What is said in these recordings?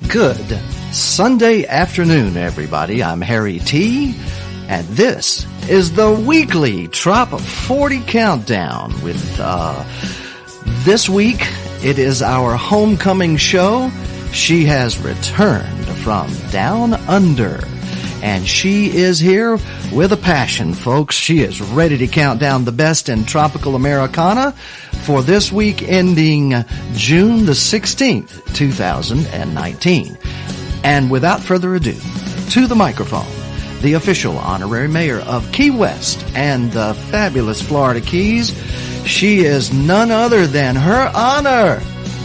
Good Sunday afternoon, everybody. I'm Harry T, and this is the weekly Trop 40 Countdown. With this week, it is our homecoming show. She has returned from down under, and she is here with a passion, folks. She is ready to count down the best in tropical Americana for this week ending June the 16th, 2019. And without further ado, to the microphone, the official honorary mayor of Key West and the fabulous Florida Keys. She is none other than Her Honor,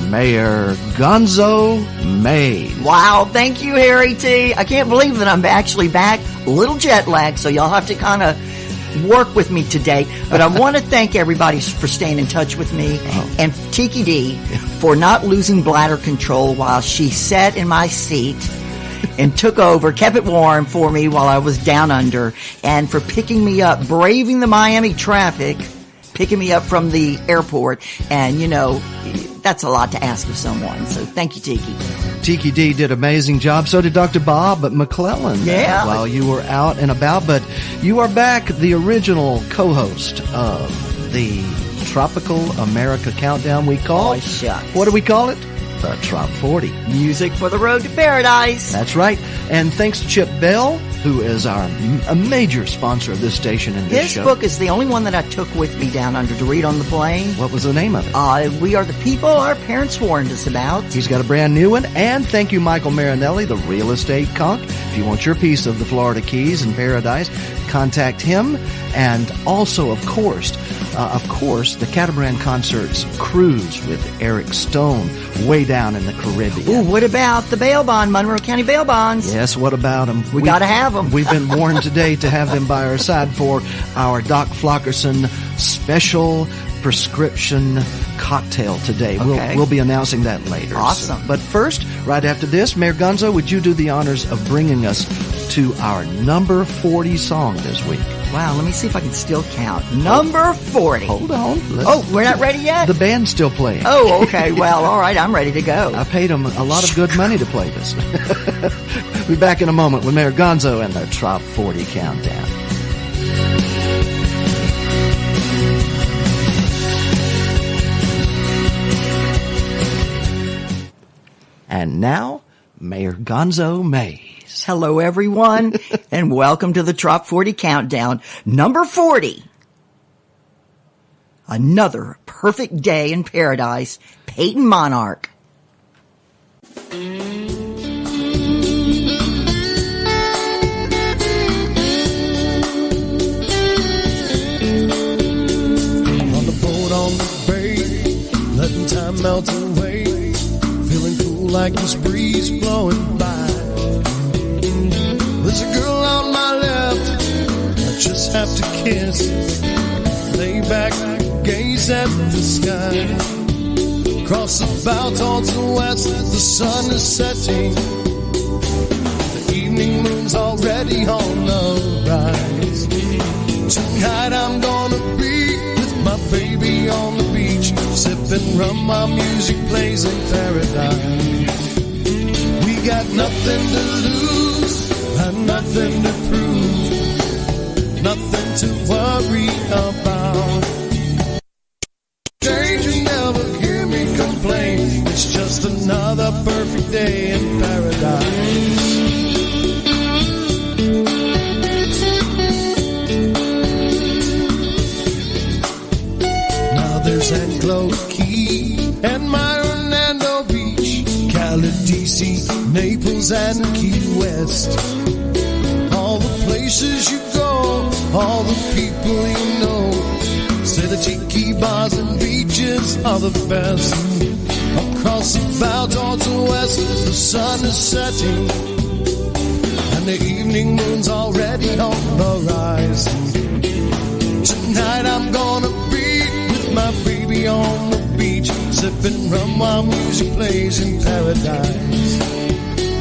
Mayor Gonzo May. Wow, thank you, Harry T. I can't believe that I'm actually back. A little jet lag, so y'all have to kind of work with me today. But I want to thank everybody for staying in touch with me, and Tiki D for not losing bladder control while she sat in my seat and took over, kept it warm for me while I was down under, and for picking me up, braving the Miami traffic, picking me up from the airport. And, you know, that's a lot to ask of someone. So thank you, Tiki. Tiki D did an amazing job. So did Dr. Bob McClellan. Yeah. While you were out and about. But you are back, the original co-host of the Tropical America Countdown we call. Oh, shucks. What do we call it? The Trop 40. Music for the road to paradise. That's right. And thanks to Chip Bell, who is a major sponsor of this station and this show. His book is the only one that I took with me down under to read on the plane. What was the name of it? We Are the People Our Parents Warned Us About. He's got a brand new one. And thank you, Michael Marinelli, the real estate conch. If you want your piece of the Florida Keys and paradise, contact him. And also, of course, the Catamaran Concerts cruise with Eric Stone way down in the Caribbean. Ooh, what about the bail bond, Monroe County bail bonds? Yes, what about them? We got to have them. We've been warned today to have them by our side for our Doc Flockerson special prescription cocktail today. Okay. We'll be announcing that later. Awesome. But first, right after this, Mayor Gonzo, would you do the honors of bringing us to our number 40 song this week? Wow, let me see if I can still count. Number 40. Hold on. We're not ready yet? The band's still playing. Oh, okay. Well, all right. I'm ready to go. I paid them a lot of good money to play this. We'll be back in a moment with Mayor Gonzo and the Trop 40 Countdown. And now, Mayor Gonzo Mays. Hello, everyone, and welcome to the Trop 40 Countdown. Number 40. Another perfect day in paradise. Peyton Monarch. On the boat on the bay, letting time melt away, feeling cool like this breeze blowing by. There's a girl on my left, I just have to kiss. Lay back, gaze at the sky. Cross the bow towards the west, the sun is setting. The evening moon's already on the rise. Tonight I'm gonna be with my baby on the beach, sipping rum while music plays in paradise. We got nothing to lose, and nothing to prove, nothing to worry about. Strangers never hear me complain, it's just another perfect day in paradise. Now there's Anglo Key and my Orlando Beach, Cali, DC, Naples and Key West. All the places you go, all the people you know, say the tiki bars and beaches are the best. Across the bow towards the west, the sun is setting, and the evening moon's already on the rise. Tonight I'm gonna be with my baby on the beach, sipping rum while music plays in paradise.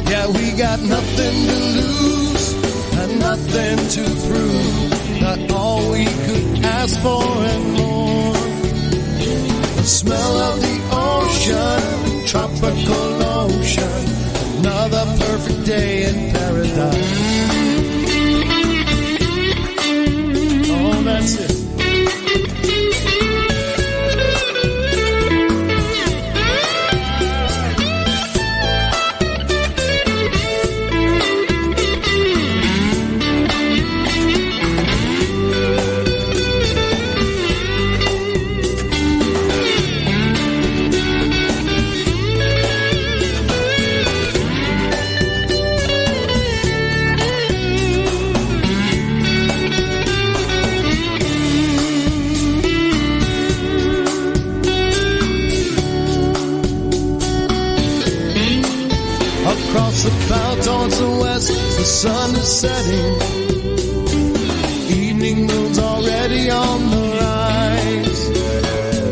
Yeah, we got nothing to lose and nothing to prove, not all we could ask for and more. The smell of the ocean, tropical ocean, perfect day in paradise. Oh, that's it. Across the cloud towards the west, the sun is setting. Evening moon's already on the rise.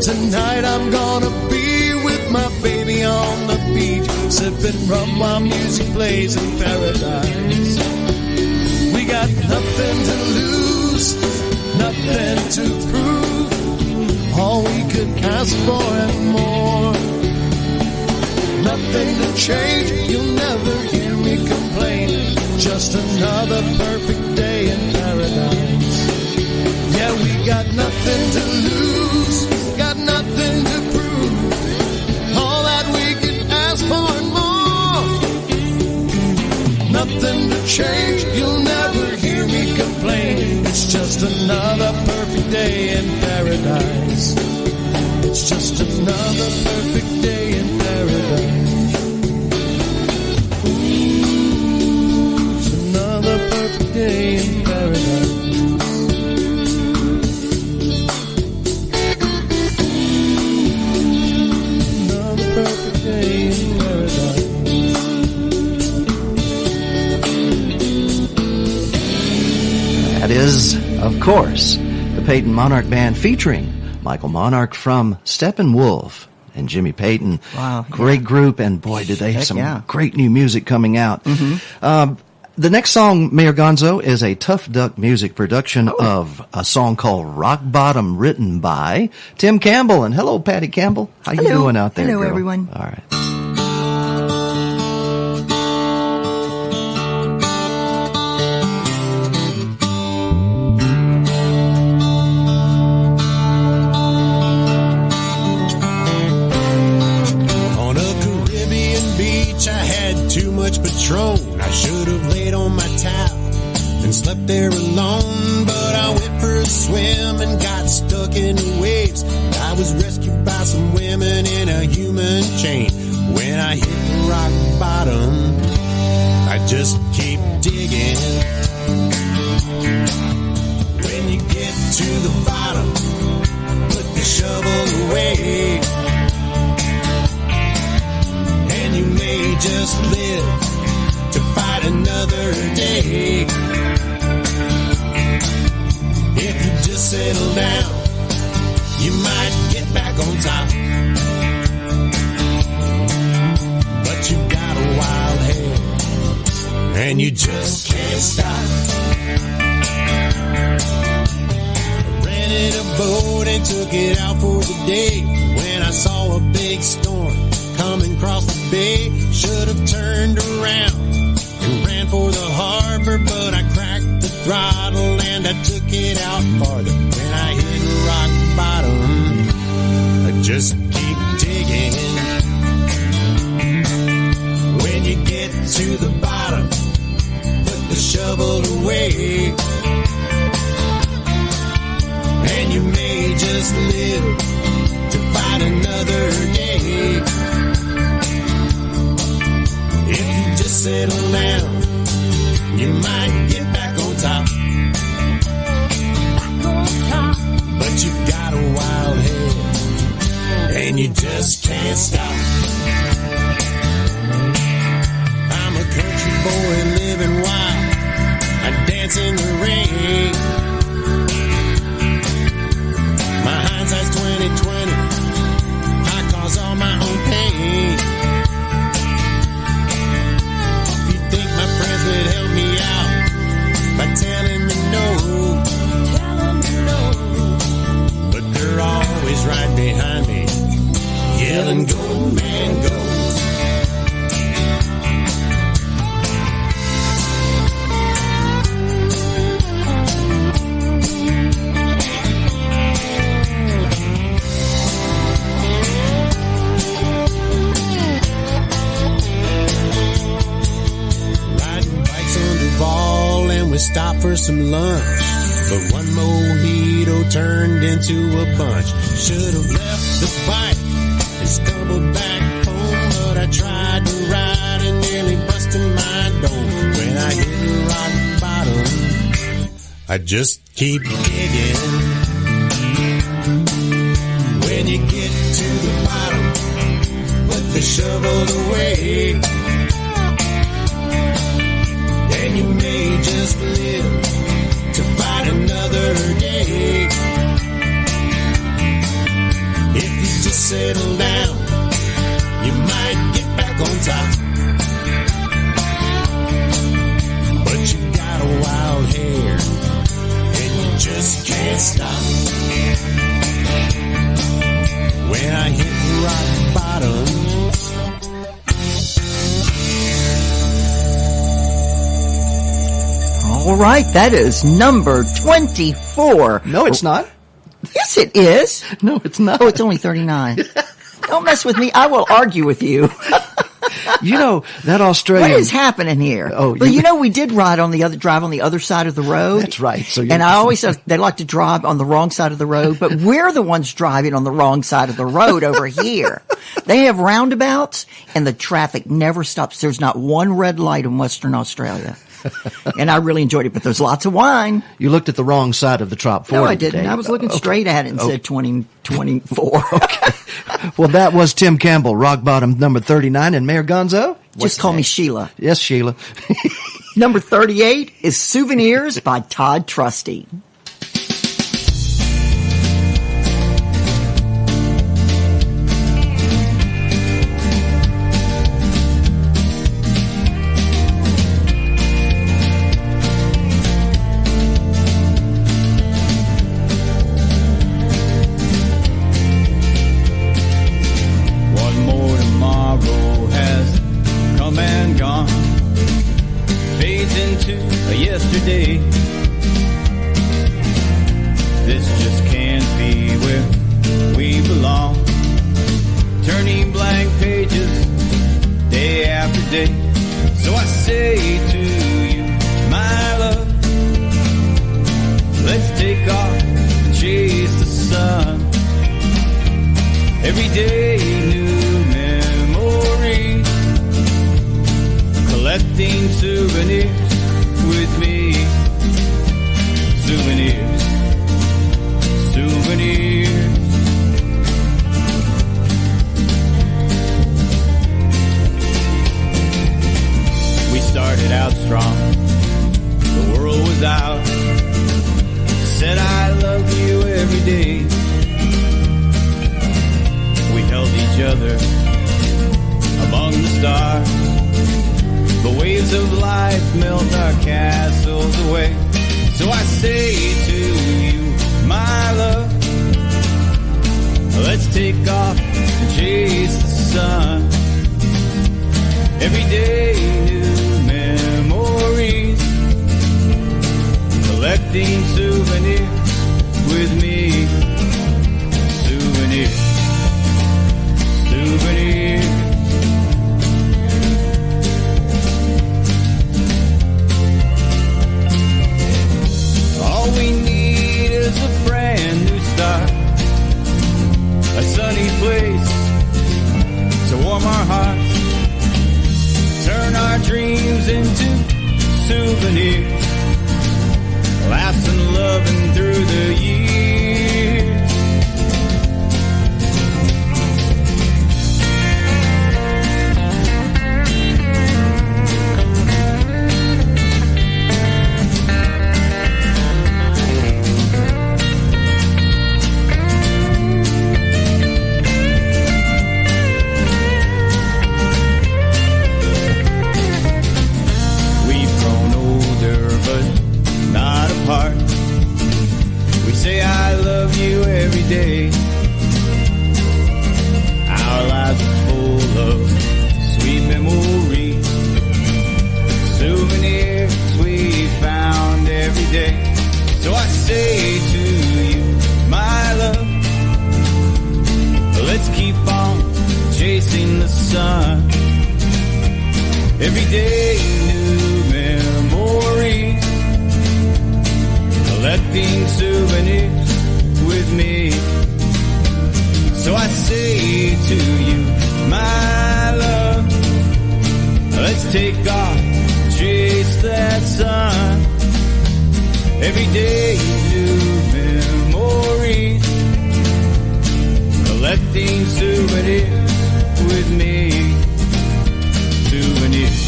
Tonight I'm gonna be with my baby on the beach, sipping rum while music plays in paradise. We got nothing to lose, nothing to prove. All we could ask for and more. Nothing to change, you'll never hear me complain. Just another perfect day in paradise. Yeah, we got nothing to lose, got nothing to prove. All that we could ask for and more. Nothing to change, you'll never hear me complain. It's just another perfect day in paradise. It's just another perfect day in paradise. It's another perfect day in paradise. Another perfect day in paradise. That is, of course, the Peyton Monarch Band featuring Michael Monarch from Steppenwolf and Jimmy Peyton. Wow. Great group, and boy, did they have some great new music coming out. Mm-hmm. The next song, Mayor Gonzo, is a Tough Duck Music production of a song called Rock Bottom, written by Tim Campbell. And hello, Patty Campbell. How you doing out there, Hello, girl? everyone. All right. I should have laid on my towel and slept there alone, but I went for a swim and got stuck in the waves. I was rescued by some women in a human chain. When I hit the rock bottom, I just keep digging. When you get to the bottom, put the shovel away, and you may just live to fight another day. If you just settle down, you might get back on top. But you got a wild head, and you just can't stop. I rented a boat and took it out for the day. When I saw a big storm coming across the bay, should have turned around and ran for the harbor, but I cracked the throttle and I took it out farther. When I hit rock bottom, I just keep digging. When you get to the bottom, put the shovel away, and you may just live to fight another day. If you just settle down, you might get back on top. But you've got a wild head, and you just can't stop. I'm a country boy living wild. I dance in the rain. My hindsight's 20/20. I cause all my own pain. If you think my friends would help me out, stop for some lunch, but one mojito turned into a bunch. Should have left the bike and stumbled back home, but I tried to ride and nearly busted my dome. When I hit rock bottom, I just keep digging. When you get to the bottom, put the shovel away, and you may just live to fight another day. If you just settle down, you might get back on top. But you got a wild hair, and you just can't stop. When I hit rock bottom, all right, that is number 24. No, it's not. Yes, it is. No, it's not. Oh, it's only 39. Don't mess with me. I will argue with you. You know, that Australian... What is happening here? Oh, but you know, we did drive on the other side of the road. That's right. So and I always said they like to drive on the wrong side of the road, but we're the ones driving on the wrong side of the road over here. They have roundabouts, and the traffic never stops. There's not one red light in Western Australia. And I really enjoyed it, but there's lots of wine. You looked at the wrong side of the Trop 40. No, I didn't. Today. I was looking straight at it and said 2024. Okay. Well, that was Tim Campbell, Rock Bottom, number 39. And Mayor Gonzo? Just call me Sheila. Yes, Sheila. Number 38 is Souvenirs by Todd Trusty. Every day new memories, collecting souvenirs with me. So I say to you, my love, let's take off, chase that sun. Every day new memories, collecting souvenirs with me. Souvenirs,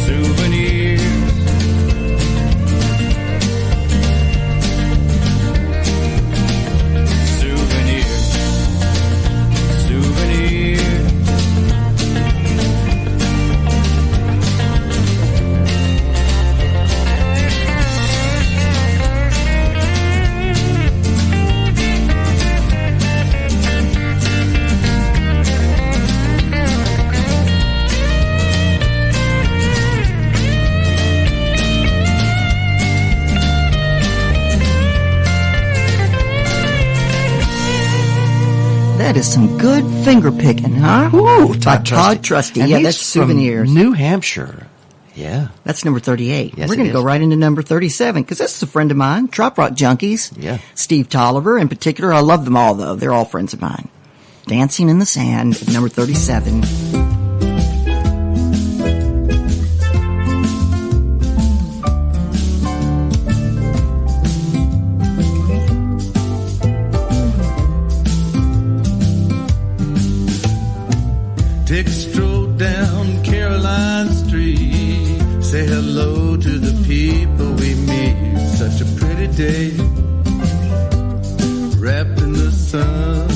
souvenirs. That is some good finger picking, huh? Ooh, by Todd Trusty. And Yeah, he's that's Souvenirs. from New Hampshire. Yeah. That's number 38. Yes, We're going it to go is. right into number 37 because this is a friend of mine, Trop Rock Junkies. Yeah. Steve Tolliver in particular. I love them all, though. They're all friends of mine. Dancing in the Sand, number 37. Take a stroll down Caroline Street. Say hello to the people we meet. Such a pretty day, wrapped in the sun.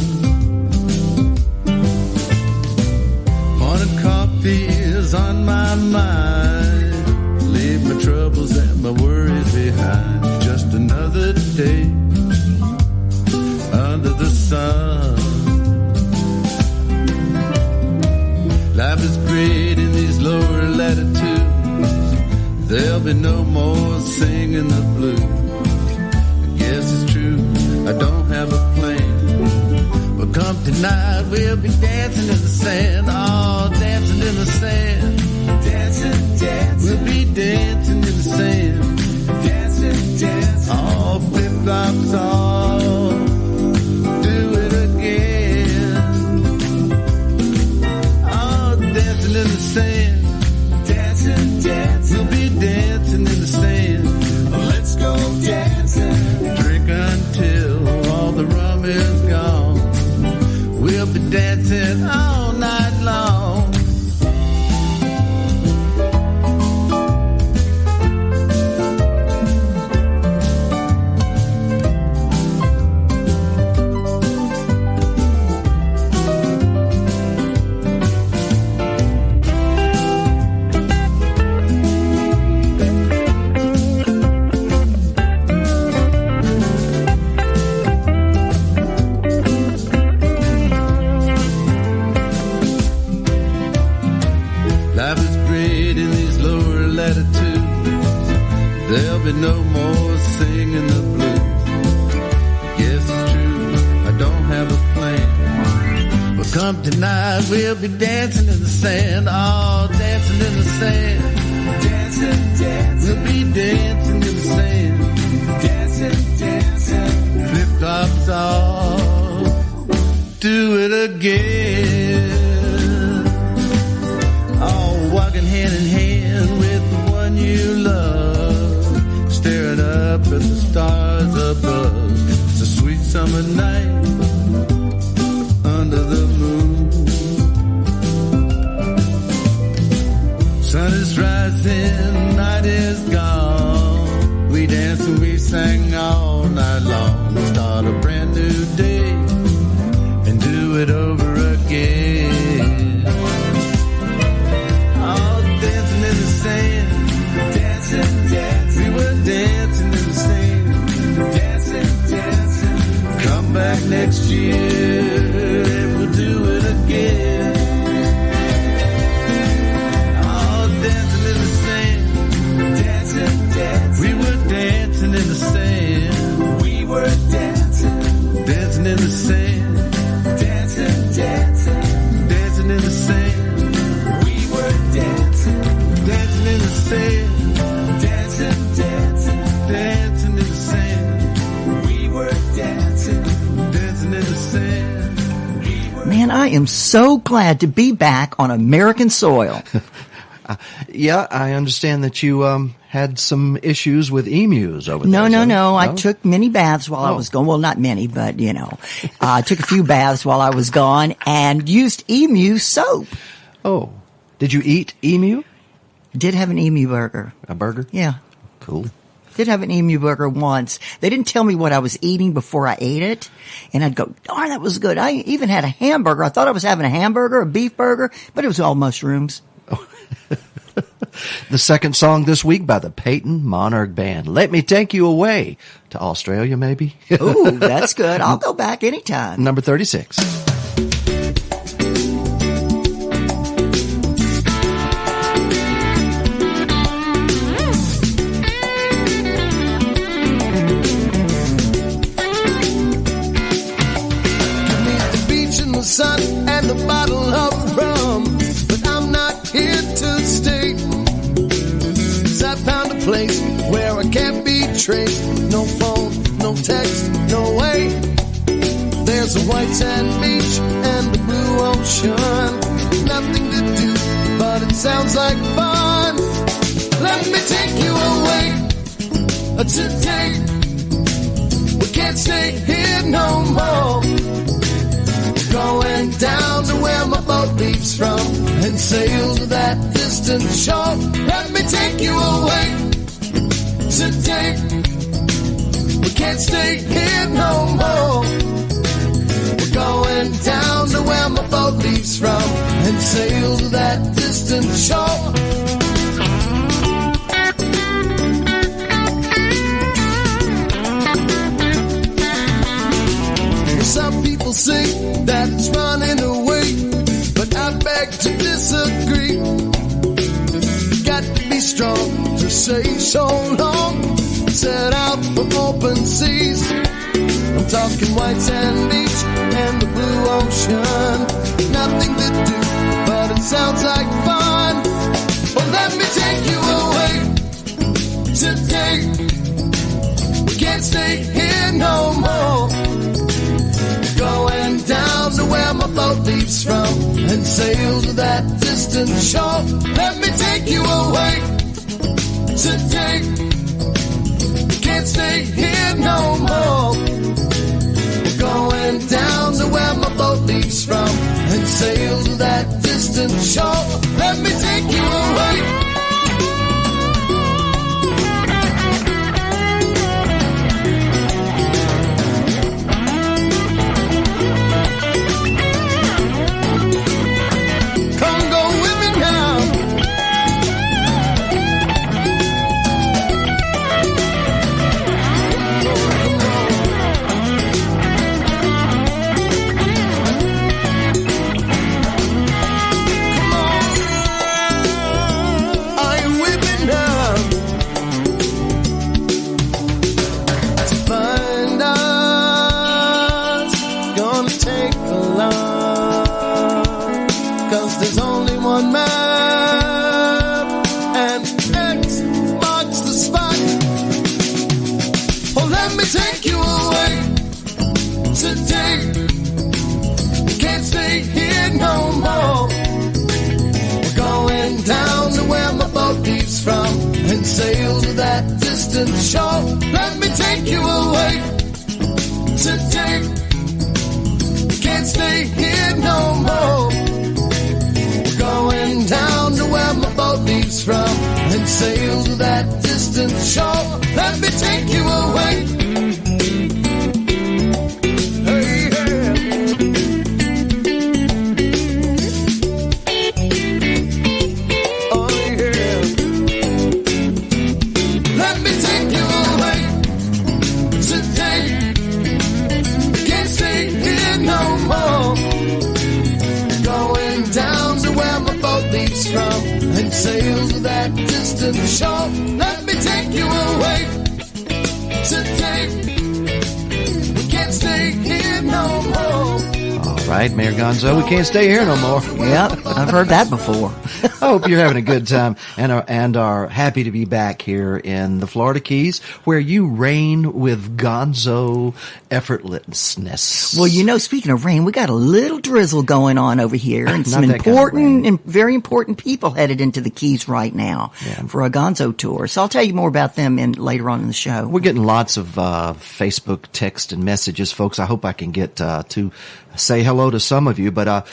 Morning coffee is on my mind. Leave my troubles and my worries behind. Just another day under the sun. Life is great in these lower latitudes. There'll be no more singing the blues. I guess it's true, I don't have a plan. But come tonight, we'll be dancing in the sand. Oh, dancing in the sand. Dancing, dancing. We'll be dancing in the sand. Dancing, dancing. Oh, flip-flops off. Do it again. Dancing in the sand, dancing, dancing. We'll be dancing in the sand. Let's go dancing. Drink until all the rum is gone. We'll be dancing all night long. There'll be no more singing the blues. Yes, it's true, I don't have a plan. But come tonight, we'll be dancing in the sand. Oh, dancing in the sand. Dancing, dancing. We'll be dancing in the sand. Dancing, dancing. Flip-flops off. Do it again. Oh, walking hand in hand with the one you love. Staring up at the stars above. It's a sweet summer night under the moon. Sun is rising, night is gone. We dance and we sang all night long. Start a brand new day and do it over again. Oh, dancing in the sand. Dancing, dancing. We were dancing in the sand. Dancing, dancing. Come back next year and we'll do it again. Oh, dancing in the sand. Dancing, dancing. We were dancing in the sand. We were dancing. Dancing in the sand. Dancing, dancing. Dancing in the sand. We were dancing. Dancing in the sand. Dancing, dancing, dancing. am so glad to be back on American soil. Yeah, I understand that you had some issues with emus over there. No. I took many baths while I was gone. Well, not many, but, I took a few baths while I was gone and used emu soap. Oh, did you eat emu? Did have an emu burger. A burger? Yeah. Cool. Did have an emu burger once. They didn't tell me what I was eating before I ate it. And I'd go, darn, that was good. I even had a hamburger. I thought I was having a hamburger, a beef burger, but it was all mushrooms. The second song this week by the Peyton Monarch Band. Let me take you away to Australia, maybe. Ooh, that's good. I'll go back anytime. Number 36. Sun and a bottle of rum, but I'm not here to stay. 'Cause I found a place where I can't be traced. No phone, no text, no way. There's a white sand beach and the blue ocean. Nothing to do, but it sounds like fun. Let me take you away today. We can't stay here no more. Going down to where my boat leaves from and sail to that distant shore. Let me take you away today. We can't stay here no more. We're going down to where my boat leaves from and sail to that distant shore. Some people say that it's running away, but I beg to disagree. Got to be strong to say so long. Set out for open seas. I'm talking white sand beach and the blue ocean. Nothing to do, but it sounds like fun. Well, let me take you away today. We can't stay here no more. Going down to where my boat leaves from and sail to that distant shore. Let me take you away today. Can't stay here no more. We're going down to where my boat leaves from and sail to that distant shore. Let me take you away. Sail to that distant shore. Let me take you away today. Can't stay here no more. We're going down to where my boat leaves from and sail to that distant shore. Let me take you away. Hey, yeah. Oh, yeah. Let me take you away today. Can't stay here no more. Going down to where my boat leaves from and sail to that distant shore. Let me take you away today. Can't stay here no more. All right, Mayor Gonzo, we can't stay here no more. Yep, I've heard that before. hope you're having a good time and are happy to be back here in the Florida Keys, where you reign with Gonzo effortlessness. Well, speaking of rain, we got a little drizzle going on over here, and some Not that kind of important and very important people headed into the Keys right now for a Gonzo tour. So I'll tell you more about them later on in the show. We're getting lots of Facebook text and messages, folks. I hope I can get to say hello to some of you, but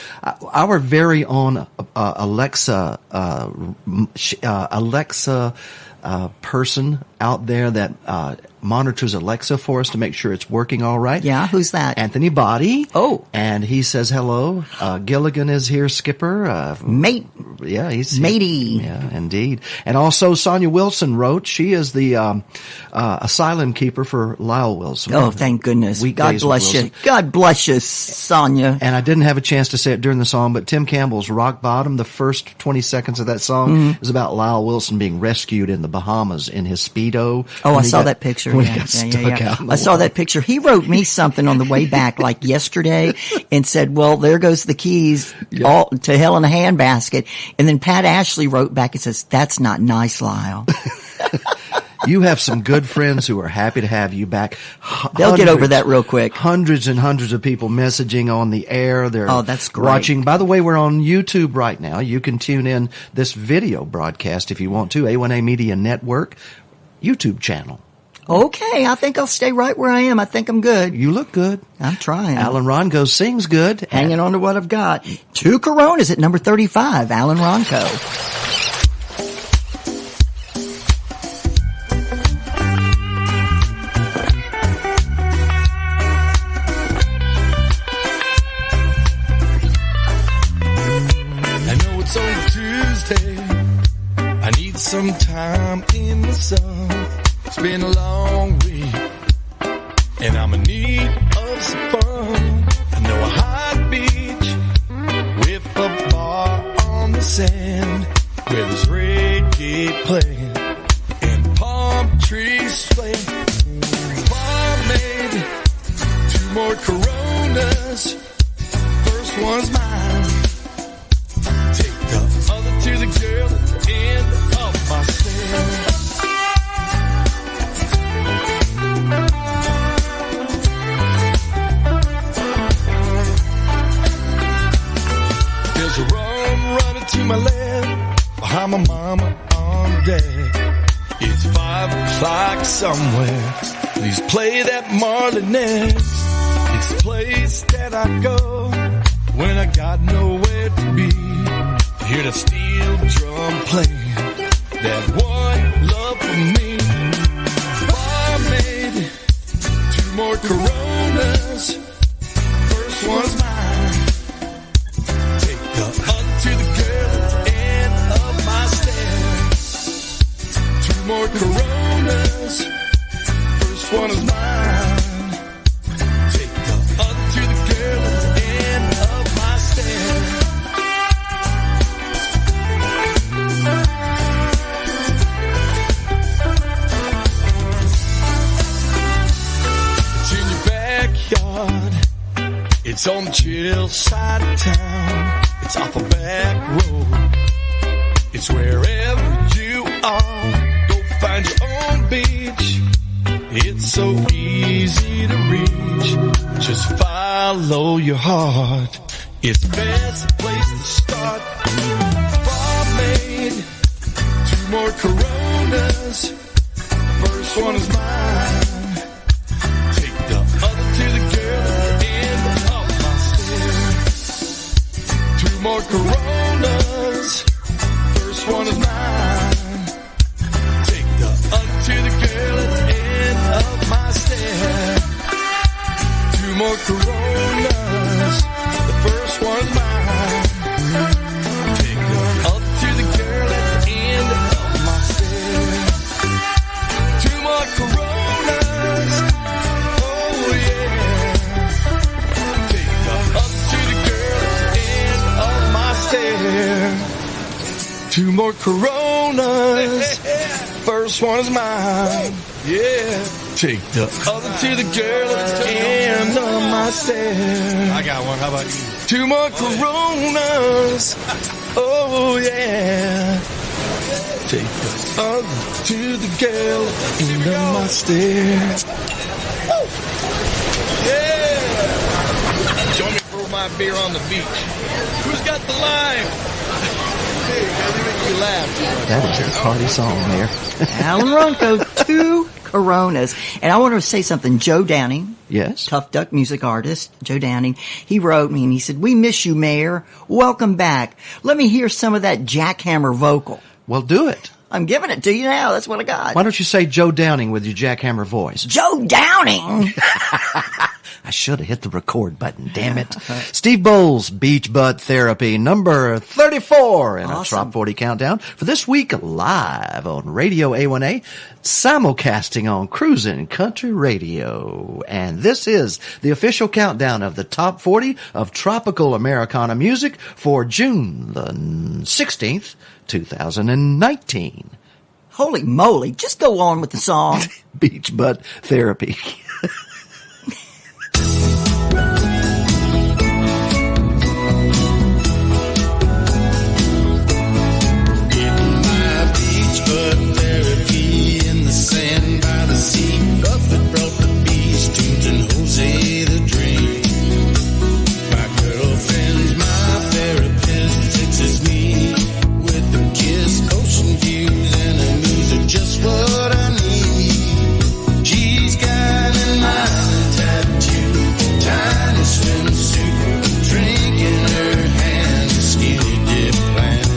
our very own Alexa person out there that monitors Alexa for us to make sure it's working all right. Yeah, who's that? Anthony Body. Oh. And he says hello. Gilligan is here, Skipper. Mate. Yeah, he's here. Matey. Yeah, indeed. And also Sonia Wilson wrote. She is the asylum keeper for Lyle Wilson. Oh, thank goodness. Weekdays God bless you. Wilson. God bless you, Sonia. And I didn't have a chance to say it during the song, but Tim Campbell's Rock Bottom, the first 20 seconds of that song is about Lyle Wilson being rescued in the Bahamas in his Speedo. Oh, I saw that picture. When he got stuck out in the I saw water. that picture. He wrote me something on the way back, like yesterday, and said, well, there goes the Keys all to hell in a handbasket. And then Pat Ashley wrote back and says, that's not nice, Lyle. You have some good friends who are happy to have you back. They'll get over that real quick. Hundreds and hundreds of people messaging on the air. They're that's great. watching. By the way, we're on YouTube right now. You can tune in this video broadcast if you want to. A1A Media Network YouTube channel. Okay, I think I'll stay right where I am. I think I'm good. You look good. I'm trying. Alan Ronco sings good. Hanging on to what I've got. 2 Coronas at number 35, Alan Ronco. I need some time in the sun. It's been a long week, and I'm in need of some fun. I know a hot beach with a bar on the sand where there's reggae playing and palm trees swaying. Barmaid, 2 more Coronas. First one's mine. Take the other to the girl at the end of my stairs. There's a rum running to my left, behind my mama on deck. It's 5 o'clock somewhere. Please play that Marley next. It's the place that I go when I got nowhere to be. Hear the steel drum playing that one love for me. Barmaid, 2 more Coronas. First one's mine. Take the other to the girl at the end of my stairs. 2 more Coronas. First one is mine. Take the other to the girl at the end of my stairs. It's on the chill side of town. It's off a back road. It's wherever you are. Go find your own beach. It's so easy to reach. Just follow your heart. It's the best place to start. Barmaid, 2 more Coronas. The first one is mine. Take the other to the girl at the end of my stairs. 2 more Coronas. First one is mine. Take the other to the girl at the end of my stairs. 2 more Coronas. The first one's mine. Take the other to the girl at the end of my stairs. 2 more Coronas. Oh yeah. Take the other to the girl at the end of my stairs. 2 more Coronas. First one is mine. Yeah. Take the other to the girl at the end of my stairs. I got one. How about you? 2 more Coronas. Oh yeah. Take us on to the girl in my stairs. Yeah! Show me throw my beer on the beach. Who's got the lime? Hey, how do you make me laugh? That is a party song there. Alan Ronco, 2 Coronas. And I want to say something. Joe Downing. Yes. Tough Duck music artist, Joe Downing. He wrote me and he said, "We miss you, Mayor. Welcome back. Let me hear some of that jackhammer vocal." Well, do it. I'm giving it to you now. That's what I got. Why don't you say Joe Downing with your jackhammer voice? Joe Downing! I should have hit the record button, damn it. Steve Bowles, Beach Butt Therapy, number 34 in our Top 40 Countdown. For this week, live on Radio A1A, simulcasting on Cruisin' Country Radio. And this is the official countdown of the Top 40 of Tropical Americana music for June the 16th, 2019. Holy moly. Just go on with the song. Beach Butt Therapy. Buffett brought the beach tunes and Jose the dream. My girlfriend's my therapist, fixes me with the kiss, ocean views, and the music just what I need. She's got an island tattoo, tiny swimsuit, drink in her hand, a skinny dip plant,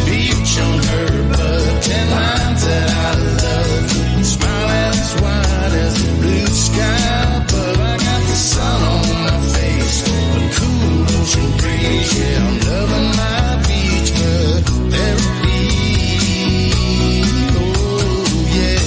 beach on her butt, 10 lines that I love. Smile as wide as the blue sky above. I got the sun on my face, a cool ocean breeze. Yeah, I'm loving my beach butt therapy. Oh, yeah.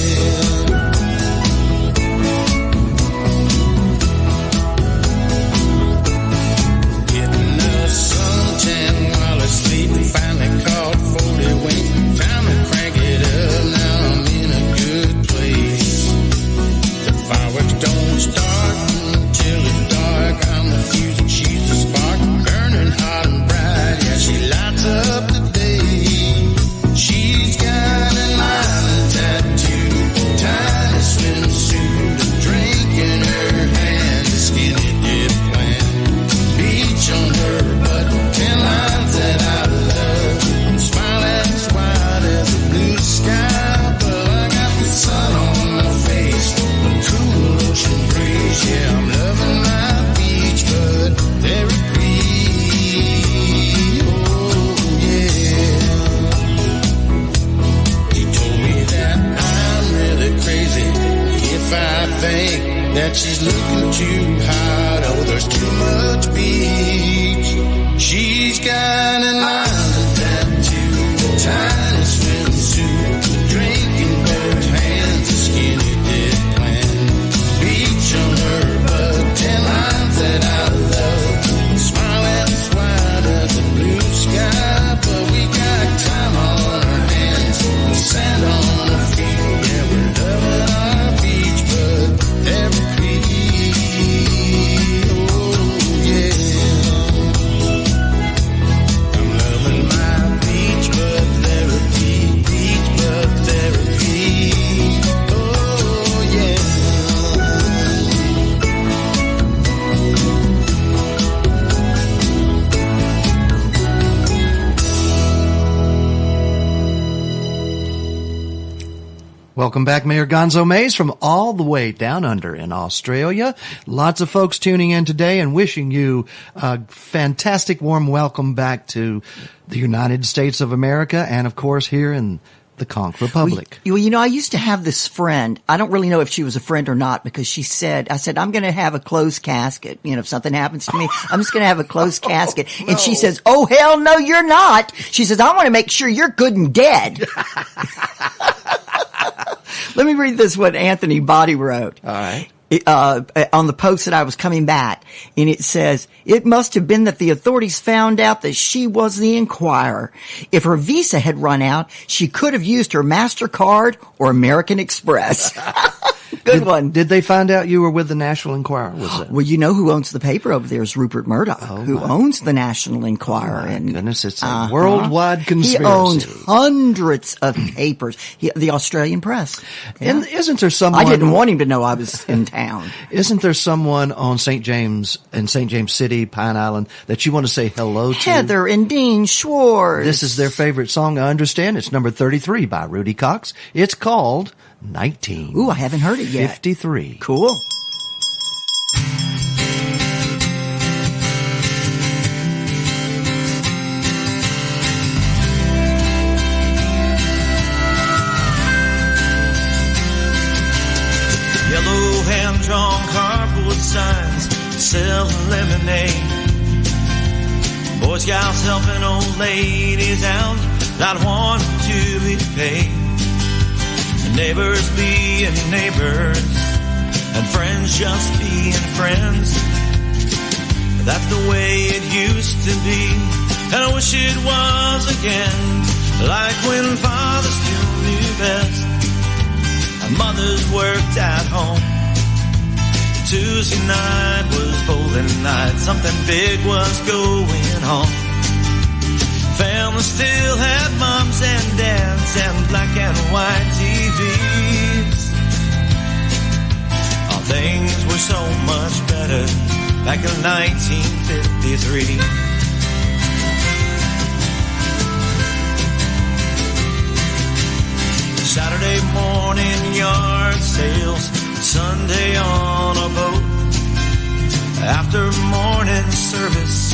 Getting a suntan while asleep. Finally caught 40 wink. Time to crank it up. Now I'm in a good place. The fireworks don't start until it's dark. I'm the fuse and she's the spark, burning hot and bright. Yeah, she lights up the day. She's got an island tattoo, tiny swimsuit, a drink in her hand, a skinny dip plant, beach on her butt, 10 lines that I love, smile as wide as the blue sky above. I got the sun on my face, a cool ocean breeze. Yeah, I'm loving my beach butt therapy. Oh, yeah. He told me that I'm really crazy if I think that she's looking too hot. Oh, there's too much beach. She's got an island tattoo, tiny swimsuit, drink in both hands, a skinny dip plant, beach on her butt, 10 lines that I love, smile as wide as the blue sky. But we got time on our hands, and sand on our feet. Yeah, we're loving our beach butt therapy. Oh, yeah. I'm loving my beach butt therapy, beach butt therapy. Oh, yeah. Welcome back, Mayor Gonzo Mays from all the way down under in Australia. Lots of folks tuning in today and wishing you a fantastic warm welcome back to the United States of America and, of course, here in the Conch Republic. Well, you know, I used to have this friend. I don't really know if she was a friend or not because I said, I'm going to have a closed casket. You know, if something happens to me, I'm just going to have a closed casket. No. And she says, oh, hell no, you're not. She says, I want to make sure you're good and dead. Let me read this, what Anthony Body wrote. All right. On the post that I was coming back. And it says, it must have been that the authorities found out that she was the Inquirer. If her visa had run out, she could have used her MasterCard or American Express. Good one. Did they find out you were with the National Enquirer? Was it? Well, you know who owns the paper over there is Rupert Murdoch, who owns the National Enquirer. Oh, my goodness, it's a worldwide conspiracy. He owns hundreds of papers. The Australian Press. Yeah. And isn't there someone... I didn't want him to know I was in town. Isn't there someone on St. James, in St. James City, Pine Island, that you want to say hello to? Heather and Dean Schwartz. This is their favorite song, I understand. It's number 33 by Rudy Cox. It's called 1953. Ooh, I haven't heard it yet. 53. Cool. Yellow hand-drawn cardboard signs selling lemonade. Boy Scouts helping old ladies out, not wanting to be paid. Neighbors being neighbors, and friends just being friends. That's the way it used to be, and I wish it was again. Like when fathers still knew best, and mothers worked at home. Tuesday night was bowling night, something big was going on. Family still had moms and dads and black and white TVs. All things were so much better back in 1953. Saturday morning yard sales, Sunday on a boat. After morning service,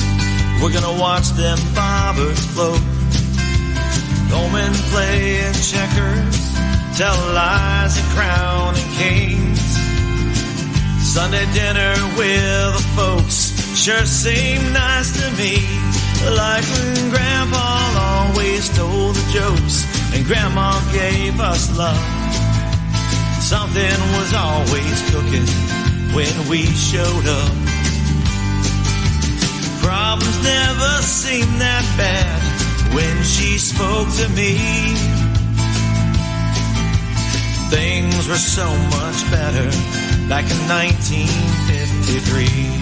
we're gonna watch them bobbers float. Omen playing checkers, tell lies and crowning kings. Sunday dinner with the folks sure seemed nice to me. Like when Grandpa always told the jokes and Grandma gave us love. Something was always cooking when we showed up. Problems never seemed that bad when she spoke to me. Things were so much better back in 1953.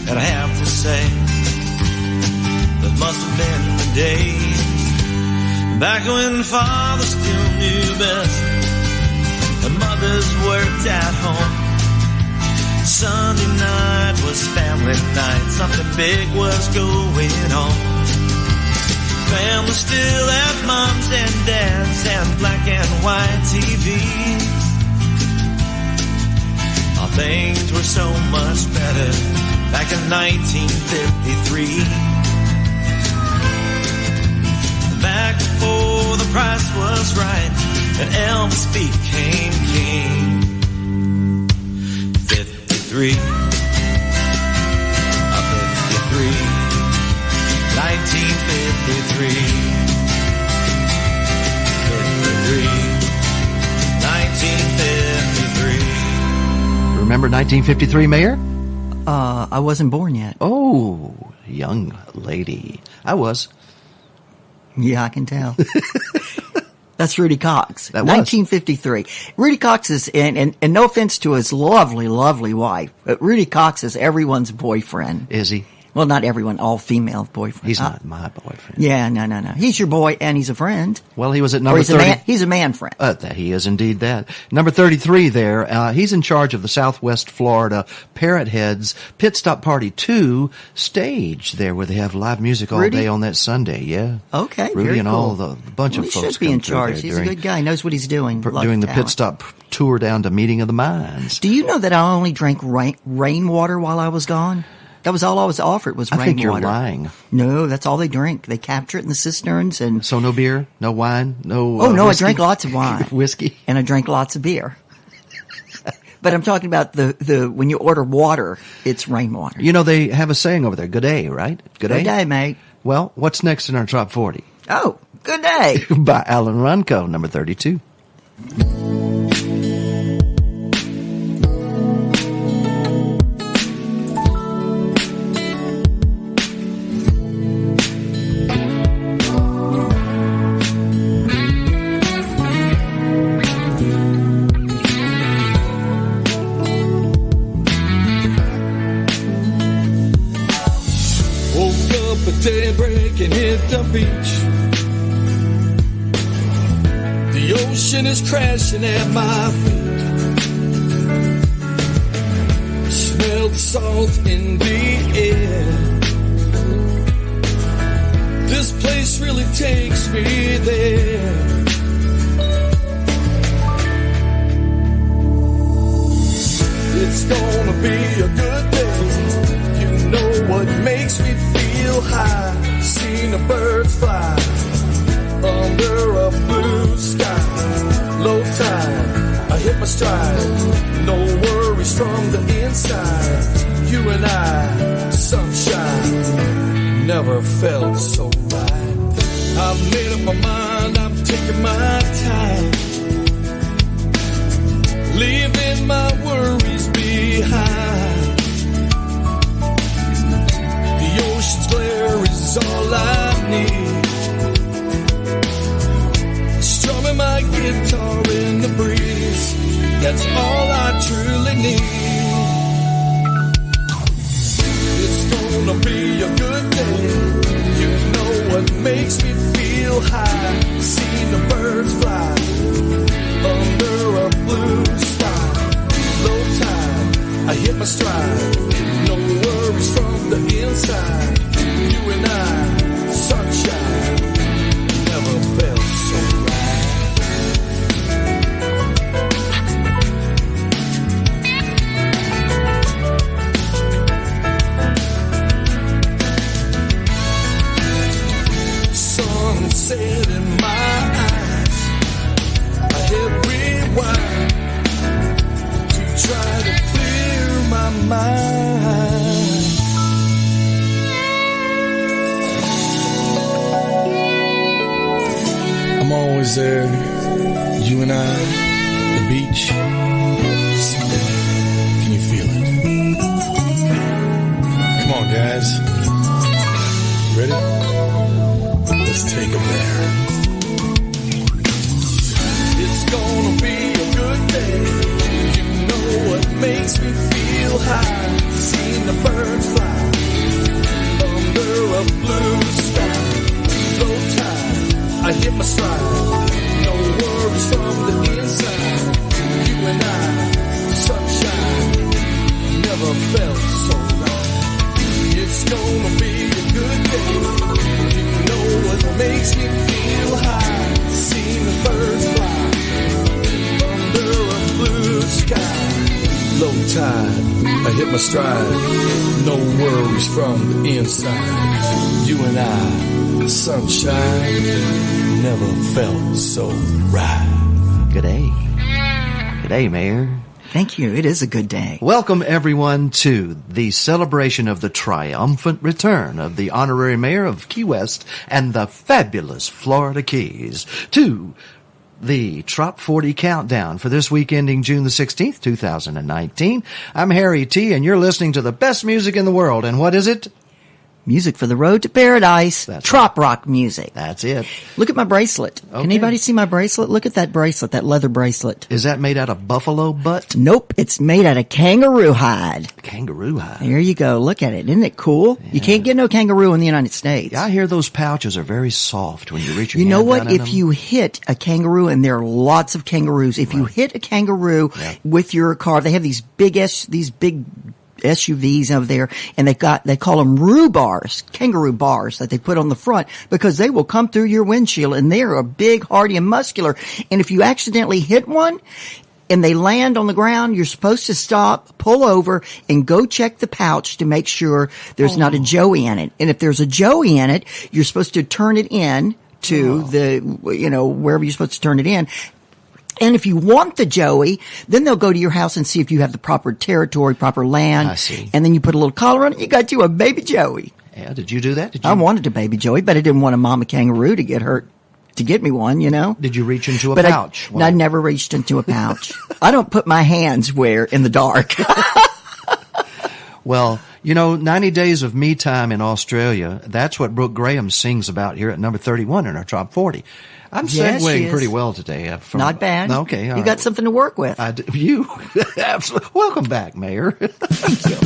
And I have to say, that must have been the days back when fathers still knew best and mothers worked at home. Sunday night was family night, something big was going on. Family still had moms and dads and black and white TVs. All things were so much better back in 1953. Back before the price was right and Elvis became king. 53. 1953. 1953. 1953. Remember 1953, Mayor? I wasn't born yet. Oh, young lady. I was. Yeah, I can tell. That's Rudy Cox. That was. 1953. Rudy Cox is, and no offense to his lovely, lovely wife, but Rudy Cox is everyone's boyfriend. Is he? Well, not everyone, all female boyfriend. He's not my boyfriend. Yeah, no. He's your boy, and he's a friend. Well, he was at Or number he's 30. he's a man friend. He is indeed that. Number 33 there. He's in charge of the Southwest Florida Parrot Heads Pit Stop Party 2 stage there, where they have live music all Rudy? day on that Sunday. Yeah. Okay, Rudy very and cool. all the bunch Well, of he folks should be come in through charge. there He's during- a good guy. Knows what he's doing. A lot doing of the talent. pit stop tour down to Meeting of the Minds. Do you know that I only drank rainwater while I was gone? That was all I was offered was I rainwater. think you're lying. No, that's all they drink. They capture it in the cisterns and. So no beer, no wine, no. Oh no, whiskey? I drank lots of wine, whiskey, and I drank lots of beer. But I'm talking about the when you order water, it's rainwater. You know, they have a saying over there. Good day, right? Good day. Good day, mate. Well, what's next in our top 40? Oh, good day. By Alan Runco, number 32. Woke up at daybreak and hit the beach. The ocean is crashing at my feet. Smell the salt in the air. This place really takes me there. It's gonna be a good day. You know what makes me feel high. Seen the birds fly under a blue sky. Low tide, I hit my stride. No worries from the inside. You and I, sunshine, never felt so right. I've made up my mind, I'm taking my time, leaving my worries behind. The ocean's glare is all I need. Strumming my guitar in the breeze, that's all I truly need. It's gonna be a good day. You know what makes me feel high. Seeing the birds fly under a blue sky. Low tide, I hit my stride. No worries from the inside. You and I, sunshine, never felt so right. Sunset in my eyes, I hit rewind to try to clear my mind. I'm always there, you and I, the beach. Can you feel it? Come on, guys. Ready? Let's take them there. It's gonna be a good day. You know what makes me feel high. Seeing the birds fly under a blue sky. Low tide, I hit my stride. No worries from the inside. You and I, sunshine, never felt so right. It's gonna be a good day. You know what makes me feel high. Seeing the birds fly under a blue sky. Low tide, I hit my stride. No worries from the inside. You and I, sunshine, never felt so right. Good day. Good day, Mayor. Thank you. It is a good day. Welcome, everyone, to the celebration of the triumphant return of the Honorary Mayor of Key West and the fabulous Florida Keys to the Trop 40 Countdown for this week ending June the 16th, 2019. I'm Harry T., and you're listening to the best music in the world. And what is it? Music for the road to paradise. That's Trop rock music. That's it. Look at my bracelet. Okay. Can anybody see my bracelet? Look at that bracelet, that leather bracelet. Is that made out of buffalo butt? Nope, it's made out of kangaroo hide. Kangaroo hide. There you go. Look at it. Isn't it cool? You can't get no kangaroo in the United States. I hear those pouches are very soft when you reach your You know hand what? down in If them. you hit a kangaroo, and there are lots of kangaroos, if you hit a kangaroo with your car, they have these big SUVs over there, and they call them kangaroo bars that they put on the front, because they will come through your windshield, and they are big, hardy, and muscular. And if you accidentally hit one and they land on the ground, you're supposed to stop, pull over, and go check the pouch to make sure there's not a joey in it. And if there's a joey in it, you're supposed to turn it in to wherever you're supposed to turn it in. And if you want the joey, then they'll go to your house and see if you have the proper territory, proper land. I see. And then you put a little collar on it, you got you a baby joey. Yeah, did you do that? Did you? I wanted a baby joey, but I didn't want a mama kangaroo to get hurt to get me one, you know? Did you reach into a But pouch? I never reached into a pouch. I don't put my hands where in the dark. Well, 90 Days of Me Time in Australia, that's what Brooke Graham sings about here at number 31 in our top 40. I'm Yes, she segueing is. pretty well today. Not bad. Okay. You got something to work with. You. Absolutely. Welcome back, Mayor. Thank you.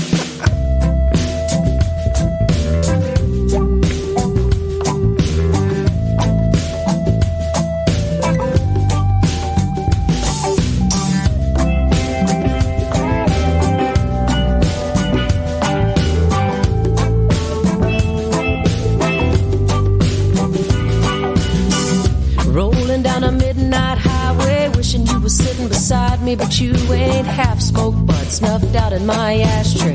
Rolling down a midnight highway, wishing you were sitting beside me, but you ain't half smoked but snuffed out in my ashtray.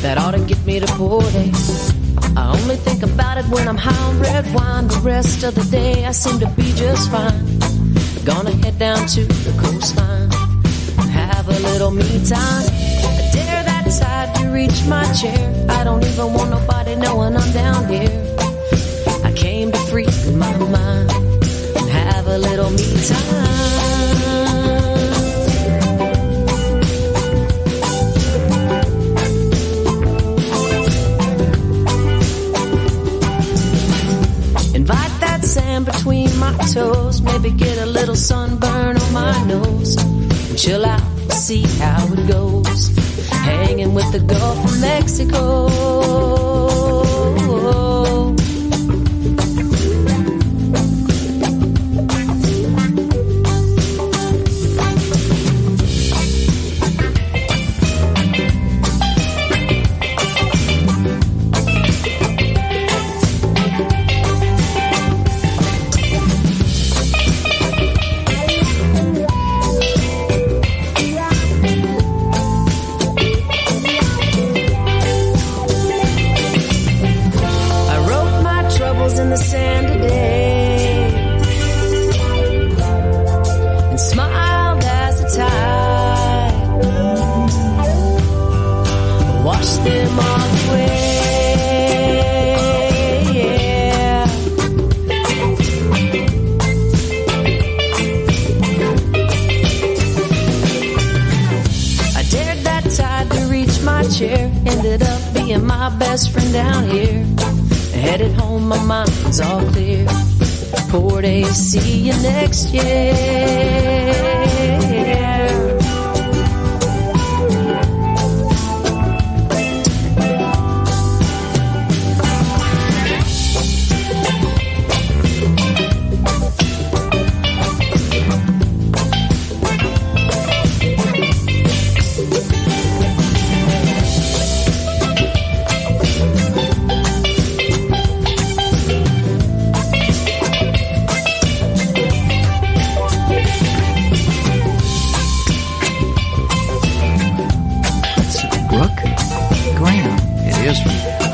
That ought to get me to 40. I only think about it when I'm high on red wine. The rest of the day I seem to be just fine. Gonna head down to the coastline, have a little me time. I dare that tide to reach my chair. I don't even want nobody knowing I'm down here. I came to free my mind, have a little me time. Invite that sand between my toes, maybe get a little sunburn on my nose, and chill out, see how it goes, hanging with the Gulf of Mexico. In the sand today, and smiled as the tide washed them all away. Yeah. I dared that tide to reach my chair, ended up being my best friend down here. Headed home, my mind's all clear. Port A, see you next year.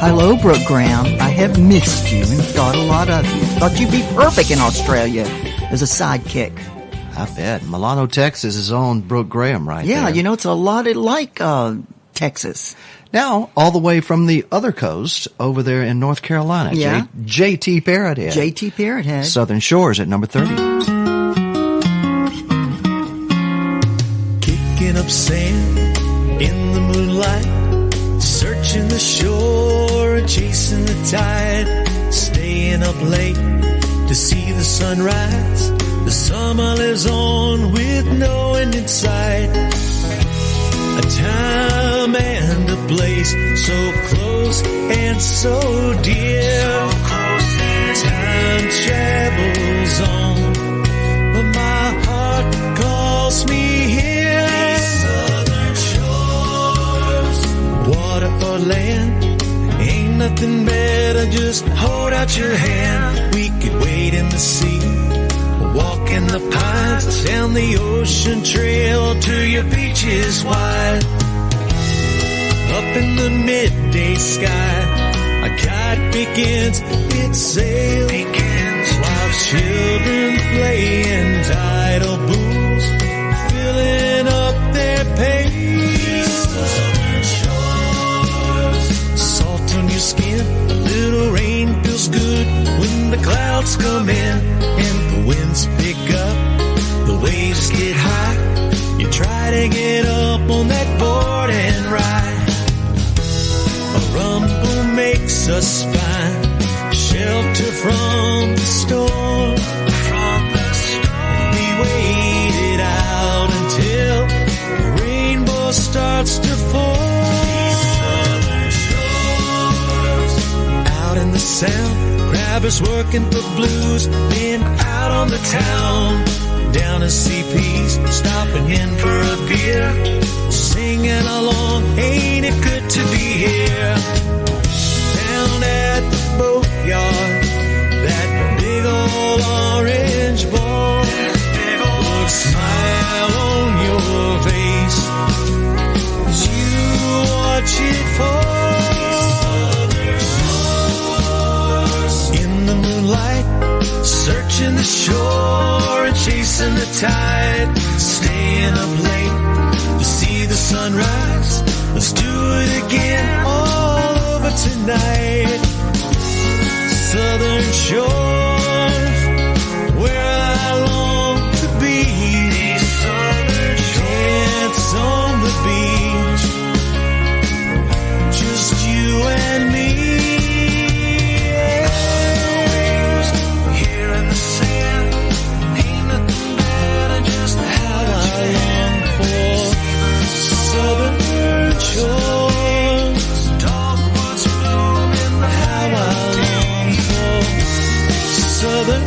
Hello, Brooke Graham. I have missed you and thought a lot of you. Thought you'd be perfect in Australia as a sidekick. I bet. Milano, Texas is on Brooke Graham right there. Yeah, it's a lot like Texas. Now, all the way from the other coast over there in North Carolina. Yeah. J.T. Parrothead. J.T. Parrothead. Southern Shores at number 30. up sand in the moonlight, searching the shore shore and chasing the tide, staying up late to see the sunrise. The summer lives on with no end in sight. A time and a place so close and so dear. Time travels on, but my heart calls me here. Southern shores, water or land, ain't nothing better, just hold out your hand. We could wade in the sea, walk in the pines, down the ocean trail to your beaches wide. Up in the midday sky, a kite begins its sail, while children play in tidal pools, filling up their pails. Salt on your skin, a little rain feels good when the clouds come in and the winds pick up, the waves get high. You try to get up on that board and ride. A rumble makes us find shelter from the storm. We wait it out until the rainbow starts to form. Out in the sound, grabbers working for blues, been out on the town, down at CP's, stopping in for a beer, singing along, ain't it good to be here. Down at the boatyard, that big old orange ball, would smile on your face as you watch it fall. In the moonlight, searching the shore and chasing the tide, staying up late to see the sunrise. Let's do it again all over tonight. Southern shores, where I long to be. Dance on the beach, just you and me. Here in the sand, ain't nothing better, just how I long for southern shores. Dogwoods blooming, how I long for southern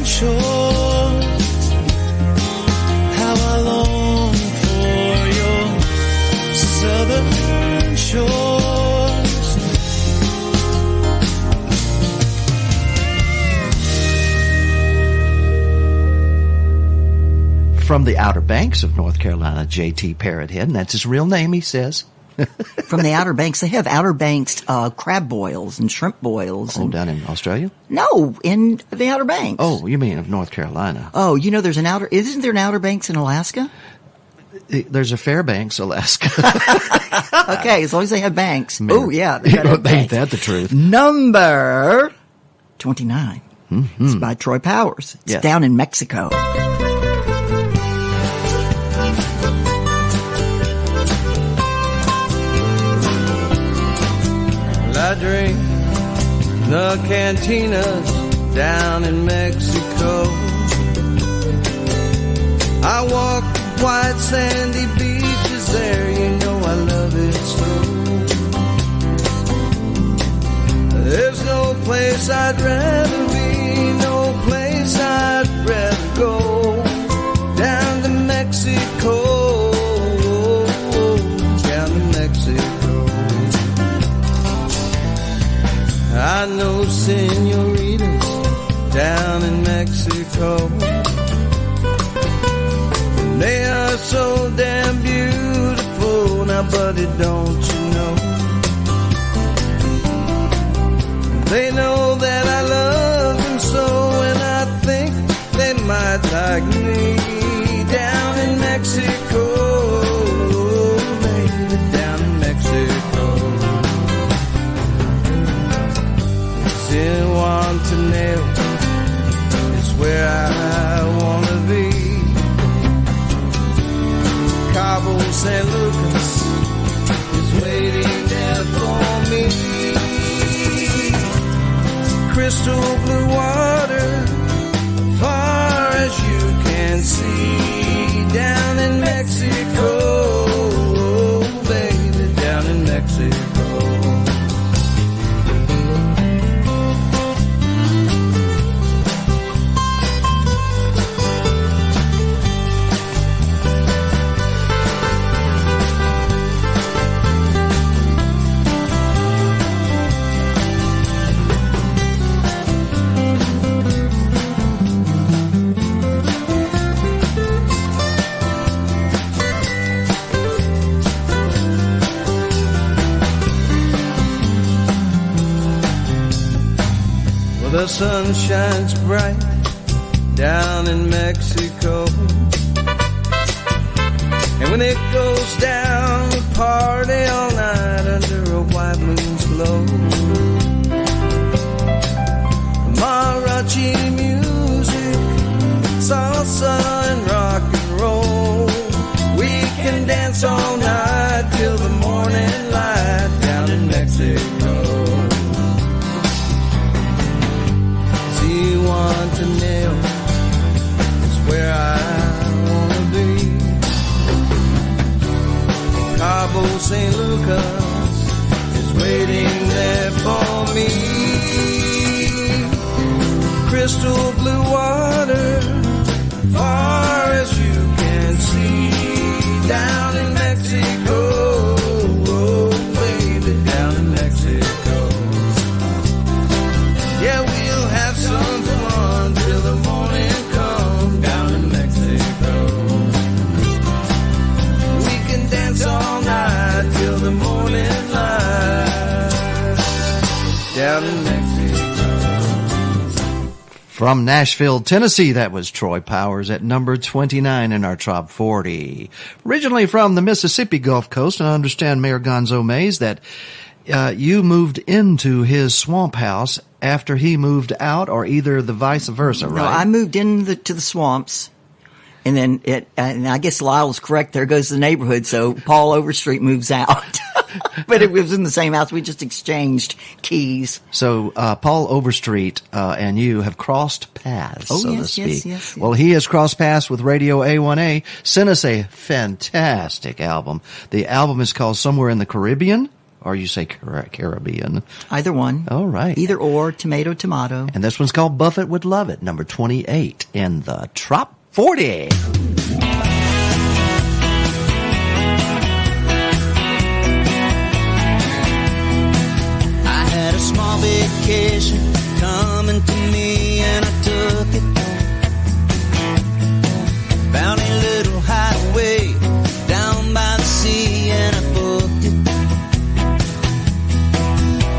shores. How I long for your southern shores. From the Outer Banks of North Carolina, J.T. Parrothead, and that's his real name, he says. From the Outer Banks. They have Outer Banks crab boils and shrimp boils. Oh, down in Australia? No, in the Outer Banks. Oh, you mean of North Carolina. Oh, you know isn't there an Outer Banks in Alaska? There's a Fairbanks, Alaska. Okay, as long as they have banks. Oh, yeah. They gotta have Ain't banks. that the truth? Number 29. It's by Troy Powers. It's Yes. down in Mexico. I drink the cantinas down in Mexico. I walk white sandy beaches there, you know I love it so. There's no place I'd rather be, no place I'd rather go. Down to Mexico, down to Mexico. I know senoritas down in Mexico. They are so damn beautiful. Now, buddy, don't you know? They know that I love them so, and I think they might like me. Down in Mexico, baby, down in Mexico. Guantanamo is where I wanna be. Cabo San Lucas is waiting there for me. The sun shines bright down in Mexico, and when it goes down, we party all night under a white moon's glow. Mariachi music, salsa and rock and roll. We can dance all night till the morning light down in Mexico. Zihuatanejo is where I wanna be. Cabo San Lucas is waiting there for me. Crystal blue water, far as you can see, down in Mexico, oh baby, down in Mexico. Yeah, we'll have some fun till the morning comes, down in Mexico. We can dance all night till the morning light, down in Mexico. From Nashville, Tennessee, that was Troy Powers at number 29 in our Top 40. Originally from the Mississippi Gulf Coast, and I understand Mayor Gonzo Mays that you moved into his swamp house after he moved out, or either the vice versa, right? No, I moved to the swamps, and then and I guess Lyle's correct. There goes the neighborhood. So Paul Overstreet moves out. But it was in the same house. We just exchanged keys. So Paul Overstreet and you have crossed paths, so to speak. Yes. Well, he has crossed paths with Radio A1A. Sent us a fantastic album. The album is called Somewhere in the Caribbean, or you say Caribbean. Either one. All right. Either or, tomato, tomato. And this one's called Buffett Would Love It, number 28 in the Trop 40. Small vacation coming to me, and I took it. Found a little hideaway down by the sea, and I booked it.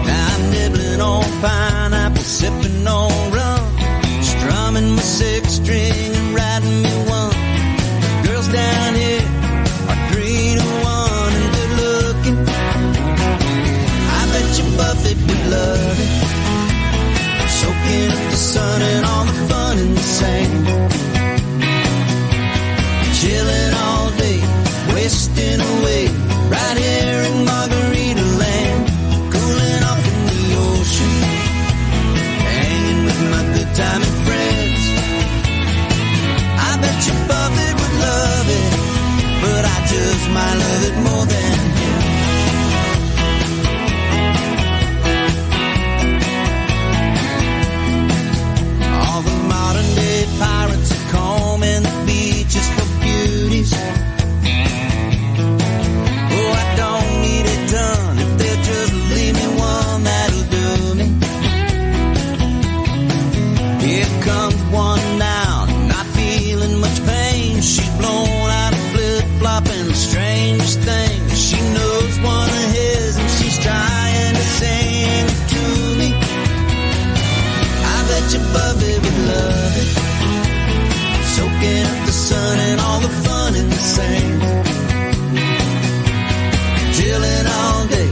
Now I'm nibbling on pineapple, sipping on rum, strumming my six string and writing me one. Girls down here are 3 to 1 and good looking. I bet you Buffett would love it, soaking up the sun and all the fun in the sand, chilling all day, wasting away right here in Margarita Land, cooling off in the ocean, hanging with my good time and friends. I bet you Buffett would love it, but I just might love it more than him. Modern day pirates are combing the beaches for beauties. Oh, I don't need a ton if they'll just leave me one that'll do me. Here comes one now, not feeling much pain. She's blown out of flip-flop and the strangest thing, she knows one of his and she's trying to sing it to me. I bet you Buffett would love it, soaking up the sun and all the fun in the sand, chilling all day,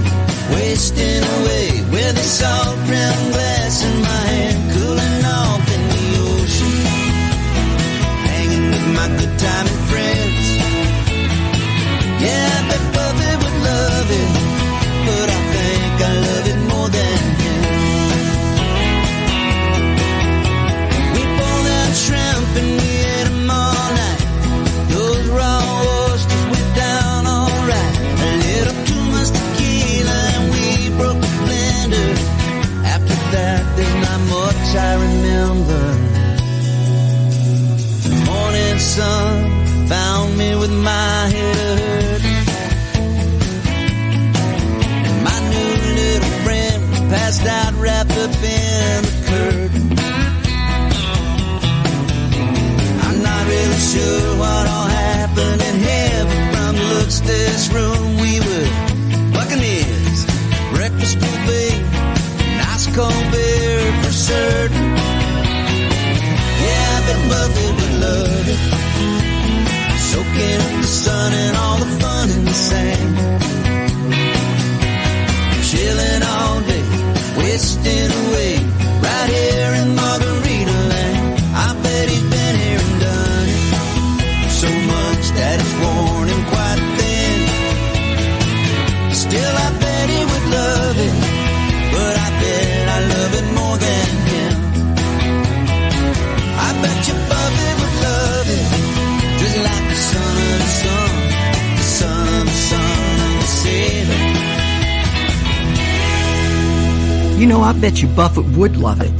wasting away with a salt rim glass in my hand, cooling off in the ocean, hanging with my good time and friends. Yeah, I bet Buffett would love it, but I think I love it more than him. Shrimp and we ate them all night. Those raw oysters went down alright. A little too much tequila and we broke the blender. After that there's not much I remember. The morning sun found me with my head hurting, and my new little friend was passed out wrapped up in the curtain. Really sure what all happened in heaven. From the looks of this room, we were buccaneers, breakfast buffet, nice cold beer for certain. I bet you Buffett would love it.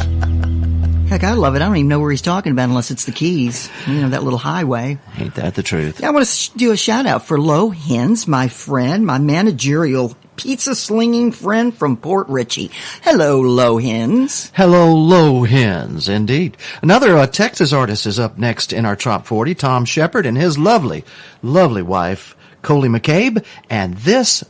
Heck, I love it. I don't even know where he's talking about unless it's the Keys. You know, that little highway. Ain't that the truth? I want to do a shout out for Lo Hens, my friend, my managerial pizza slinging friend from Port Richey. Hello, Lo Hens. Hello, Low Hens, indeed. Another Texas artist is up next in our Top 40, Tom Shepard and his lovely, lovely wife, Coley McCabe. And this,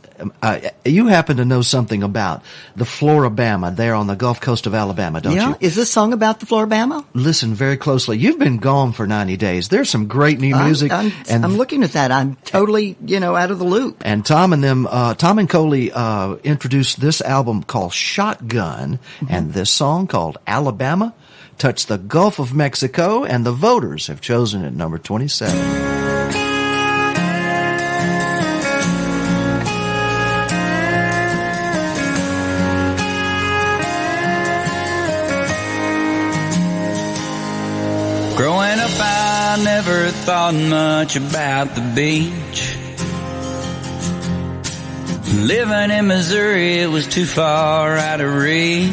you happen to know something about the Florabama there on the Gulf Coast of Alabama, don't you? Is this song about the Florabama? Listen very closely. You've been gone for 90 days. There's some great new music. I'm looking at that. I'm totally, out of the loop. And Tom and Coley introduced this album called Shotgun, and this song called Alabama touched the Gulf of Mexico, and the voters have chosen it number 27. Growing up, I never thought much about the beach. Living in Missouri, it was too far out of reach.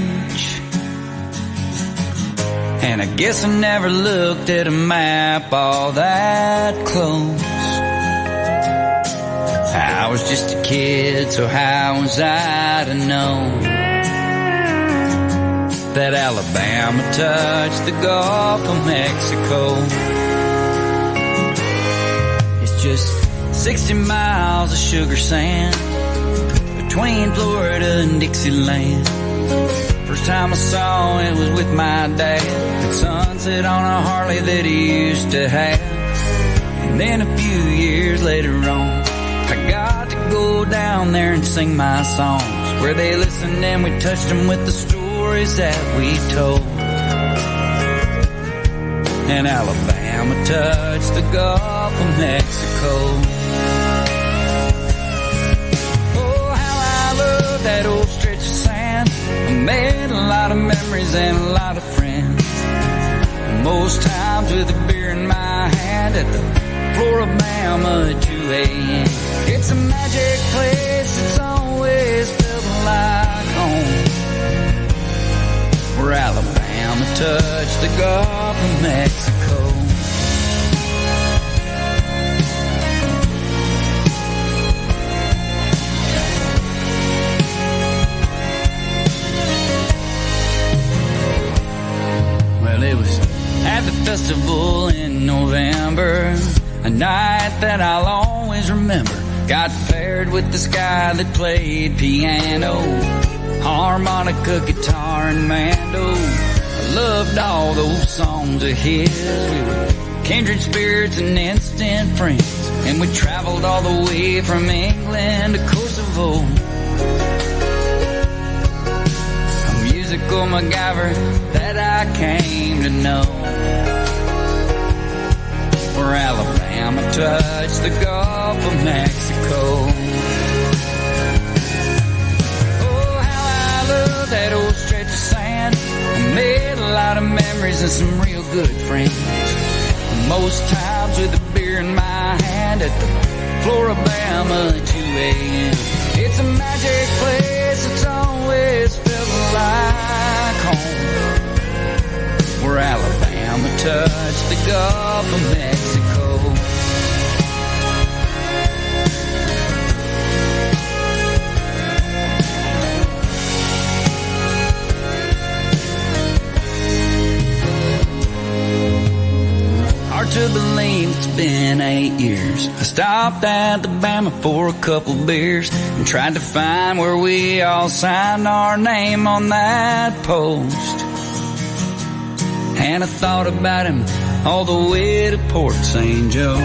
And I guess I never looked at a map all that close. I was just a kid, so how was I to know that Alabama touched the Gulf of Mexico? It's just 60 miles of sugar sand between Florida and Dixieland. First time I saw it was with my dad at sunset on a Harley that he used to have. And then a few years later on, I got to go down there and sing my songs, where they listened and we touched them with the stories that we told. And Alabama touched the Gulf of Mexico. Oh, how I love that old stretch of sand. I made a lot of memories and a lot of friends. Most times with a beer in my hand at the Florabama at 2 a.m. It's a magic place, it's always felt like home, where Alabama touched the Gulf of Mexico. Well, it was at the festival in November, a night that I'll always remember. Got paired with this guy that played piano, harmonica, guitar, and mando. I loved all those songs of his. We were kindred spirits and instant friends, and we traveled all the way from England to Kosovo. A musical MacGyver that I came to know, where Alabama touched the Gulf of Mexico. Love that old stretch of sand. I made a lot of memories and some real good friends. Most times with a beer in my hand at the Florabama at 2 a.m. It's a magic place, it's always felt like home, where Alabama touched the Gulf of Mexico. Hard to believe it's been 8 years. I stopped at the Bama for a couple beers and tried to find where we all signed our name on that post. And I thought about him all the way to Port St. Joe,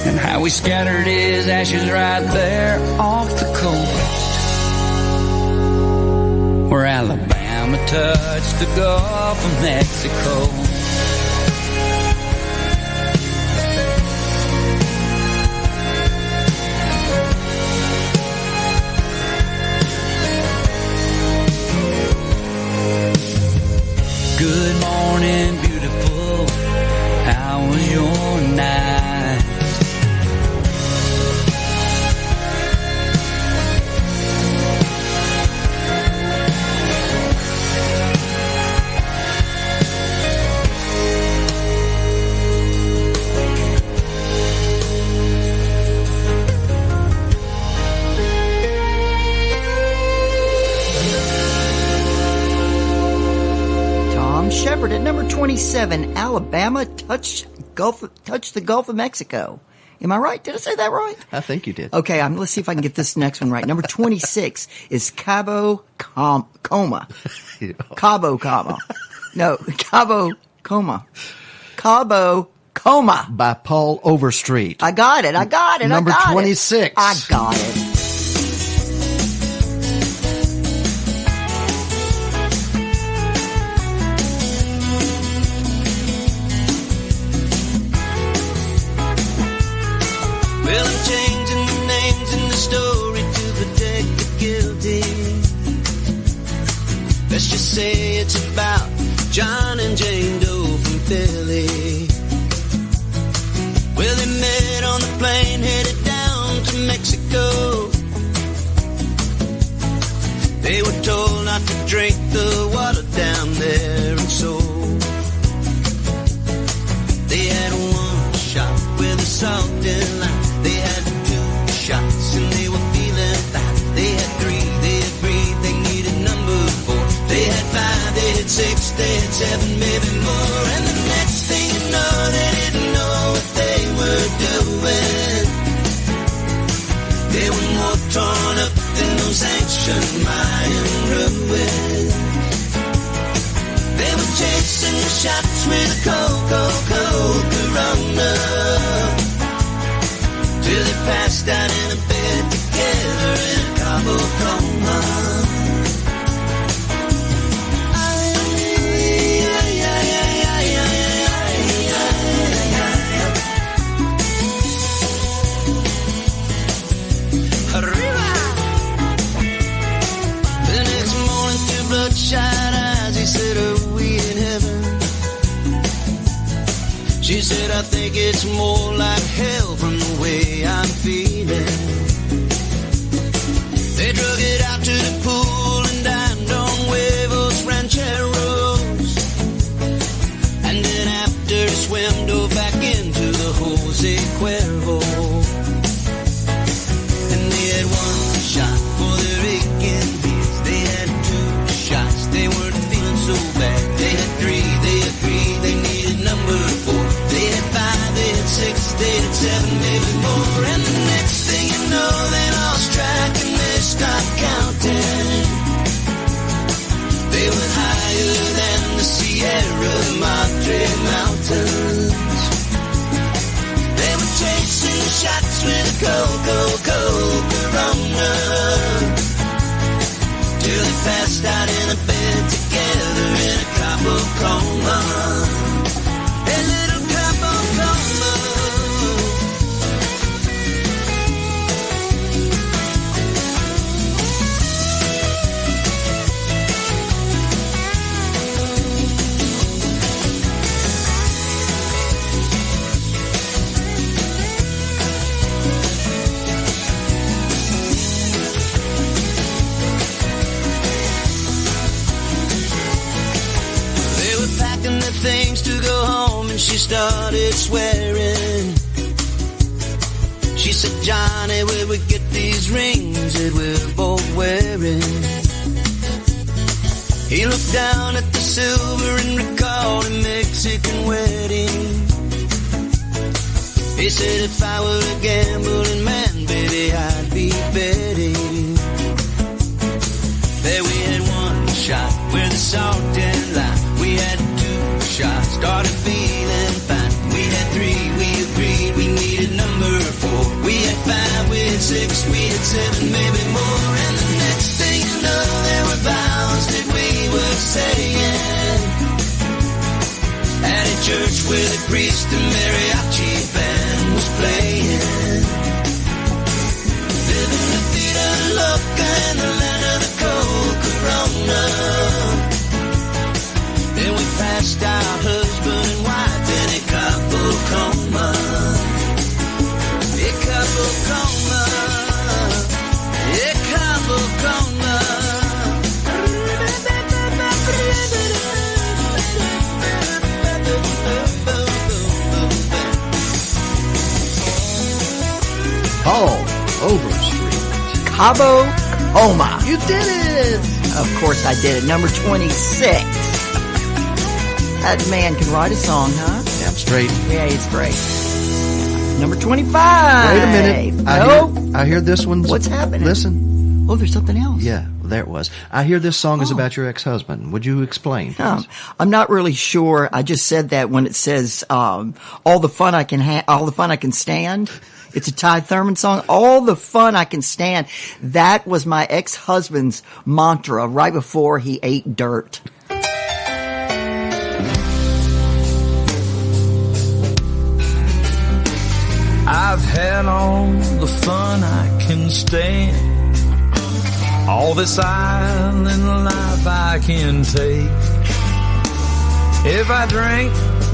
and how we scattered his ashes right there off the coast, where Alabama touched the Gulf of Mexico. Good morning, beautiful. How was your night? 27, Alabama touched the Gulf of Mexico. Am I right? Did I say that right? I think you did. Okay, let's see if I can get this next one right. Number 26 is Cabo Coma. Cabo Coma. No, Cabo Coma. Cabo Coma. By Paul Overstreet. I got it. Number 26. I got it. Well, I'm changing the names in the story to protect the guilty. Let's just say it's about John and Jane Doe from Philly. Well, they met on the plane headed down to Mexico. They were told not to drink the water down there, and so they had one shot with a salt and lime. They had 2 shots and they were feeling fine. They had 3, they had 3, they needed number 4. They had 5, they had 6, they had 7, maybe more. And the next thing you know, they didn't know what they were doing. They were more torn up than those ancient Mayan ruins. They were chasing the shots with a cold Corona, till they passed out in a bed together in a Cabo Coma. The next morning, 2 bloodshot eyes, he said, are we in heaven? She said, I think it's more like hell from the way I'm feeling. They drug it out to the pool and dined on huevos rancheros. And then after a swim, dove back into the Jose Cuervo. And they had 1 shot for their aching beers. They had 2 shots, they weren't feeling so bad. They had 3, they had 3, they needed number 4. They had 5, they had 6, they had 7, maybe more. And the next thing you know, they lost track and they stopped counting. They went higher than the Sierra Madre Mountains. They were chasing the shots with a cold Corona, till they passed out in a bed together in a Cabo Coma. A little Cabo Coma. They were packing their things to go home and she started swearing. She said, Johnny, where we get these rings that we're both wearing? He looked down at the silver and recalled a Mexican wedding. He said, if I were a gambling man, baby, I'd be betting. There we had 1 shot with a salt and lime. We had 2 shots, started feeling fine. We had 3, we agreed we needed number 4. We had 5, we had 6, we had 7, maybe more. And the next thing you know, there were vows that we were saying at a church where the priest and mariachi band was playing. Living the vida loca in the land of the cold Corona. Then we passed out husband and wife in a Cabo Coma. A Cabo Coma. A Cabo Coma. Paul Overstreet. Cabo Coma. You did it! Of course I did it. Number 26. That man can write a song, huh? Damn straight. Yeah, he's great. Number 25. Wait a minute. I hear this one's... What's happening? Listen. Oh, there's something else. Yeah, there it was. I hear this song is about your ex-husband. Would you explain, please? I'm not really sure. I just said that when it says all the fun I can stand. It's a Ty Thurman song. All the fun I can stand. That was my ex-husband's mantra right before he ate dirt. I've had all the fun I can stand, all this island life I can take. If I drink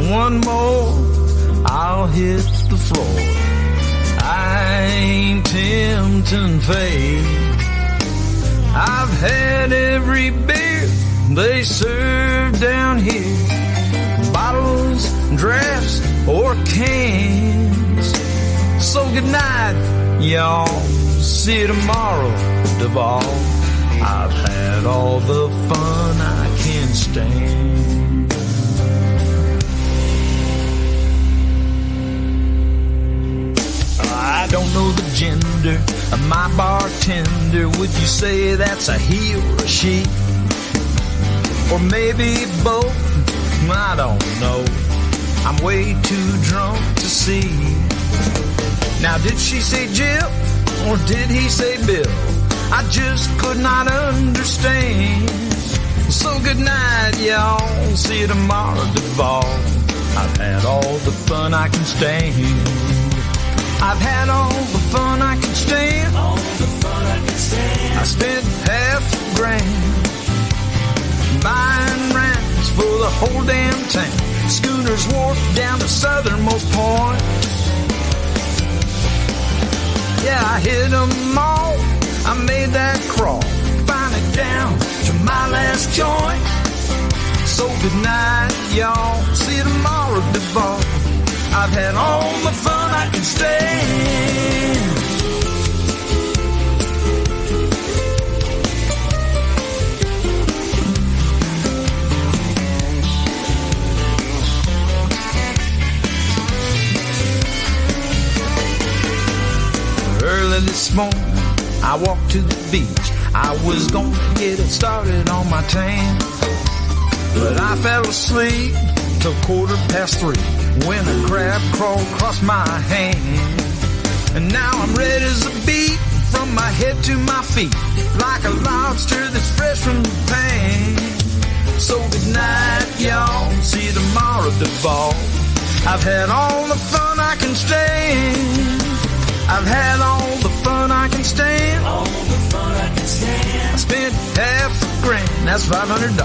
one more, I'll hit the floor. I ain't tempting fate. I've had every beer they serve down here, bottles, drafts, or cans. So good night, y'all. See you tomorrow, Duval. I've had all the fun I can stand. I don't know the gender of my bartender. Would you say that's a he or a she? Or maybe both? I don't know. I'm way too drunk to see. Now, did she say Jill, or did he say Bill? I just could not understand. So good night, y'all. See you tomorrow, Duval. I've had all the fun I can stand. I've had all the fun I can stand. All the fun I can stand. I spent $5,000 buying rounds for the whole damn town. Schooners wharf down the southernmost point. Yeah, I hit them all. I made that crawl, finally down to my last joint. So good night, y'all. See you tomorrow, Duval. I've had all the fun I can stand. Early this morning, I walked to the beach. I was gonna get it started on my tan, but I fell asleep till 3:15 when a crab crawled across my hand. And now I'm red as a beet from my head to my feet, like a lobster that's fresh from the pan. So good night, y'all. See you tomorrow, Duval. I've had all the fun I can stand. I've had all the fun I can stand. All the fun I can stand. I spent $5,000, that's $500,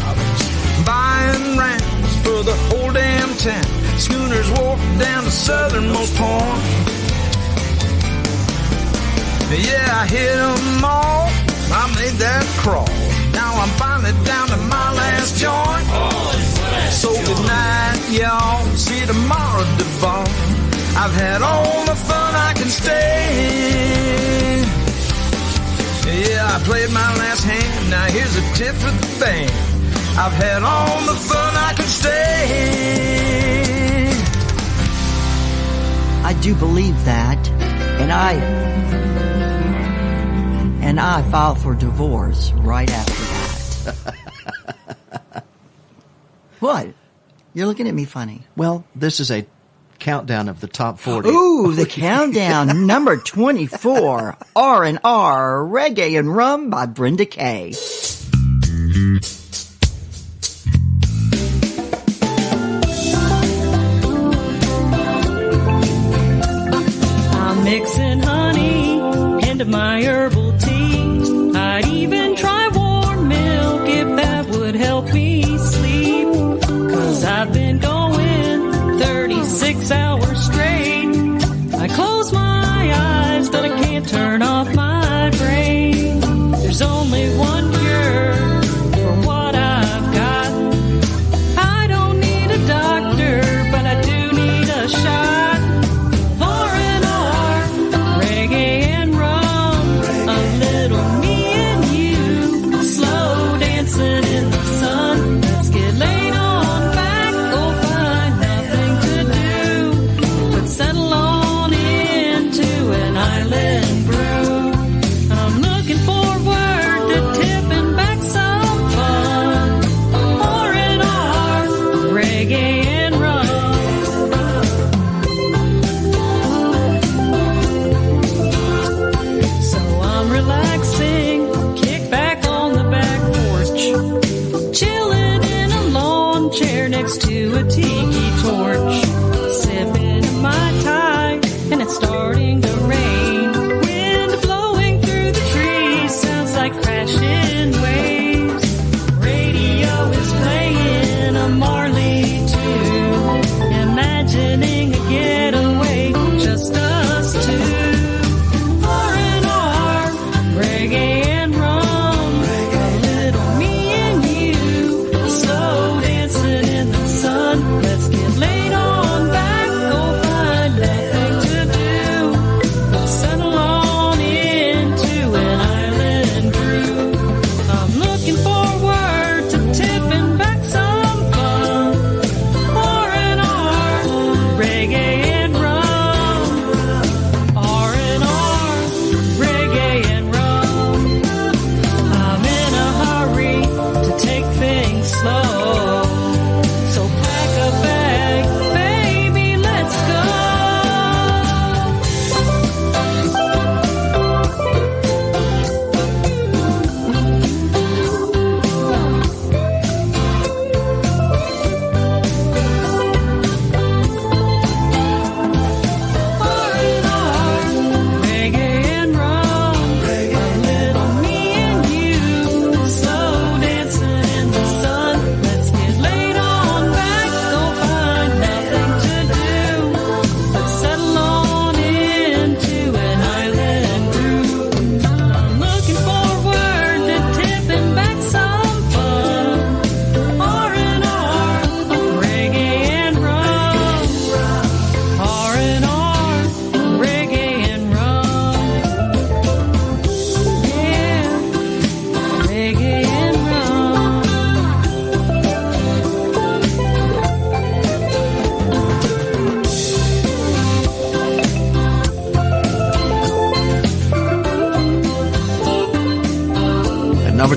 buying rounds for the whole damn town. Schooners wharf down the southernmost point. Yeah, I hit them all. I made that crawl. Now I'm finally down to my last joint. So good night, y'all. See you tomorrow, Duval. I've had all the fun I can stand. Yeah, I played my last hand. Now here's a tip for the band. I've had all the fun I can stand. I do believe that, and I filed for divorce right after that. What? You're looking at me funny. Well, this is a countdown of the top 40. Ooh, the countdown. Number 24, R&R, Reggae and Rum by Brenda Kay. I'm mixing honey into my herbal tea. I'd even try warm milk if that would help me sleep. 'Cause I've been going 36 hours straight. I close my eyes, but I can't turn off my brain. There's only one cure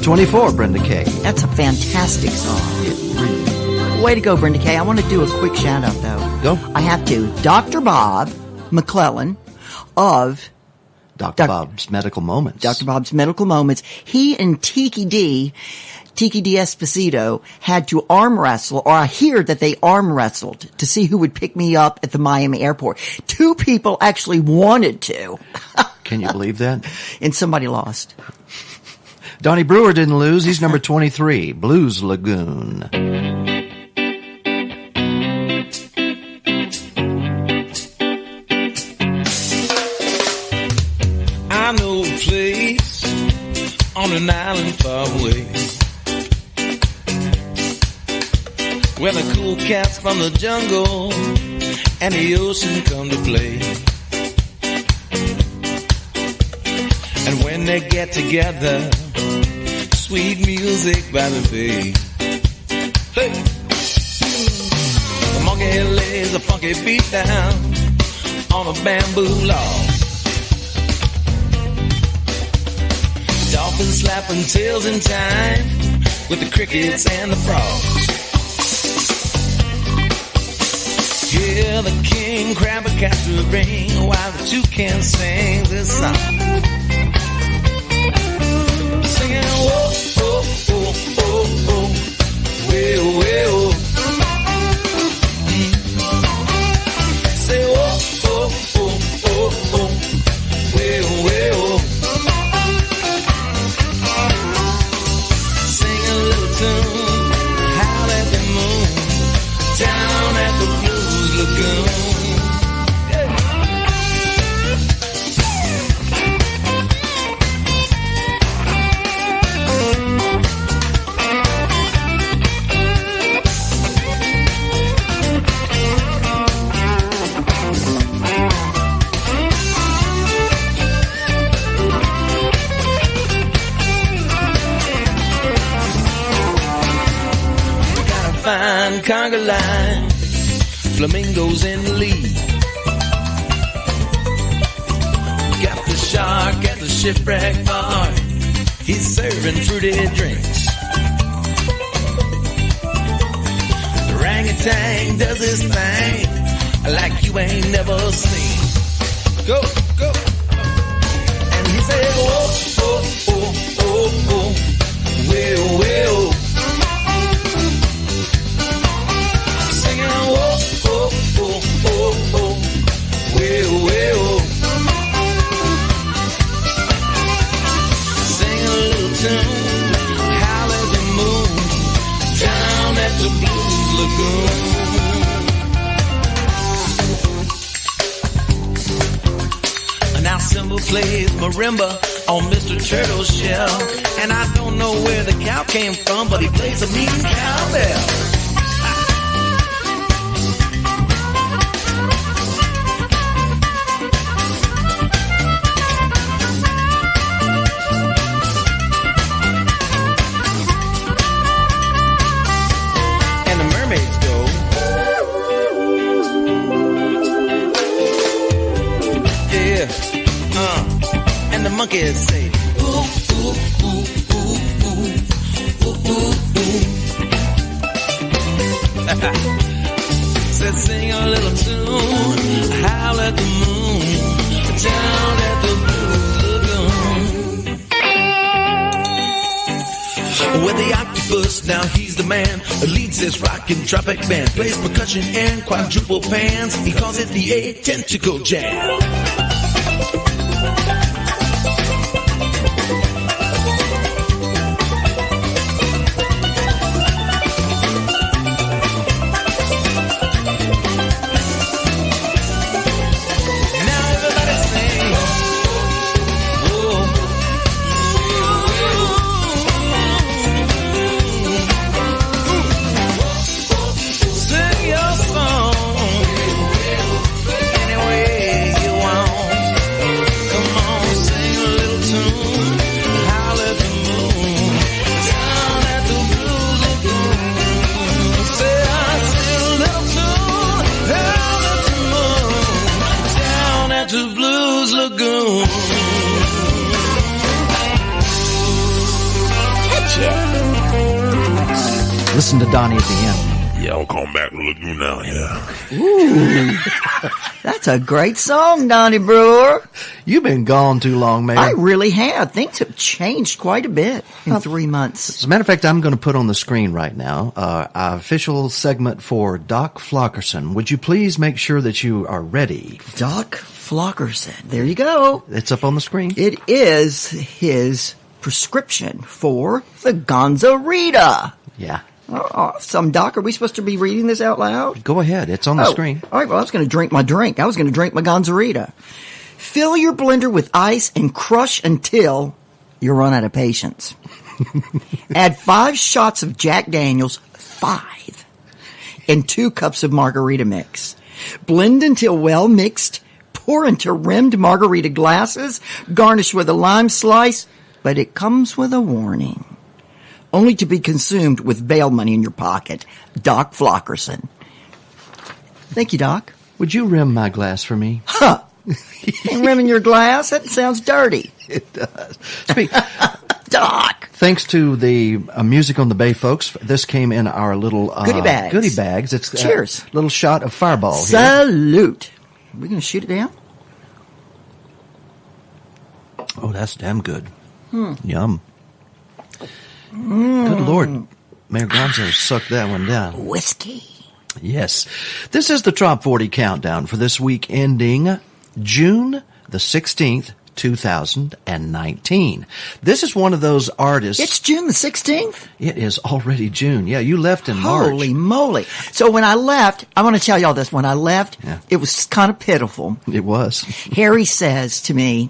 24, Brenda Kay. That's a fantastic song. It really. Way to go, Brenda Kay. I want to do a quick shout out, though. Go. I have to. Dr. Bob McClellan of Dr. Bob's Medical Moments. Dr. Bob's Medical Moments. He and Tiki D Esposito had to arm wrestle, or I hear that they arm wrestled to see who would pick me up at the Miami airport. 2 people actually wanted to. Can you believe that? And somebody lost. Donnie Brewer didn't lose. He's number 23, Blues Lagoon. I know a place on an island far away, where the cool cats from the jungle and the ocean come to play. And when they get together, sweet music by the bay. Hey! The monkey lays a funky beat down on a bamboo log. Dolphins slapping tails in time with the crickets and the frogs. Hear the king crab a capture ring while the toucans sing this song. Singing whoa, whoa, whoa, whoa, whoa, way, way, oh. Say whoa, whoa, whoa, whoa, whoa, way, way, oh. Sing a little tune, howl at the moon, down at the Blues Lagoon. Fine conga line, flamingos in the lead. Got the shark at the shipwreck bar, he's serving fruity drinks. The orangutan does his thing like you ain't never seen. Go, go. And he said, whoa, whoa, whoa, whoa, whoa, well, well. Now Simba plays marimba on Mr. Turtle's shell, and I don't know where the cow came from, but he plays a mean cowbell. And the monkeys say, ooh, ooh, ooh, ooh, ooh, ooh, ooh, ooh. Said sing a little tune, howl at the moon, down at the Blues Lagoon. With the octopus, now he's the man, leads this rockin' tropic band, plays percussion and quadruple pans, he calls it the 8-tentacle jam. listen to Donnie at the end. Yeah, I'll come back and look you now, yeah. Ooh, that's a great song, Donnie Brewer. You've been gone too long, Mayor. I really have. Things have changed quite a bit in 3 months. As a matter of fact, I'm going to put on the screen right now our official segment for Doc Flockerson. Would you please make sure that you are ready? Doc Flockerson. There you go. It's up on the screen. It is his prescription for the Gonzo. Yeah. Awesome, Doc. Are we supposed to be reading this out loud? Go ahead. It's on the screen. All right, well, I was going to drink my drink. I was going to drink my Gonzo. Fill your blender with ice and crush until you run out of patience. Add 5 shots of Jack Daniels, 5, and 2 cups of margarita mix. Blend until well mixed. Pour into rimmed margarita glasses. Garnish with a lime slice, but it comes with a warning. Only to be consumed with bail money in your pocket. Doc Flockerson. Thank you, Doc. Would you rim my glass for me? Huh. Rimming your glass? That sounds dirty. It does. Doc. Thanks to the Music on the Bay folks, this came in our little goodie bags. It's cheers. A little shot of Fireball here. Salute. Are we going to shoot it down? Oh, that's damn good. Yum. Good Lord. Mayor Gonzo sucked that one down. Whiskey. Yes. This is the Trop 40 Countdown for this week ending June the 16th, 2019. This is one of those artists. It's June the 16th? It is already June. Yeah, you left in March. Holy moly. So when I left, I want to tell y'all this. When I left, It was kind of pitiful. It was. Harry says to me,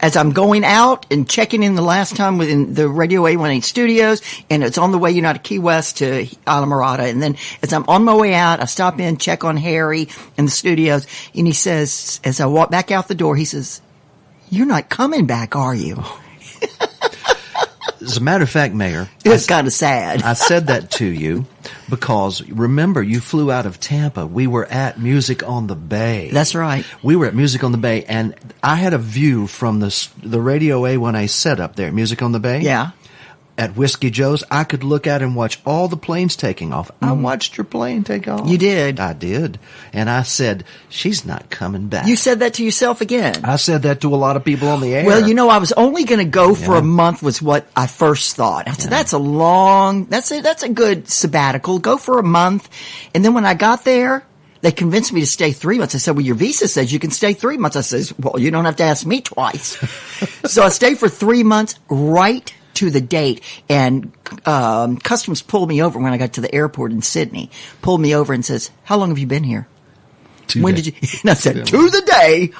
as I'm going out and checking in the last time within the Radio A18 studios, and it's on the way, to Key West to Islamorada. And then as I'm on my way out, I stop in, check on Harry in the studios, and he says, as I walk back out the door, he says, "You're not coming back, are you?" As a matter of fact, Mayor, it's kind of sad. I said that to you because, remember, you flew out of Tampa. We were at Music on the Bay. That's right. We were at Music on the Bay, and I had a view from the Radio A18 setup there at Music on the Bay. Yeah. At Whiskey Joe's, I could look at and watch all the planes taking off. I watched your plane take off. You did? I did. And I said, she's not coming back. You said that to yourself again? I said that to a lot of people on the air. Well, I was only going to go for a month was what I first thought. I said, that's a good sabbatical. Go for a month. And then when I got there, they convinced me to stay 3 months. I said, well, your visa says you can stay 3 months. I says, well, you don't have to ask me twice. So I stayed for 3 months right to the date, and customs pulled me over when I got to the airport in Sydney. Pulled me over and says, "How long have you been here?" When did you? And I said, "To the day,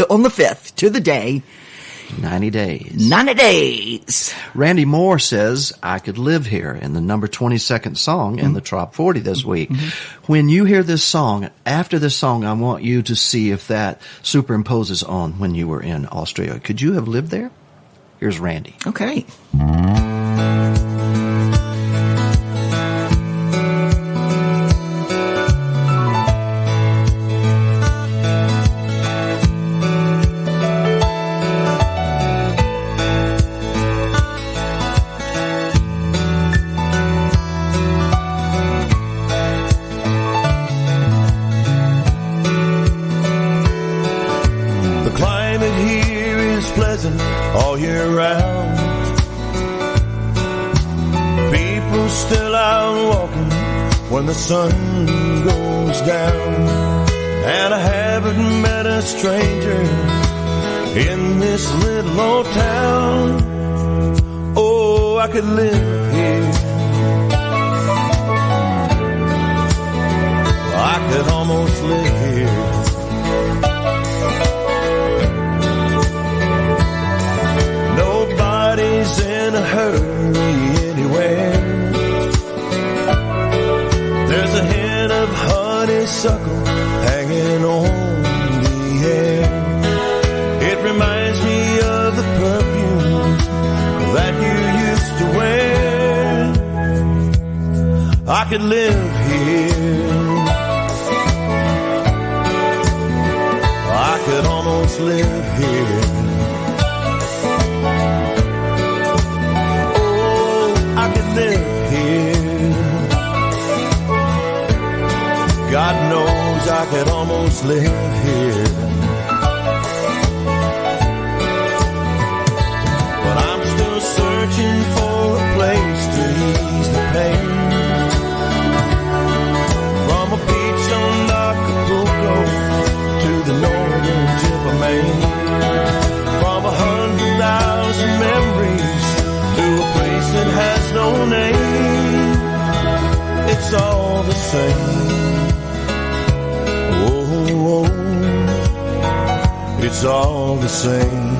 on the 5th, to the day." 90 days. 90 days. Randy Moore says, "I could live here," in the number 22nd song in the Trop 40 this week. When you hear this song, after this song, I want you to see if that superimposes on when you were in Australia. Could you have lived there? Here's Randy. Okay. The climate here is pleasant all year round. People still out walking when the sun goes down. And I haven't met a stranger in this little old town. Oh, I could live here. I could almost live here. Nobody's in a hurry anywhere. There's a hint of honeysuckle hanging on the air. It reminds me of the perfume that you used to wear. I could live here. I could almost live here. I could live here. God knows I could almost live here. But I'm still searching for a place to ease the pain. From a beach on Acapulco to the northern tip of Maine. From 100,000 memories to a place that has no name. It's all the same. Oh, it's all the same.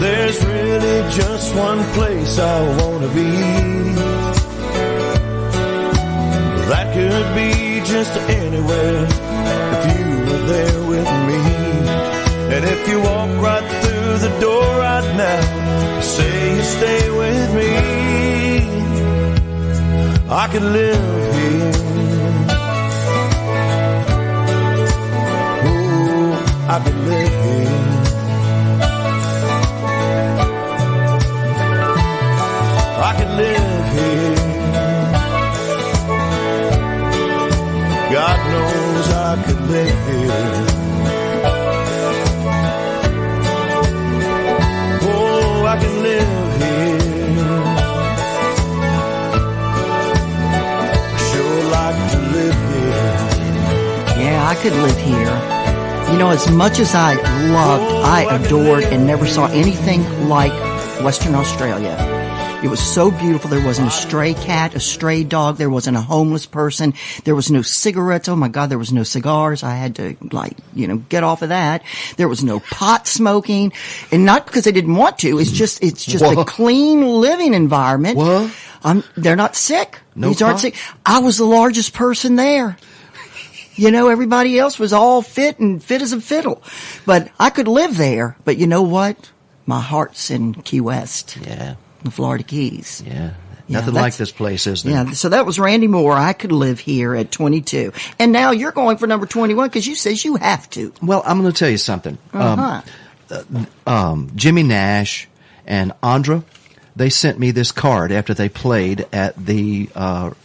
There's really just one place I want to be. That could be just anywhere if you were there with me. And if you walk right through the door right now, say you stay with me, I could live here. Oh, I could live here. I could live here. God knows I could live here. Oh, I can live here. I sure like to live here. Yeah, I could live here. You know, as much as I loved, I adored, and never saw anything like Western Australia. It was so beautiful. There wasn't a stray cat, a stray dog. There wasn't a homeless person. There was no cigarettes. Oh my God, there was no cigars. I had to, get off of that. There was no pot smoking. And not because I didn't want to. It's just a clean living environment. What? They're not sick. No These aren't pot? sick. I was the largest person there. Everybody else was all fit as a fiddle. But I could live there. But you know what? My heart's in Key West. Yeah. The Florida Keys. Yeah. Nothing like this place, is there? Yeah, so that was Randy Moore. I could live here at 22. And now you're going for number 21 because you says you have to. Well, I'm going to tell you something. Jimmy Nash and Andra, they sent me this card after they played at the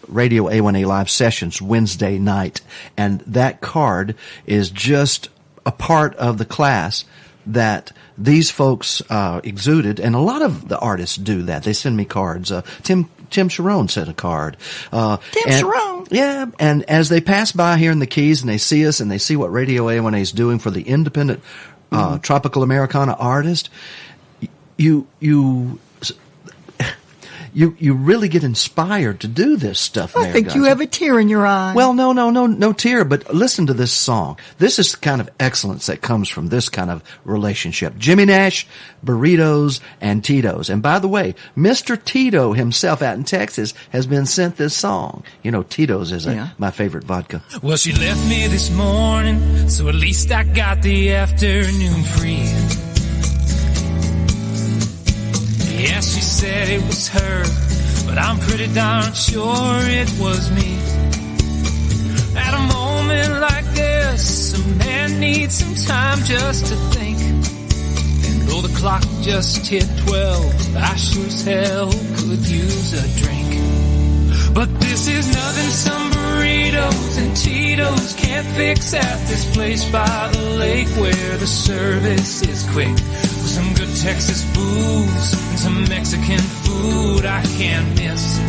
Radio A1A Live Sessions Wednesday night. And that card is just a part of the class that these folks exuded, and a lot of the artists do that. They send me cards. Tim Sharon sent a card. Sharon? Yeah, and as they pass by here in the Keys and they see us and they see what Radio A1A is doing for the independent tropical Americana artist, you really get inspired to do this stuff. I think you have a tear in your eye. Well, no tear, but listen to this song. This is the kind of excellence that comes from this kind of relationship. Jimmy Nash, Burritos, and Tito's. And by the way, Mr. Tito himself out in Texas has been sent this song. Tito's is my favorite vodka. Well, she left me this morning, so at least I got the afternoon free. Yeah, she said it was her, but I'm pretty darn sure it was me. At a moment like this, a man needs some time just to think. And though the clock just hit 12, I sure as hell could use a drink. But this is nothing some burritos and Tito's can't fix at this place by the lake where the service is quick. With some good Texas booze and some Mexican food I can't miss.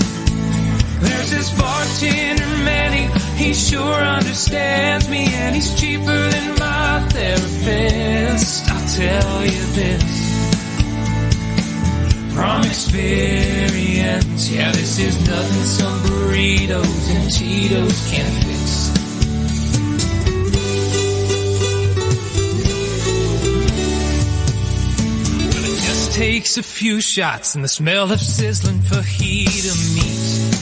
There's this bartender Manny, he sure understands me, and he's cheaper than my therapist. I'll tell you this from experience, yeah, this is nothing some burritos and Tito's can't fix. Well, it just takes a few shots and the smell of sizzling fajita meat.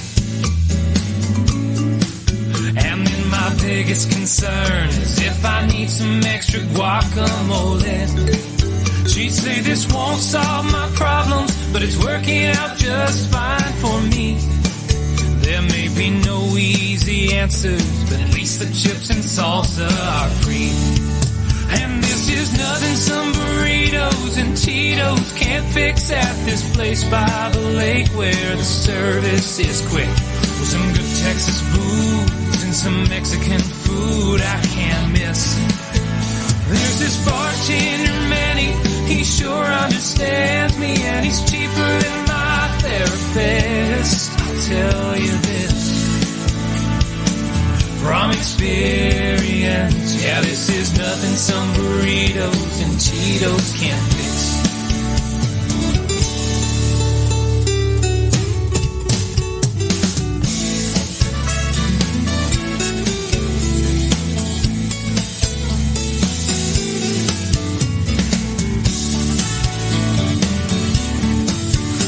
And then my biggest concern is if I need some extra guacamole. She'd say this won't solve my problems, but it's working out just fine for me. There may be no easy answers, but at least the chips and salsa are free. And this is nothing some burritos and Tito's can't fix at this place by the lake where the service is quick. With some good Texas booze and some Mexican food I can't miss. There's this bartender Manny, he sure understands me, and he's cheaper than my therapist. I'll tell you this from experience, yeah, this is nothing some burritos and Cheetos can't fix.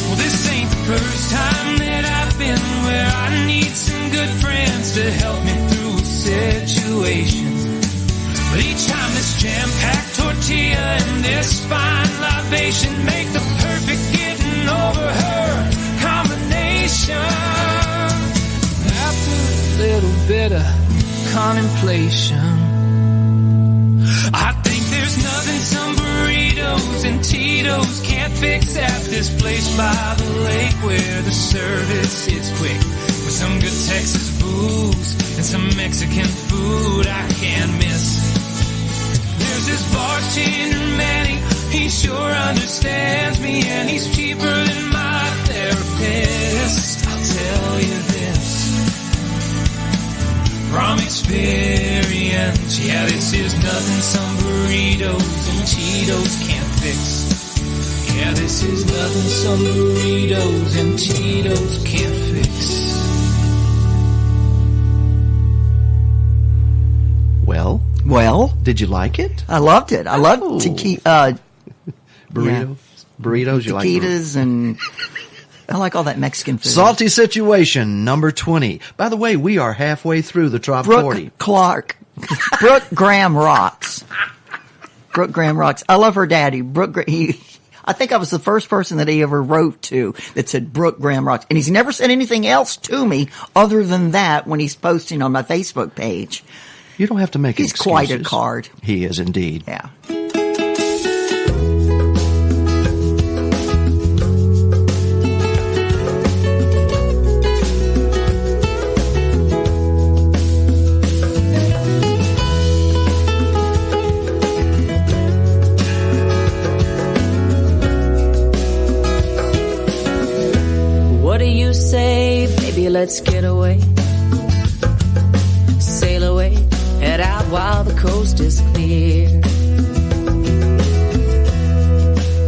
Well, this ain't the first time that I've been where I need some good friends to help me through situations. But each time this jam-packed tortilla and this fine libation make the perfect getting over her combination. After a little bit of contemplation, I think there's nothing some burritos and Tito's can't fix at this place by the lake where the service is quick. With some good Texas booze and some Mexican food I can't miss. There's this bartender Manny, he sure understands me, and he's cheaper than my therapist. I'll tell you this from experience, yeah, this is nothing some burritos and Cheetos can't fix. Yeah, this is nothing some burritos and Cheetos can't fix. Well, did you like it? I loved it. I loved burritos. Burritos, you like taquitos, and I like all that Mexican food. Salty Situation, number 20. By the way, we are halfway through the Trop 40. Brooke Graham rocks. Brooke Graham rocks. I love her daddy. I think I was the first person that he ever wrote to that said Brooke Graham rocks. And he's never said anything else to me other than that when he's posting on my Facebook page. You don't have to make He's excuses. quite a card. He is indeed. Yeah. What do you say, baby, let's get away. Sail away, head out while the coast is clear.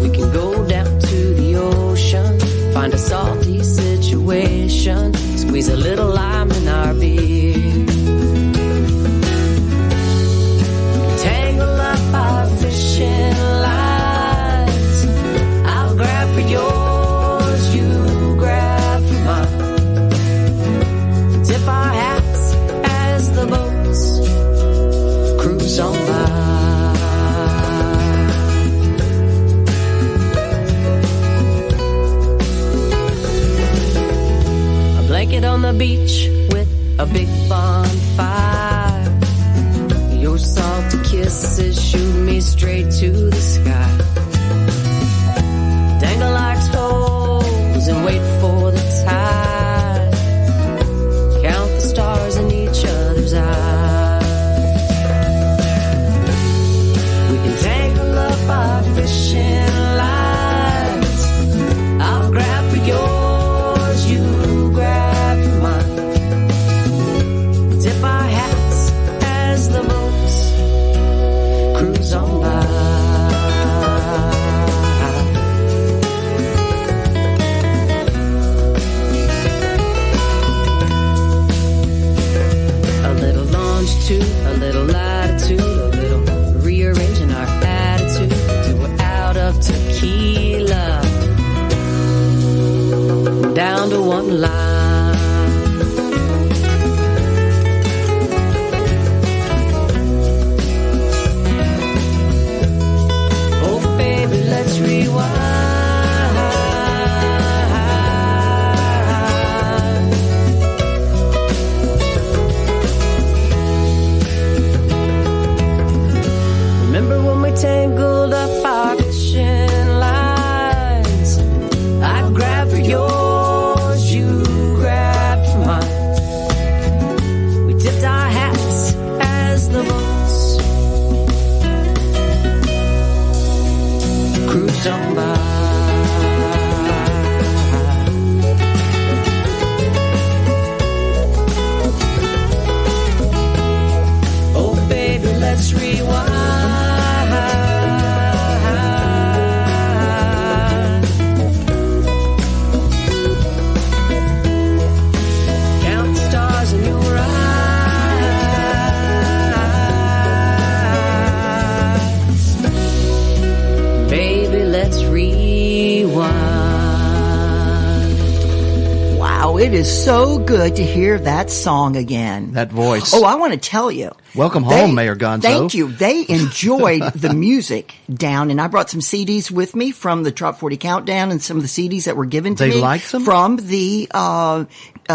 We can go down to the ocean, find a salty situation, squeeze a little lime in our beer. Tangle up our fishing lines, I'll grab for yours, you grab for mine. Tip our hats as the boats cruise on by. A blanket on the beach with a big bonfire. Your salty kisses shoot me straight to the sky. Dangle our toes and wait for the tide. Count the stars in each other's eyes. We can tangle up our fishing lines. I'll grab for yours, you grab for mine. Tip our hats as the boats cruise on by. A little longitude, a little latitude, a little rearranging our attitude till we're out of tequila, down to one line. Oh baby, let's rewind. let's rewind. Count the stars in your eyes. Baby, let's rewind. Wow, it is so good to hear that song again. That voice. Oh, I want to tell you. Welcome home, Mayor Gonzo. Thank you. They enjoyed the music down, and I brought some CDs with me from the Trop 40 Countdown and some of the CDs that were given to me. They liked them? From the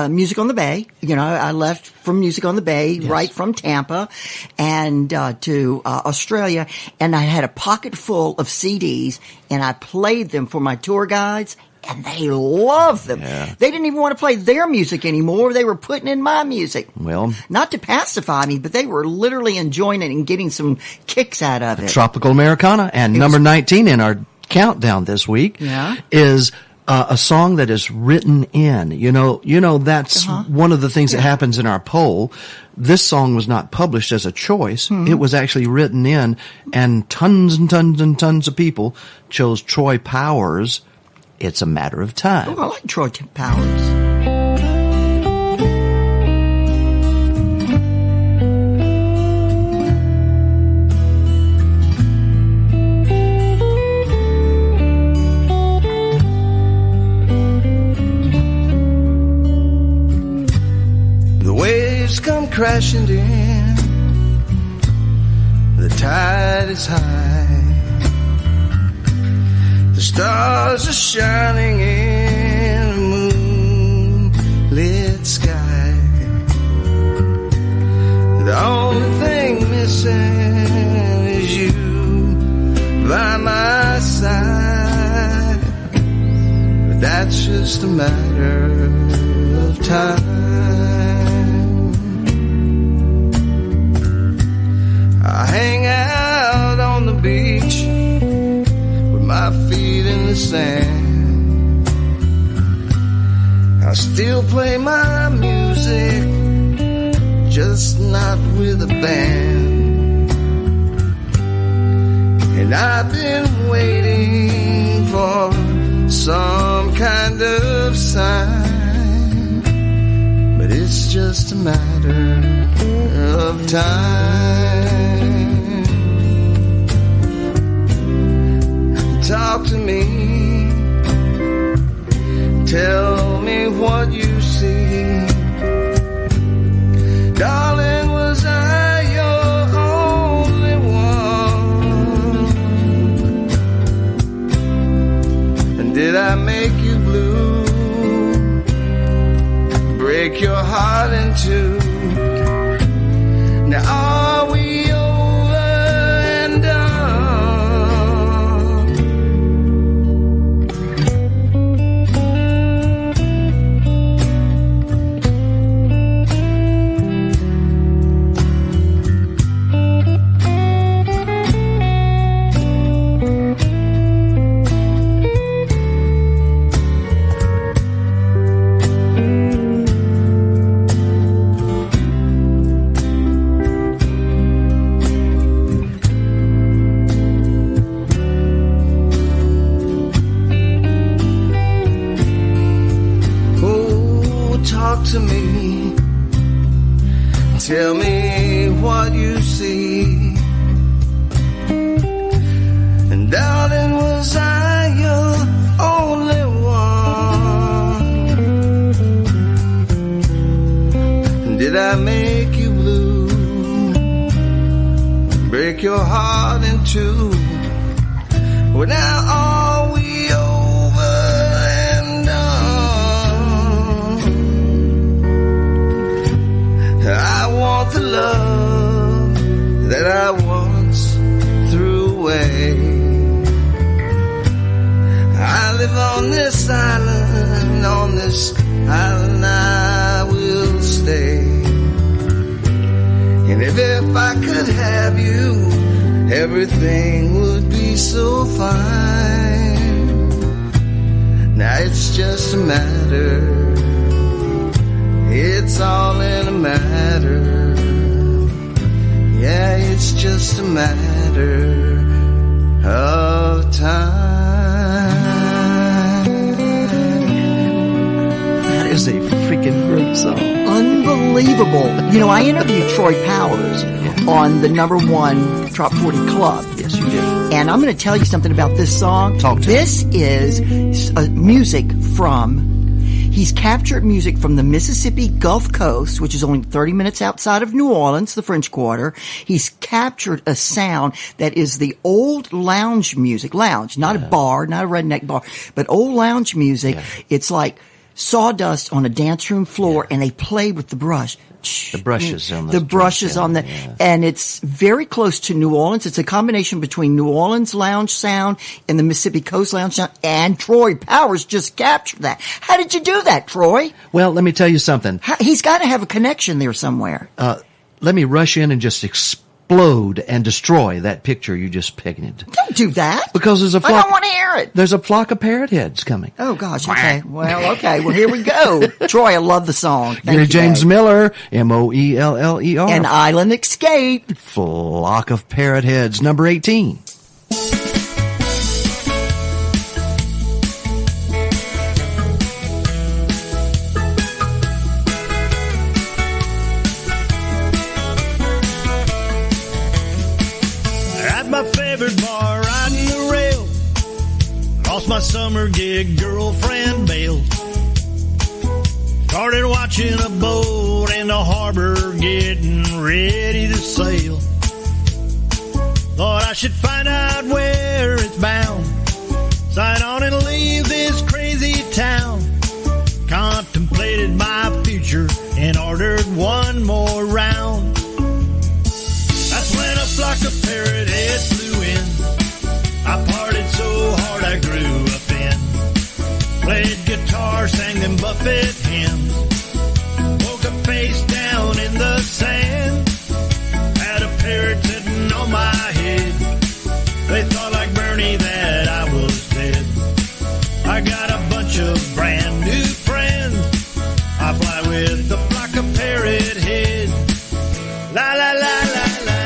Music on the Bay. You know, I left from Music on the Bay, right from Tampa, and to Australia, and I had a pocket full of CDs, and I played them for my tour guides. And they loved them. Yeah. They didn't even want to play their music anymore. They were putting in my music. Well, Not to pacify me, but they were literally enjoying it and getting some kicks out of it. Tropical Americana. And number 19 in our countdown this week is a song that is written in. You know that's one of the things that happens in our poll. This song was not published as a choice. It was actually written in, and tons and tons and tons of people chose Troy Powers' It's a Matter of Time. Oh, I like Troy Powers. The waves come crashing in, the tide is high, the stars are shining in a moonlit sky. The only thing missing is you by my side, but that's just a matter of time. I hang out on the beach with my feet in the sand. I still play my music, just not with a band. And I've been waiting for some kind of sign, but it's just a matter of time. Talk to me, tell me what you see. Darling, was I your only one? And did I make you blue? Break your heart in two? Now are we over and done? To me, tell me what you see. And darling, was I your only one? And did I make you blue? Break your heart in two? Well, now are we over and done? I want the love that I once threw away. I live on this island I will stay. And if I could have you, everything would be so fine. Now it's just a matter, it's all in a matter. Yeah, it's just just a matter of time. That is a freaking great song. Unbelievable. You know, I interviewed Troy Powers on the #1 Trop 40 Club. Yes, you did. And I'm going to tell you something about this song. Talk to This is music from... He's captured music from the Mississippi Gulf Coast, which is only 30 minutes outside of New Orleans, the French Quarter. He's captured a sound that is the old lounge music. Lounge, not a bar, not a redneck bar, but old lounge music. Yeah. It's like sawdust on a dance room floor, and they play with the brush. The brushes on the brushes on the, and it's very close to New Orleans. It's a combination between New Orleans lounge sound and the Mississippi Coast lounge sound. And Troy Powers just captured that. How did you do that, Troy? Well, let me tell you something. He's got to have a connection there somewhere. Let me rush in and just explode and destroy that picture you just painted. Don't do that. Because there's a flock. I don't want to hear it. There's a flock of parrot heads coming. Oh gosh. Okay. Well, here we go. Troy, I love the song. Thank Gary you, James Dave. Miller, Moeller. An Island Escape. Flock of parrot heads, number 18. Bar riding the rail, lost my summer gig, girlfriend bailed. Started watching a boat in the harbor getting ready to sail. Thought I should find out where it's bound, sign on and leave this crazy town. Contemplated my future and ordered one more round. That's when a flock of parrot heads flew in. I partied so hard I grew up in. Played guitar, sang them Buffett hymns. Woke up face down in the sand. Had a parrot sitting on my head. They thought like Bernie that I was dead. I got a bunch of brand new friends. I fly with the flock of parrot heads. La la la la la.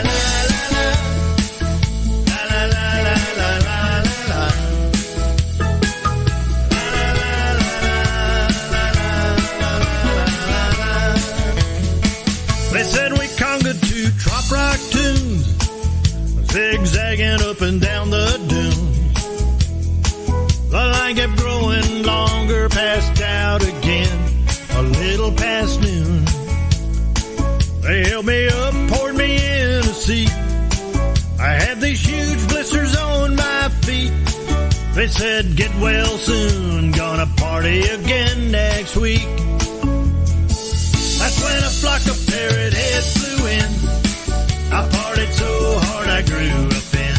They said we congaed to trop rock tunes, zigzagging up and down the dunes. The line kept growing longer, passed out again, a little past noon. They held me up, poured me in a seat. I had these huge blisters on my feet. They said, get well soon, gonna party again next week. That's when a flock of parrot heads flew in. I partied so hard I grew up in.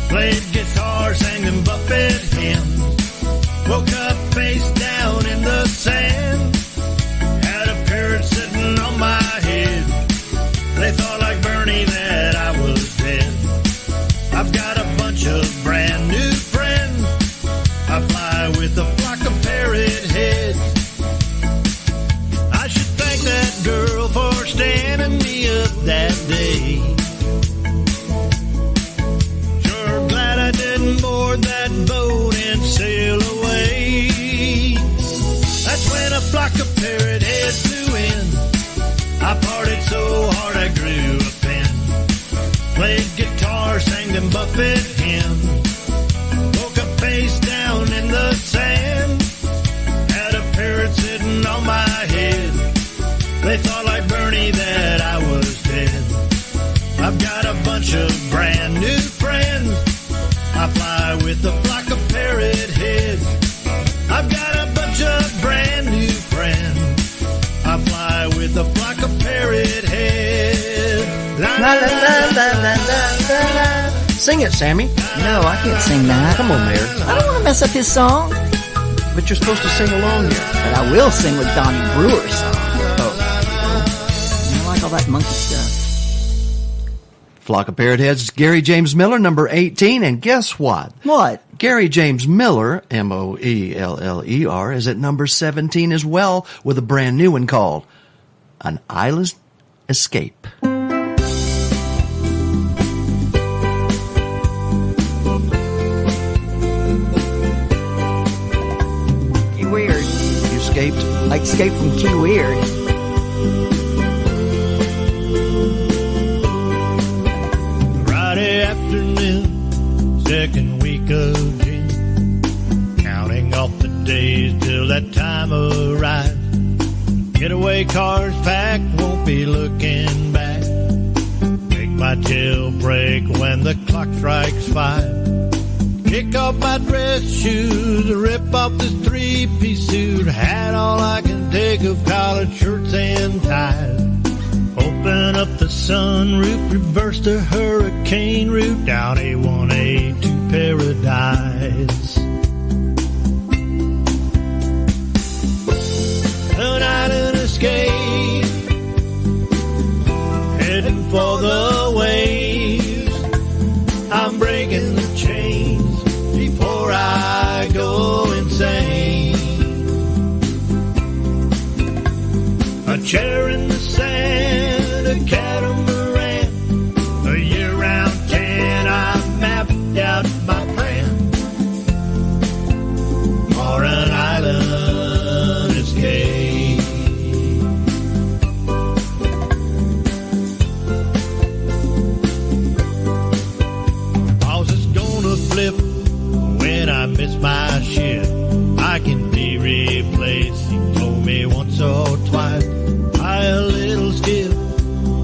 Played guitar, sang them Buffett hymns. Woke up face down in the sand. Had a parrot sitting on my head. They thought like Bernie that I was dead. I've got a bunch of brand new friends. I fly with a flock of parrot heads. I should thank that girl for standing me up that day. Sure glad I didn't board that boat and sail away. That's when a flock of parrot heads flew in. I partied so hard I grew up in. Played guitar, sang them Buffett hymns. Woke up face down in the sand. Had a parrot sitting on my head. They thought like Bernie that I was dead. I've got a bunch of brand new friends. I fly with a flock of parrot heads. I've got a bunch of brand new friends. I fly with a flock of parrot heads. La la la la la la la. Sing it, Sammy. No, I can't sing that. Come on, Mayor. I don't want to mess up his song. But you're supposed to sing along here. But I will sing with Donnie Brewer's song. Oh. I like all that monkey stuff. Flock of Parrot Heads, Gary James Miller, number 18. And guess what? What? Gary James Miller, Moeller, is at number 17 as well with a brand new one called An Island Escape. escaped? I escaped from Key Weird. Friday afternoon, second week of June, counting off the days till that time arrives. Getaway cars packed, won't be looking back. Make my tail break when the clock strikes 5. Kick off my dress shoes, rip off this three-piece suit, hat all I can take of collared shirts and ties. Open up the sunroof, reverse the hurricane route, down A1A to paradise. An island escape, heading for the waves. I'm breaking the chains before I go insane. A chair in the sand, a catamaran, a year-round tan. I mapped out my plan for an island escape. Flip when I miss my ship. I can be replaced, he told me once or twice. Buy a little skiff,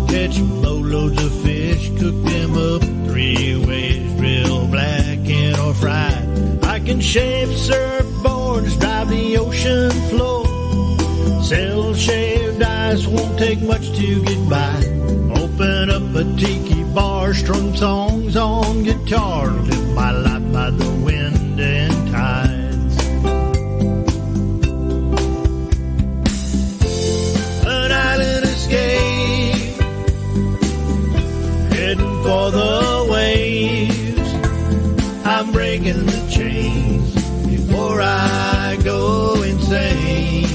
catch boatloads of fish, cook them up 3 ways, real black and or fried. I can shave surfboards, drive the ocean floor, sell shaved ice, won't take much to get by. Open up a tiki bar, strum songs on guitar, live my life by the wind and tides. An island escape, heading for the waves. I'm breaking the chains before I go insane.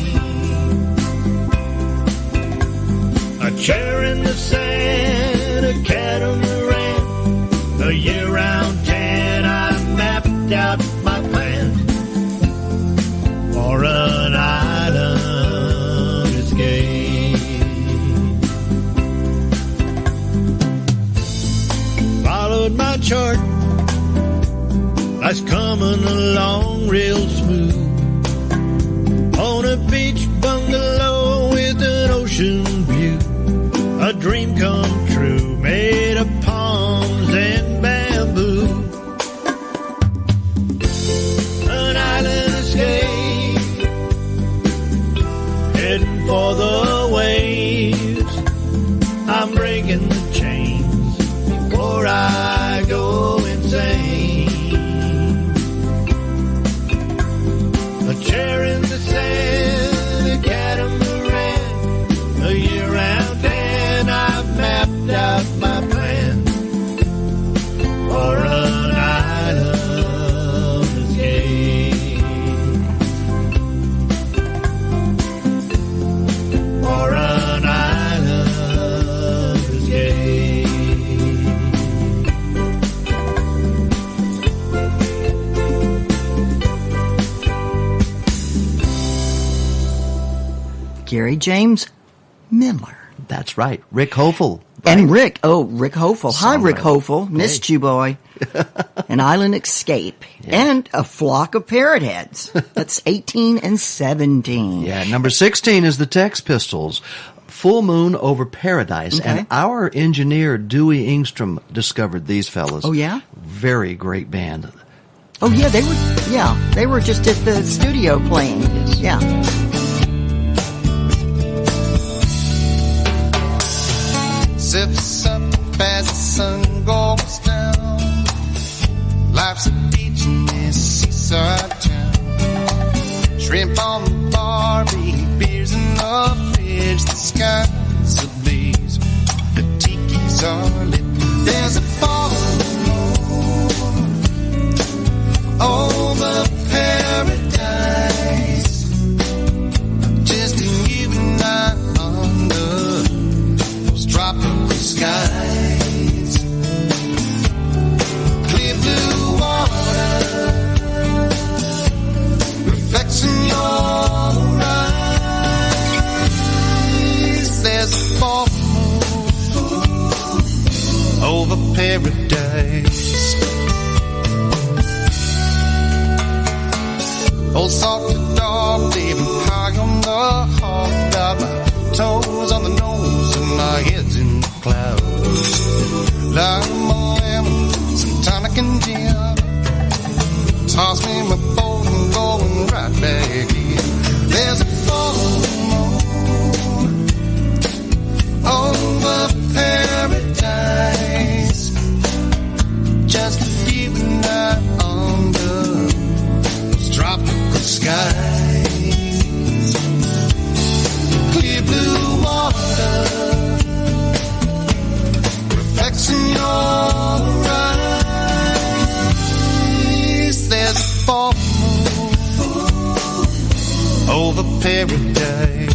A chair in the sand, a catamaran, a year-round tan. I mapped out my plan for an island escape. Followed my chart, life's coming along real smooth. On a beach bungalow with an ocean view. A dream come true, made of palms and bamboo. An island escape, heading for the waves. I'm breaking the chains before I go insane. A chair in the sand, a catamaran, a year-round tan. I've mapped out my plan for an island escape. For an island escape. Gary James Miller. That's right. Rick Hofel. And Rick Hofel. Hi, Rick Hofel. Missed you, boy. An Island Escape. Yeah. And A Flock of Parrot Heads. That's 18 and 17. Yeah, number 16 is the Tex Pistols. Full Moon Over Paradise. Okay. And our engineer, Dewey Ingstrom, discovered these fellas. Oh, yeah? Very great band. Oh, yeah, they were just at the studio playing. Yes. Yeah. Zips up as the sun goes down. Life's a beach in this seaside town. Shrimp on the barbie, beers in the fridge. The sky's ablaze, the tikis are lit. There's a fall over paradise. Just you and I under those tropical skies. Clear blue water reflects in your eyes. paradise. Old salty dog living high on the hog. Got my toes on the nose and my head's in the clouds. Lime, my lemon, some tonic and gin. Toss me my boat and going right back in. There's a full moon over paradise. Just you and I under those tropical skies. Clear blue water reflects in your eyes. There's a full moon over paradise.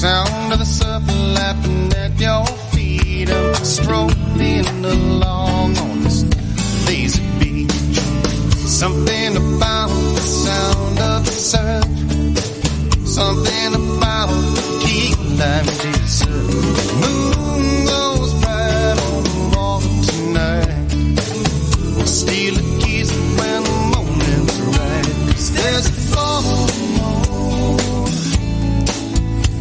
Sound of the surf lapping at your feet. I'm strolling along on this lazy beach. Something about the sound of the surf, something about the key lime Jesus. Moon goes bright on the water tonight. We'll steal the keys when the moment's right. 'Cause there's a full moon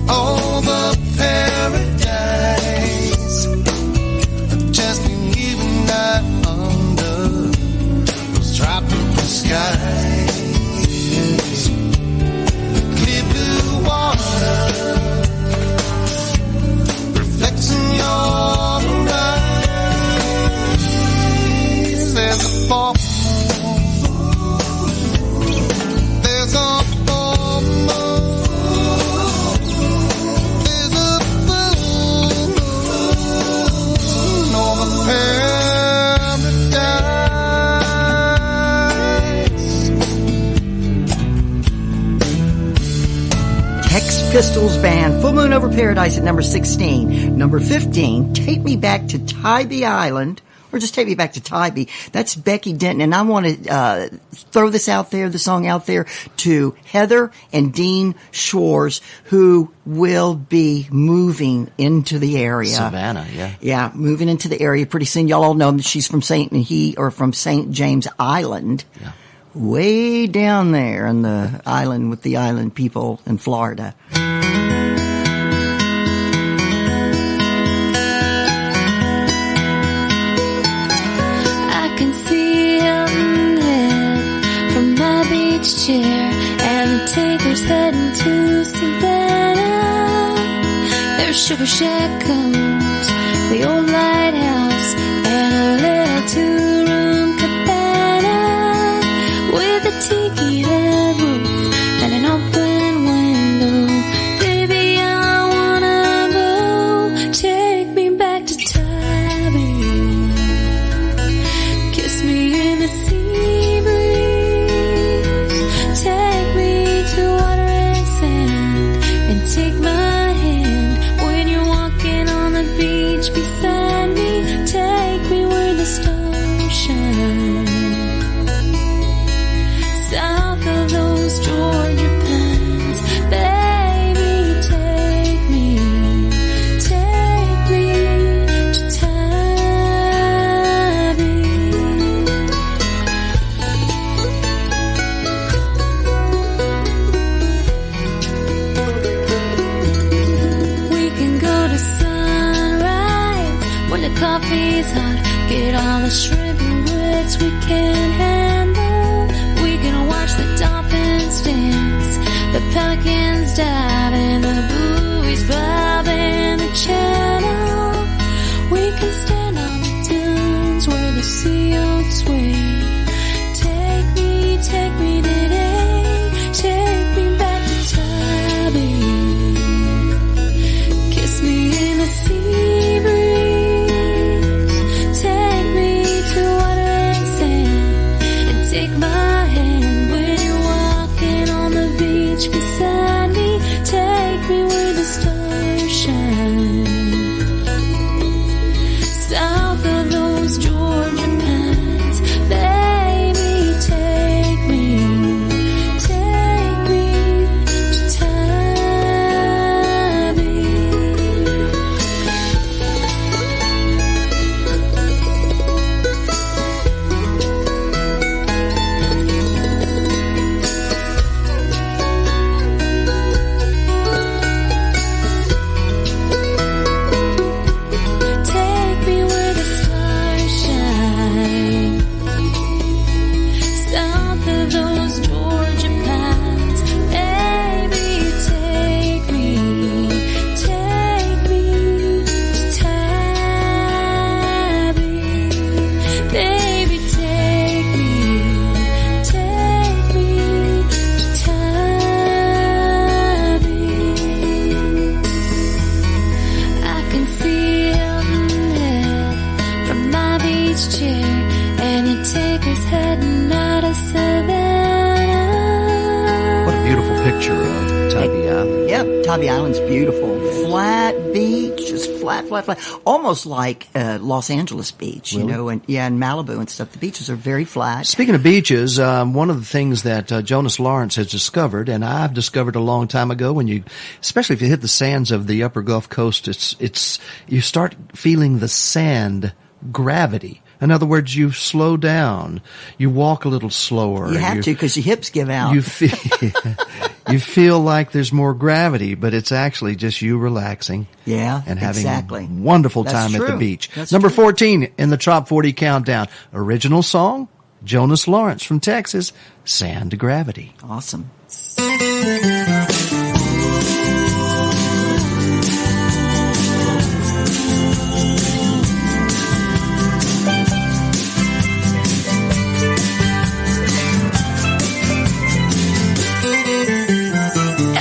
over paradise. Just you and I under those tropical skies. Clear blue water reflects in your eyes. There's a full moon. There's a full moon. Pistols Band, Full Moon Over Paradise at number 16. Number 15, Take Me Back to Tybee Island, or just Take Me Back to Tybee. That's Becky Denton, and I want to throw this out there, the song out there, to Heather and Dean Shores, who will be moving into the area. Savannah, yeah. Yeah, moving into the area pretty soon. Y'all all know that she's from St. James Island. Yeah. Way down there in the island with the island people in Florida. I can see Hilton Head from my beach chair, and the tanker's heading to Savannah. There's Sugar Shack comes, the old lighthouse, and a little two-room cabana with a tiki head roof and an open window. Baby, I wanna go. Take me back to Tybee. Kiss me in the sea breeze. Take me to water and sand, and take my hand when you're walking on the beach beside me. Take me where the stars shine. South of those Georgia pines, baby, take me to Tybee. We can go to Sunrise when the coffee's hot. Get all the shrimp and grits we can handle. We can watch the dolphins dance, the pelicans dive, and the buoys bob in the channel. We can stand on the dunes where the sea oats sway. Take me today, take me back to Tybee. Kiss me in the sea beach chair and you take us heading out of Savannah. What a beautiful picture of Tybee Island. Yep, Tybee Island's beautiful. Flat beach, just flat. Almost like Los Angeles Beach, Really? you know, and in Malibu and stuff. The beaches are very flat. Speaking of beaches, one of the things that Jonas Lawrence has discovered, and I've discovered a long time ago, especially if you hit the sands of the upper Gulf Coast, you start feeling the sand gravity. In other words, you slow down, you walk a little slower. You have to because your hips give out. You feel like there's more gravity, but it's actually just you relaxing. Yeah, and having exactly. a wonderful That's time at the true. beach. That's Number true. 14 in the Trop 40 Countdown. Original song, Jonas Lawrence from Texas, Sand to Gravity. Awesome.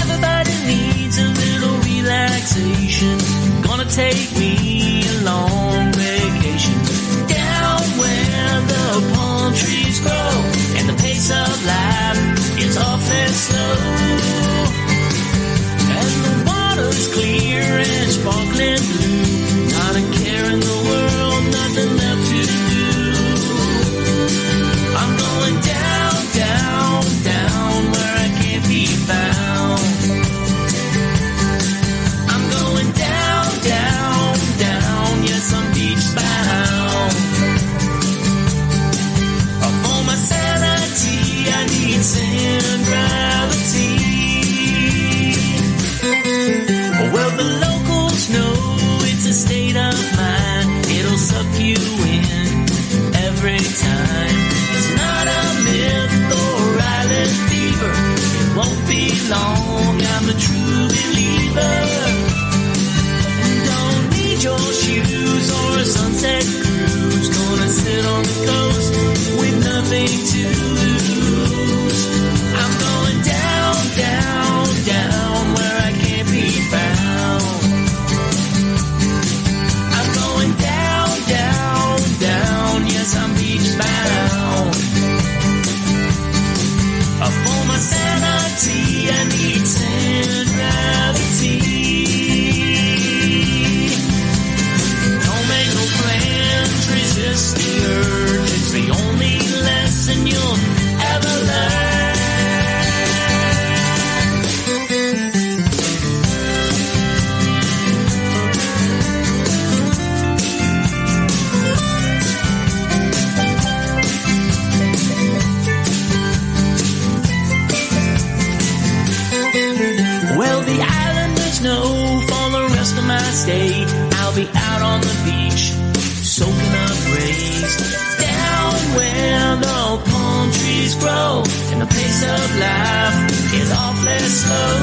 Everybody needs a little relaxation. Gonna take me a long vacation down where the palm trees grow and the pace of life is awfully slow. And the water's clear and sparkling blue. Not a care in the world, nothing left to do. I'm going down, down, down where I can't be found. I'm going down, down, down, yes, I'm beach bound. For my sanity, I need sand gravity. Well, the locals know it's a state of mind. It'll suck you in every time. It's not a myth or island fever. It won't be long, I'm a true believer. Don't need your shoes or a sunset cruise. Gonna sit on the coast with nothing to lose. I'm going down, down, down where I can't be found. I'm going down, down, down, yes, I'm beach bound. For my sanity, I need sand gravity. Don't make no plans, resist the urge. It's the only lesson you'll ever learn. Well, the islanders know for the rest of my stay, I'll be out on the beach, soaking up rays. Down where the palm trees grow, and the pace of life is awfully slow.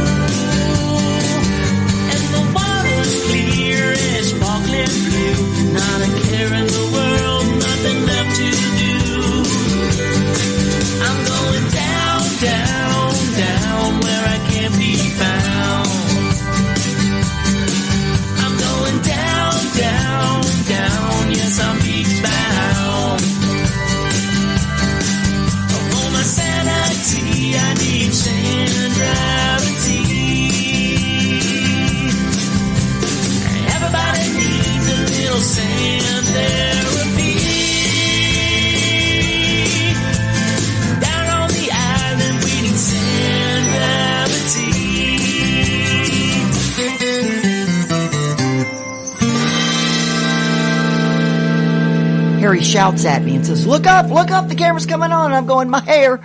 And the water's clear and sparkling blue. Not a care in the world, nothing left to do. I'm going down, down, down where I can't be found. I'm going down, down, down, yes, I'm beach bound. For my sanity, I need sand gravity. Everybody needs a little sand therapy. Down on the island, we need sand gravity. Harry shouts at me and says, look up, the camera's coming on. And I'm going, my hair.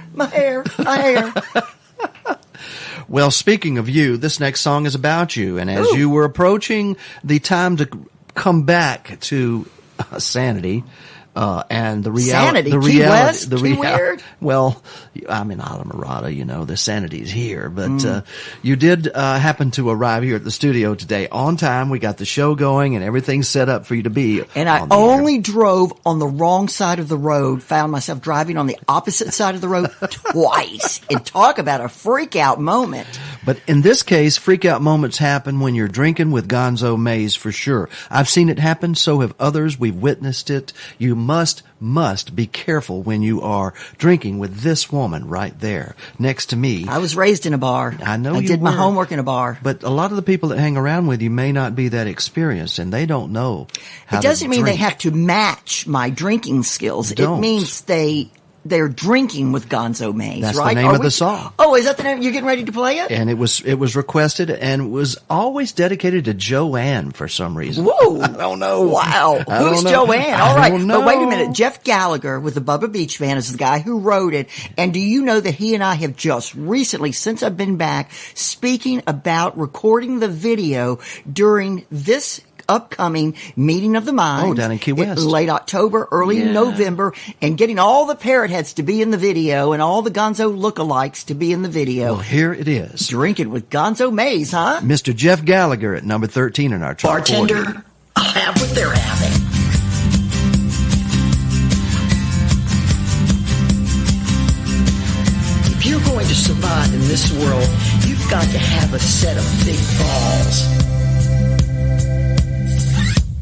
Well, speaking of you, this next song is about you. And as you were approaching the time to come back to sanity, and the reality, Key West? Key weird? Well, I'm in Islamorada, you know, the sanity's here, but, you did, happen to arrive here at the studio today on time. We got the show going and everything set up for you to be. And I only drove on the wrong side of the road, found myself driving on the opposite side of the road twice. And talk about a freak out moment. But in this case, freak out moments happen when you're drinking with Gonzo Mays for sure. I've seen it happen. So have others. We've witnessed it. You must be careful when you are drinking with this woman right there next to me. I was raised in a bar. I know I you did my were. homework in a bar. But a lot of the people that hang around with you may not be that experienced, and they don't know how It doesn't to mean drink. they have to match my drinking skills. Don't. It means they're drinking with Gonzo Mays, That's right? the name of the song. Oh, is that the name? You're getting ready to play it? And it was requested and was always dedicated to Joanne for some reason. Whoa. I don't know. Wow. I Who's don't know. Joanne? I All right. don't But wait a know. minute. Jeff Gallagher with the Bubba Beach Band is the guy who wrote it. And do you know that he and I have just recently, since I've been back, speaking about recording the video during this upcoming Meeting of the Minds. Oh, down in Key West. Late October, early November, and getting all the parrot heads to be in the video and all the Gonzo lookalikes to be in the video. Well, here it is. Drinking with Gonzo Mays, huh? Mr. Jeff Gallagher at number 13 in our top 40. Bartender, I'll have what they're having. If you're going to survive in this world, you've got to have a set of big balls.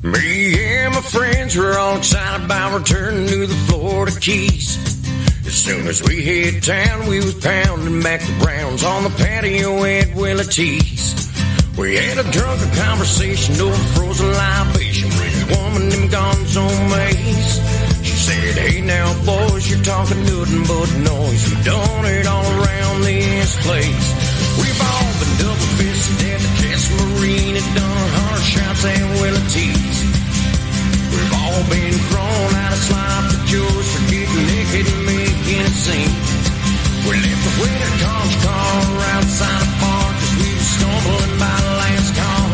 Me and my friends were all excited about returning to the Florida Keys. As soon as we hit town, we was pounding back the rounds on the patio at Willie T's. We had a drunken conversation over frozen libation with a woman named Gonzo Mays. She said, hey now boys, you're talking nothing but noise. We've done it all around this place. We've all been double-fisted at the Castle Marine and done 100 shots at Willie T's. We've all been thrown out of sloppy joes for getting naked and making a scene. We left the winter conch car outside the park as we were stumbling by the last call.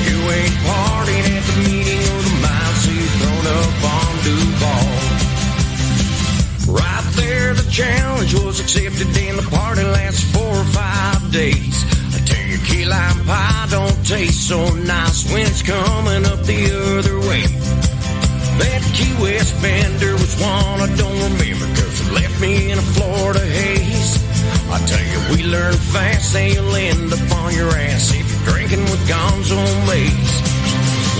You ain't partied at the meeting of the mind, so you're thrown up on Duval. Right there, the challenge was accepted and the party lasted 4 or 5 days. I tell you, key lime pie don't taste so nice when it's coming up the other way. That Key West bender was one I don't remember cause it left me in a Florida haze. I tell you, we learn fast and you'll end up on your ass if you're drinking with Gonzo Mays.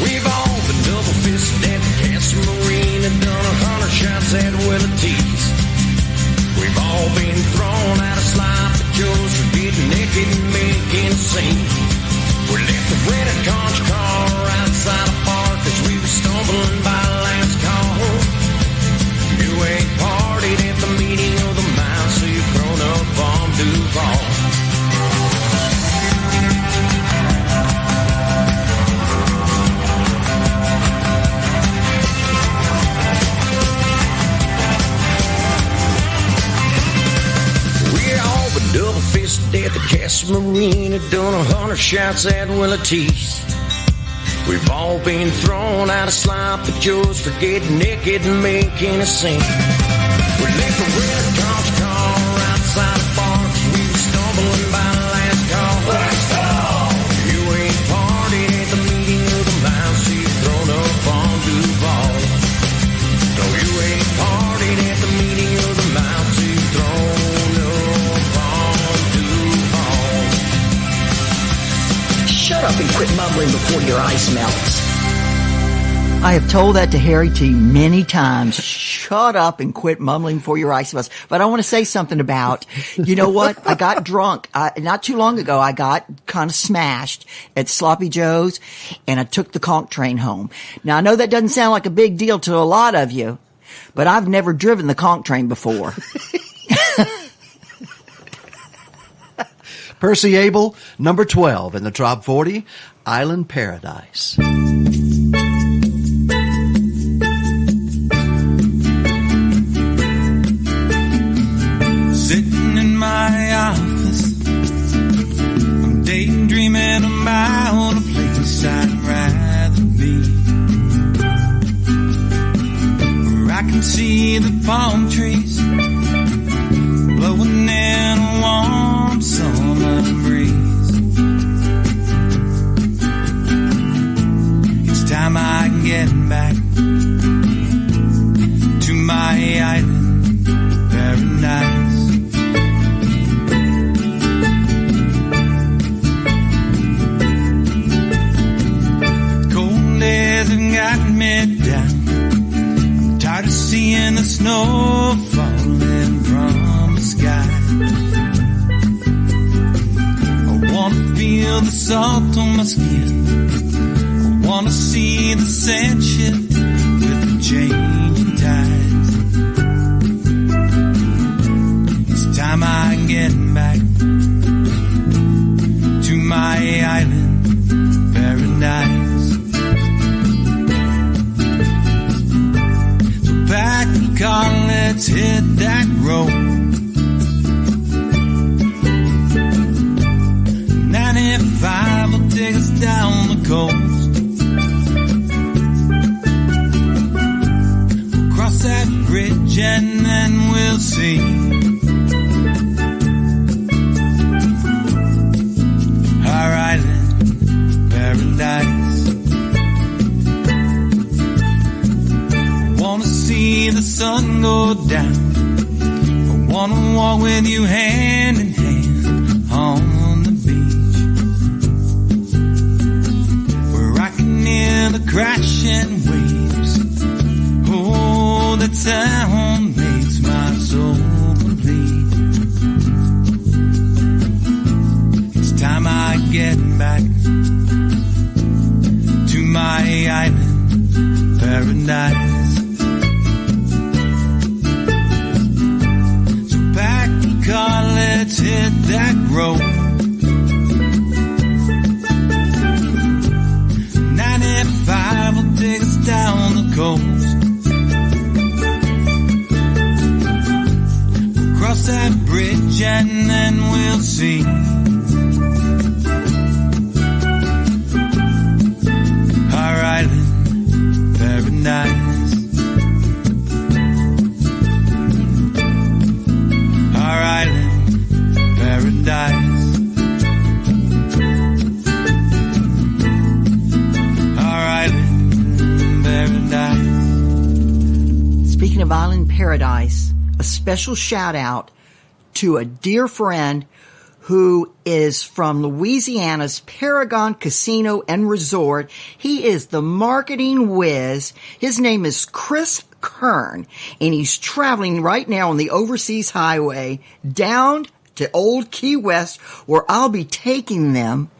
We've all been double-fisted at the Castle Marine and done 100 shots at Willie T's. We've all been thrown out of sloppy joes for getting naked and making a scene. We left the rented conch car outside the park as we were stumbling by the last call. You ain't partied at the meeting of the mind, so you're thrown up on Duval. Double-fisted at the Castle Marine, had done 100 shots at Willie T's. We've all been thrown out of sloppy joes for getting naked and making a scene. We left the red conch car outside the bar as we were stumbling by the last call. You ain't partied at the meeting of the mind, so you're thrown up on Duval. No, you ain't partied at the meeting of the mind, so you're thrown up on Duval. Shut up and quit mumbling before your ice melts. I have told that to Harry T many times. Shut up and quit mumbling before your ice melts. But I want to say something about, you know what? I got drunk. Not too long ago, I got kind of smashed at Sloppy Joe's, and I took the conch train home. Now, I know that doesn't sound like a big deal to a lot of you, but I've never driven the conch train before. Percy Abel, number 12 in the top 40, Island Paradise. Sitting in my office, I'm daydreaming about a place I'd rather be, where I can see the palm trees blowing in a warm summer breeze. It's time I get back to my island paradise. Cold days have got me down, Tired of seeing the snow falling from the sky. I wanna feel the salt on my skin. I wanna see the sand shift with the changing tides. It's time I get back to my island paradise. So pack the car, let's hit that road. 95 will take us down the coast. We'll cross that bridge and then we'll see our island paradise. I wanna see the sun go down. I wanna walk with you hand in hand on the beach, where I can hear the crashing waves. Oh, that sound makes my soul complete. It's time I get back to my island paradise. So pack the car, let's hit that road. 95 will take us down the coast. We'll cross that bridge and then we'll see our island paradise. Our island paradise. Speaking of Island Paradise, a special shout out to a dear friend who is from Louisiana's Paragon Casino and Resort. He is the marketing whiz. His name is Chris Kern, and he's traveling right now on the Overseas Highway down to Old Key West, where I'll be taking them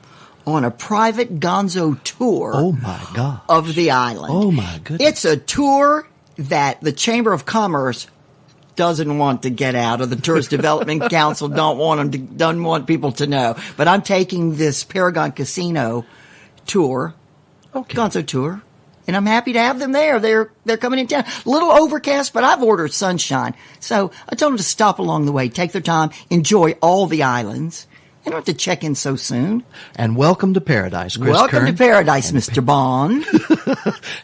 on a private Gonzo tour. Oh my God. Of the island. Oh my goodness. It's a tour that the Chamber of Commerce doesn't want to get out, or the Tourist Development Council doesn't want people to know. But I'm taking this Paragon Casino tour, Gonzo tour, and I'm happy to have them there. They're coming in town. A little overcast, but I've ordered sunshine. So I told them to stop along the way, take their time, enjoy all the islands. You don't have to check in so soon. And welcome to paradise, Chris Welcome Kern. to paradise, Mr. Bond.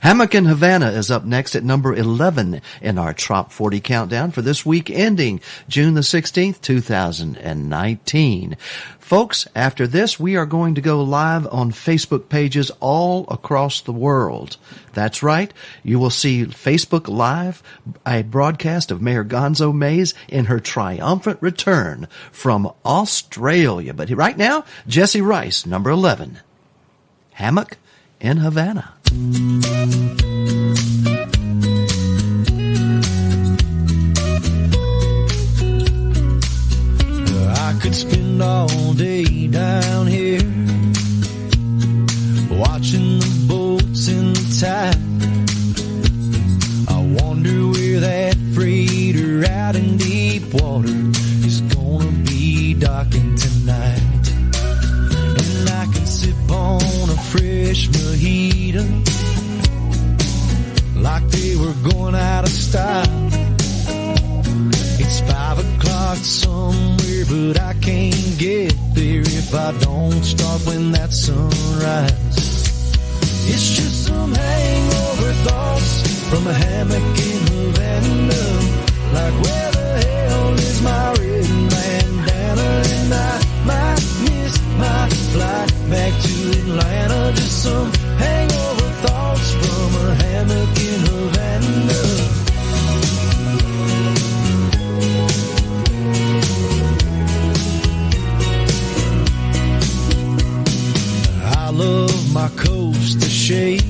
Hammock in Havana is up next at number 11 in our Trop 40 countdown for this week ending June the 16th, 2019. Folks, after this, we are going to go live on Facebook pages all across the world. That's right. You will see Facebook Live, a broadcast of Mayor Gonzo Mays in her triumphant return from Australia. But right now, Jesse Rice, number 11, Hammock in Havana. I could spend all day down here watching the boats in the tide. I wonder where that freighter out in deep water is gonna be docking tonight. And I can sip on a fresh mojito like they were going out of style. It's 5 o'clock somewhere, but I can't get there if I don't start when that sunrise. It's just some hangover thoughts from a hammock in Havana. Like, where the hell is my red bandana? And I might miss my flight back to Atlanta. Just some hangover thoughts from a hammock in Havana. I love my coaster shades.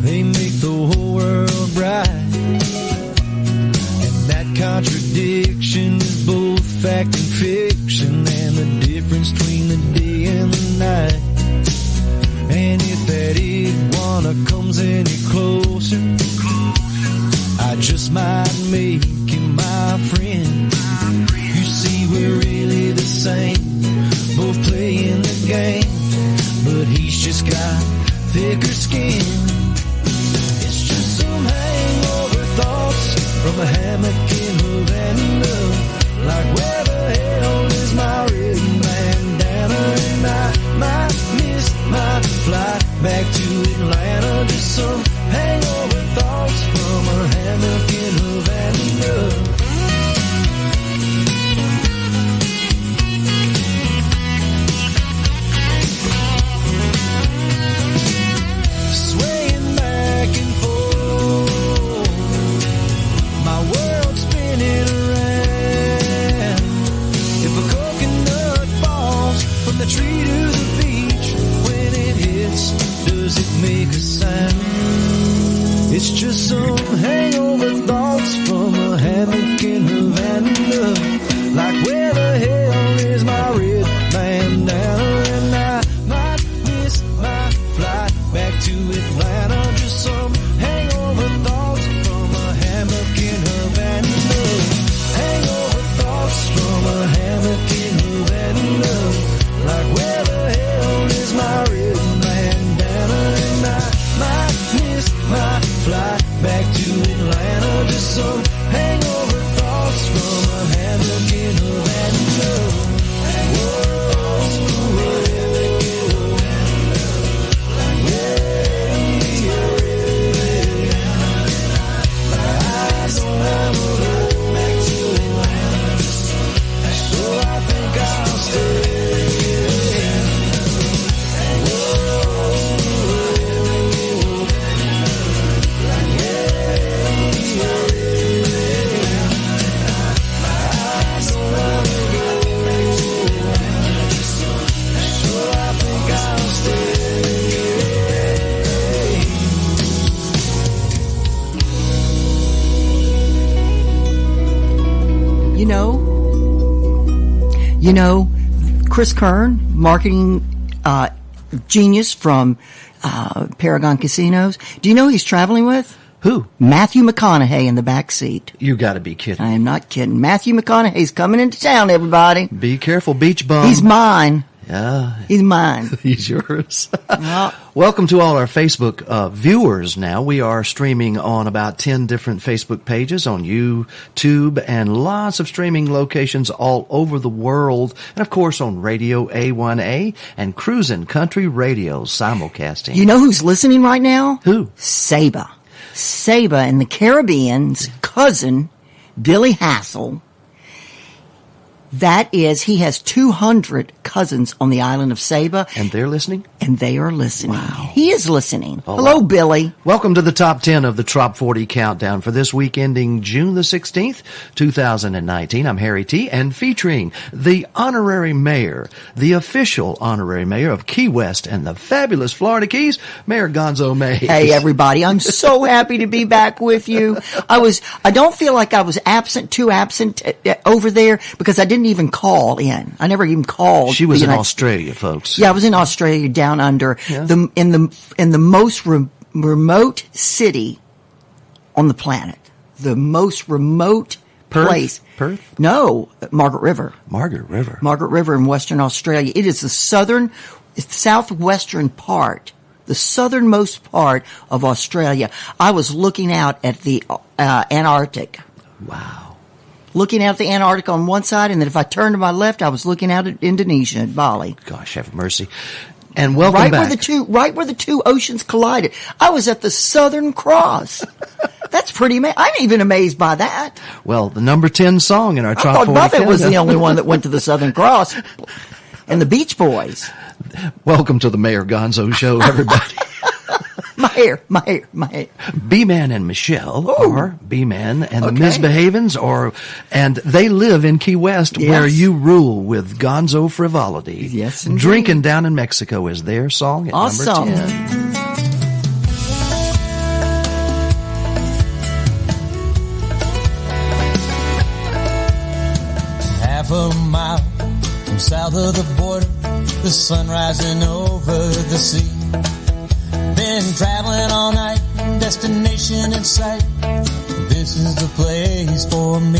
They make the whole world acting fiction and the difference between the day and the night. And if that iguana comes any closer, I just might make him my friend. You see, we're really the same, both playing the game, but he's just got thicker skin. It's just some hangover thoughts from a hammock in Havana. Like, where the hell is my red bandana? And I might miss my flight back to Atlanta. Just some hangover thoughts from a hammock in Havana. Swaying back and forth, my world spinning around. If a coconut falls from the tree to the beach, when it hits, does it make a sound? It's just some hangover thoughts from a hammock in Havana. Like, where the hell is my red bandana? And I might miss my flight back to Atlanta. Just some hangover thoughts from a hammock in Havana. Hangover thoughts from a hammock in Havana. Like, where the hell is my red bandana? And I might miss my flight back to Atlanta. Just some hangover thoughts from a hammock in Havana. You know, Chris Kern, marketing genius from Paragon Casinos. Do you know who he's traveling with? Who? Matthew McConaughey in the back seat. You got to be kidding. I am not kidding. Matthew McConaughey's coming into town, everybody. Be careful, beach bum. He's mine. Yeah. He's mine. He's yours. Welcome to all our Facebook viewers now. We are streaming on about 10 different Facebook pages on YouTube and lots of streaming locations all over the world. And, of course, on Radio A1A and Cruisin' Country Radio simulcasting. You know who's listening right now? Who? Saba. Saba and the Caribbean's cousin, Billy Hassel. That is, he has 200 cousins on the island of Saba. And they're listening? And they are listening. Wow. He is listening. Oh, hello, wow. Billy. Welcome to the top 10 of the Trop 40 Countdown for this week ending June the 16th, 2019. I'm Harry T. and featuring the honorary mayor, the official honorary mayor of Key West and the fabulous Florida Keys, Mayor Gonzo May. Hey, everybody. I'm so happy to be back with you. I don't feel like I was too absent over there because I didn't even call in. I never even called. She was in Australia, folks. Yeah, I was in Australia, down under Yeah. in the most remote city on the planet. The most remote place. Perth? No, Margaret River. Margaret River in Western Australia. It is the southwestern part, the southernmost part of Australia. I was looking out at the Antarctic. Wow. Looking out the Antarctic on one side, and then if I turned to my left, I was looking out at Indonesia, at Bali. Gosh, have mercy. And welcome right back. Where the two oceans collided. I was at the Southern Cross. That's pretty amazing. I'm even amazed by that. Well, the number 10 song in our I Trop thought 40 Buffett was Countdown. the only one that went to the Southern Cross. And the Beach Boys. Welcome to the Mayor Gonzo Show, everybody. My hair. B-Man and Michelle are B-Man and the Okay. Misbehavens and they live in Key West Yes. where you rule with Gonzo frivolity. Yes, indeed. Drinking Down in Mexico is their song at Awesome. number 10. Half half a mile from south of the border, the sun rising over the sea. Been traveling all night, destination in sight. This is the place for me.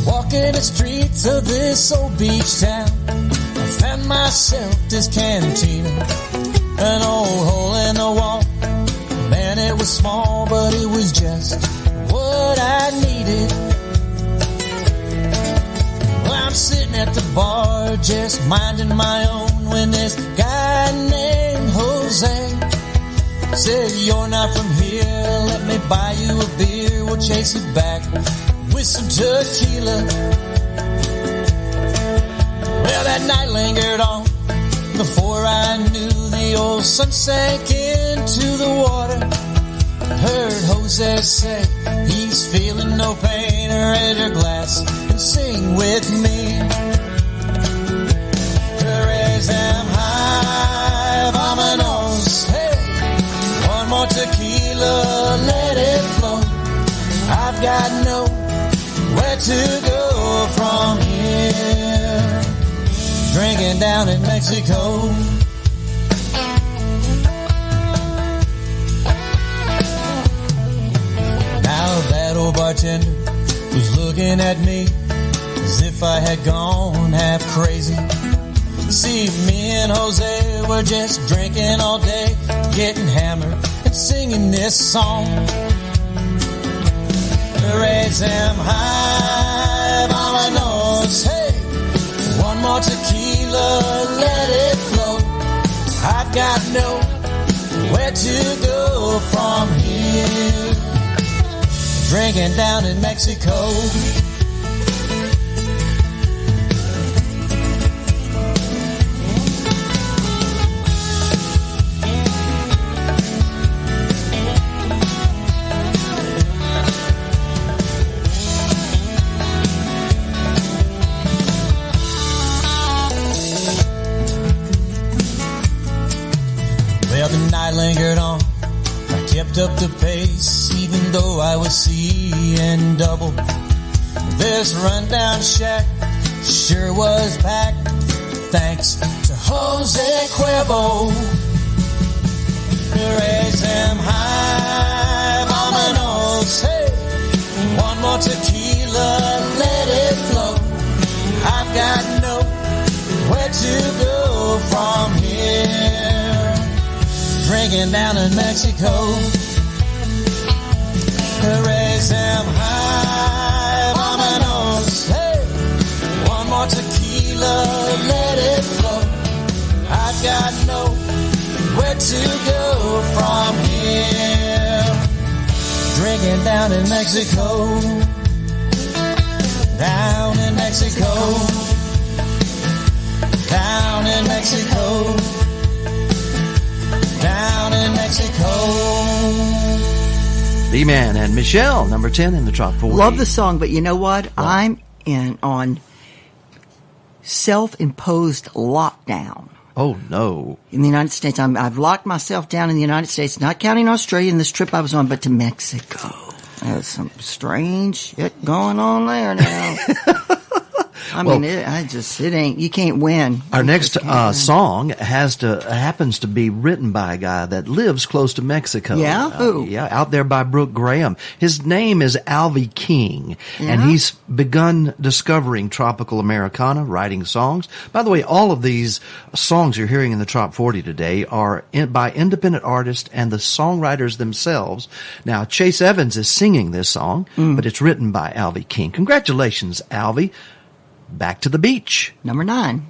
Walking the streets of this old beach town, I found myself this cantina, an old hole in the wall. Man, it was small, but it was just what I needed. Well, I'm sitting at the bar, just minding my own, when this guy named Jose said, "You're not from here, let me buy you a beer. We'll chase it back with some tequila." Well, that night lingered on. Before I knew, the old sun sank into the water. Heard Jose say he's feeling no pain. Raise your glass and sing with me. Raise them high, vámonos. Hey, one more tequila, let it flow. I've got nowhere to go from here. Drinking down in Mexico. Now that old bartender was looking at me as if I had gone half crazy. See, me and Jose were just drinking all day, getting hammered and singing this song. Raise them high, vámonos, hey. One more tequila, let it flow. I've got nowhere to go from here. Drinking down in Mexico. The night lingered on. I kept up the pace, even though I was seeing double. This rundown shack sure was packed, thanks to Jose Cuervo. Raise them high, vámonos, hey. One more tequila, let it flow. I've got nowhere to go from here. Drinking down in Mexico. Raise them high, vámonos, hey. One more tequila, let it flow. I've got nowhere to go from here. Drinking down in Mexico. Down in Mexico. Down in Mexico. Down in Mexico. B-Man and Michelle, number 10 in the Trop 40. Love the song, but you know what? I'm in on self-imposed lockdown. Oh, no. In the United States. I've locked myself down in the United States, not counting Australia and this trip I was on, but to Mexico. There's some strange shit going on there now. It ain't, you can't win. Our next song happens to be written by a guy that lives close to Mexico. Yeah? Who? Out there by Brooke Graham. His name is Alvy King, and he's begun discovering tropical Americana, writing songs. By the way, all of these songs you're hearing in the Trop 40 today are by independent artists and the songwriters themselves. Now, Chase Evans is singing this song, but it's written by Alvy King. Congratulations, Alvy. Back to the beach. Number 9.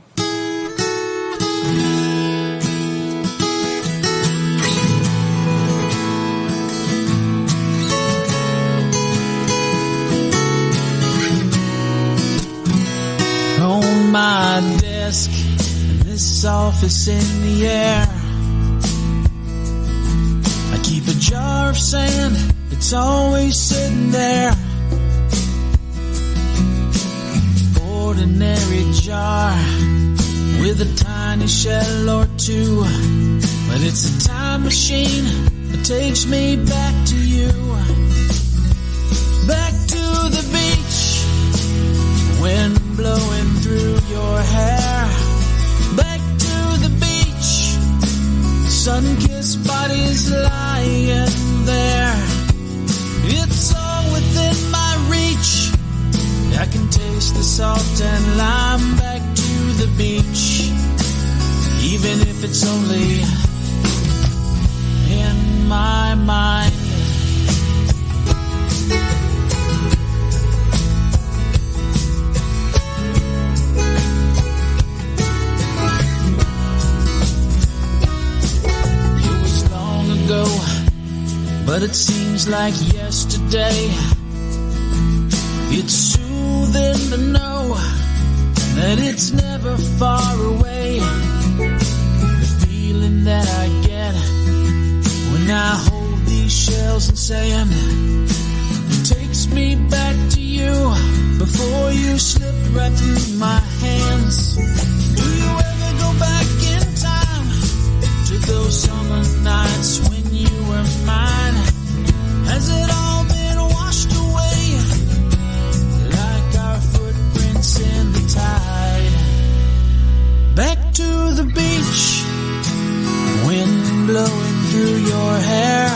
On my desk, this office in the air, I keep a jar of sand, it's always sitting there. Ordinary jar with a tiny shell or two, but it's a time machine that takes me back to you, back to the beach. wind blowing through your hair. Back to the beach, sun-kissed bodies lying there. It's all within my reach. I can taste the salt and lime. Back to the beach, even if it's only in my mind. It was long ago, but it seems like yesterday. It's soothing to know that it's never far away. The feeling that I get when I hold these shells and sand, it takes me back to you before you slipped right through my hands. Do you ever go back in time to those summer nights when you were mine? Has it all been washed away like our footprints in the tide? Back to the beach, wind blowing through your hair.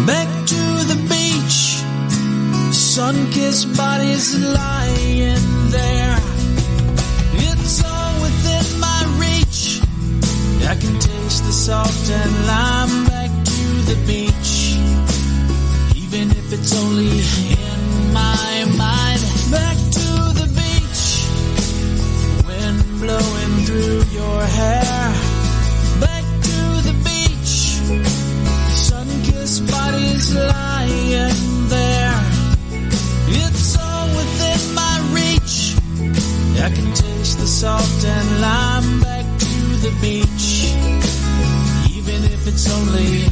Back to the beach, sun-kissed bodies lying there. It's all within my reach. I can taste the salt and lime. Back to the beach, even if it's only in my mind. Back to the beach, wind blowing through your hair. Back to the beach, sun-kissed bodies lying there. It's all within my reach. I can taste the salt and lime. Back to the beach, even if it's only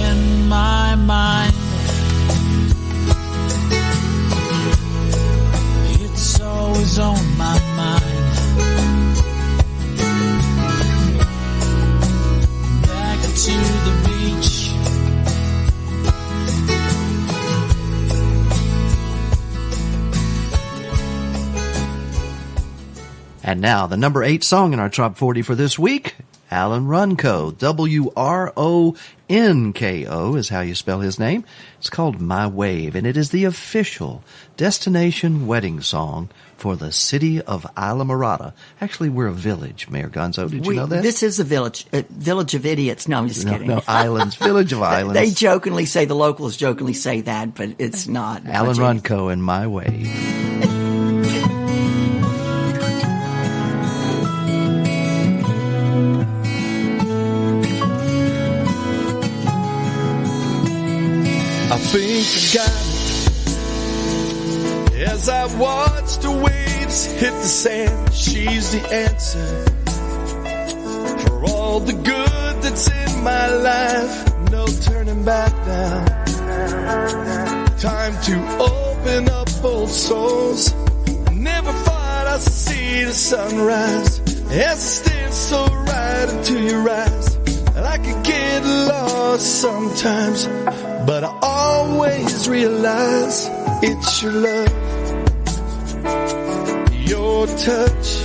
in my mind. It's always on my mind. Back to the beach. And now, the number 8 song in our Top 40 for this week, Alan Runco. W-R-O-N-K-O is how you spell his name. It's called My Wave, and it is the official destination wedding song for the city of Islamorada. Actually, we're a village, Mayor Gonzo. Did you know that? This is a village. Village of idiots. No, I'm just kidding. No, islands. Village of islands. They jokingly say, the locals jokingly say that, but it's not. Alan Runco and My Wave. I think I got it. As I watch the waves hit the sand, she's the answer for all the good that's in my life. No turning back now. Time to open up old souls. Never thought I'd see the sunrise. As I stand so right into your eyes, I could get lost sometimes, but I always realize it's your love, your touch,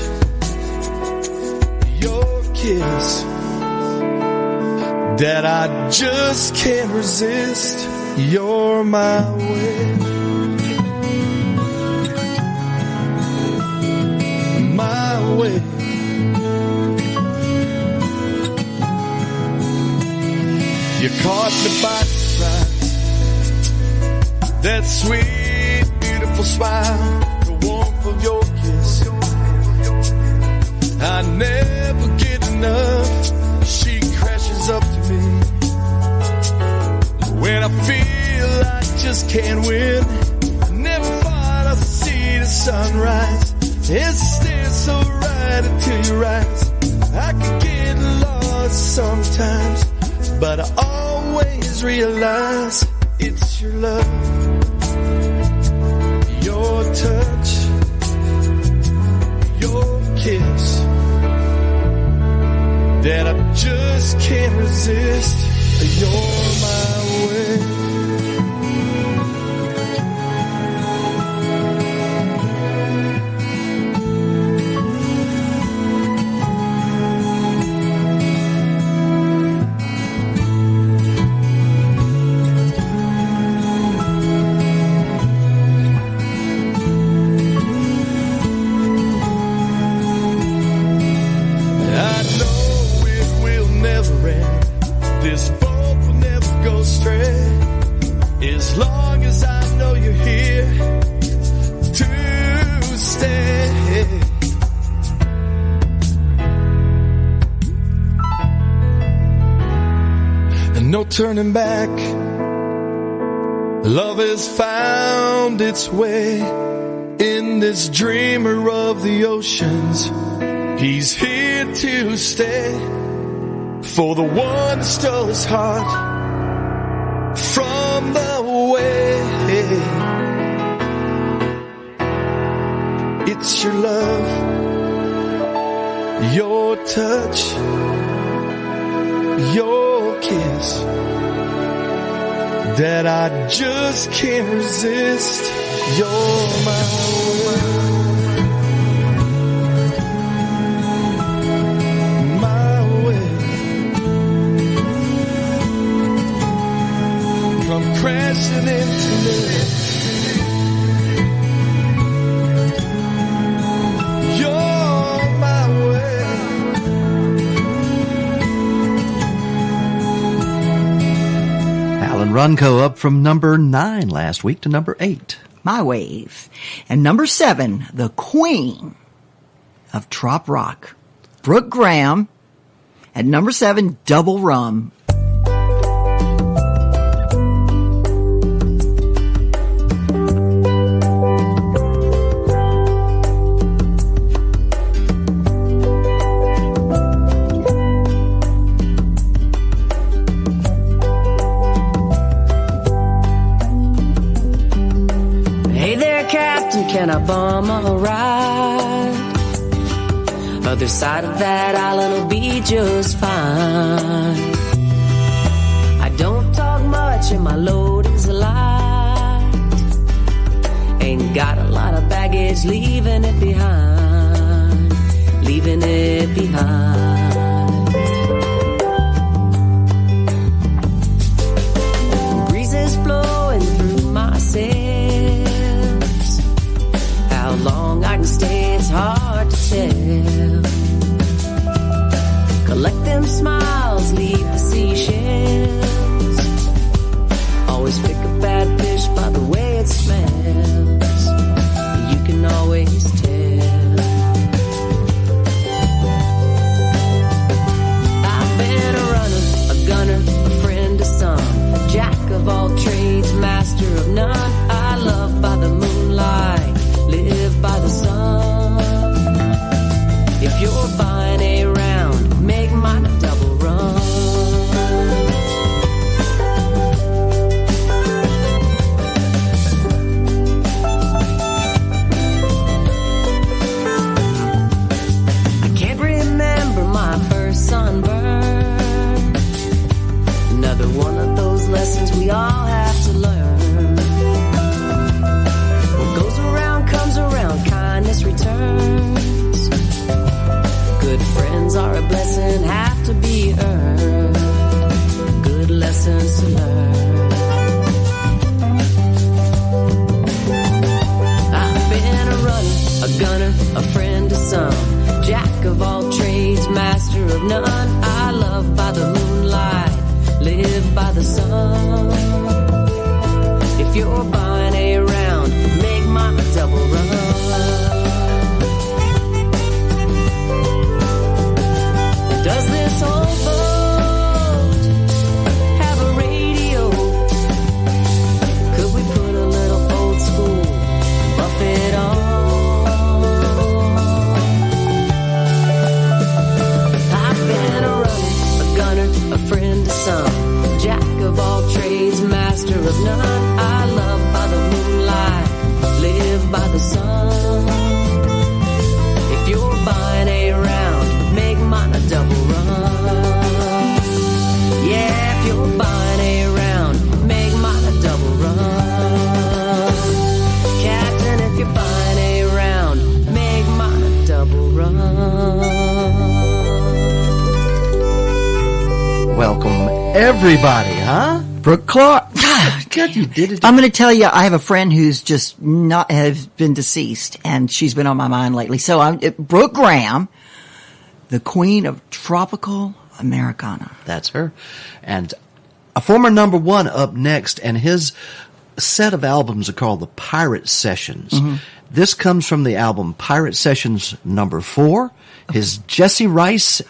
your kiss, that I just can't resist. You're my way, my way. You caught me by surprise. That sweet, beautiful smile, the warmth of your kiss, I never get enough. She crashes up to me when I feel I just can't win. Never thought I'd see the sunrise. It stands so right into your eyes. I could get lost sometimes, but I always realize it's your love, your touch, your kiss, that I just can't resist. You're my way. no turning back. Love has found its way in this dreamer of the oceans. He's here to stay for the one that stole his heart from the way. It's your love, your touch, your kiss that I just can't resist. You're my way, come crashing into me. You're my way. Alan Runco up from number 9 last week to number 8. My Wave. And number 7, the queen of Trop Rock, Brooke Graham. At number 7, Double Rum. Can I bum a ride? Other side of that island will be just fine. I don't talk much and my load is light. Ain't got a lot of baggage, leaving it behind. Leaving it behind. Breezes blowing through my sails. How long I can stay, it's hard to tell. Collect them smiles, leave the seashells. Always pick a bad fish by the way it smells. You can always tell. I've been a runner, a gunner, a friend to some, jack of all trades, master of none. I love by the moonlight, live by the sun. If you're buying a round, make mine a double run. I can't remember my first sunburn. Another one of those lessons we all have to learn. Around, kindness returns. Good friends are a blessing, have to be earned. Good lessons to learn. I've been a runner, a gunner, a friend to some, jack of all trades, master of none. I love by the moonlight, live by the sun. If you're buying a round, make mine a double run. Does this old boat have a radio? Could we put a little old school Buffett on? I've been a runner, a gunner, a friend to some, jack of all trades, master of none. I love by the moonlight, live by the sun. If you're buying a round, make mine a double run. Yeah, if you're buying a round, make mine a double run. Captain, if you're buying a round, make mine a double run. Welcome everybody, huh? Brooke Clark. God, you did it. I'm going to tell you, I have a friend who's just not has been deceased, and she's been on my mind lately. So Brooke Graham, the queen of tropical Americana. That's her. And a former number 1 up next, and his set of albums are called the Pirate Sessions. Mm-hmm. This comes from the album Pirate Sessions number 4. His Jesse Rice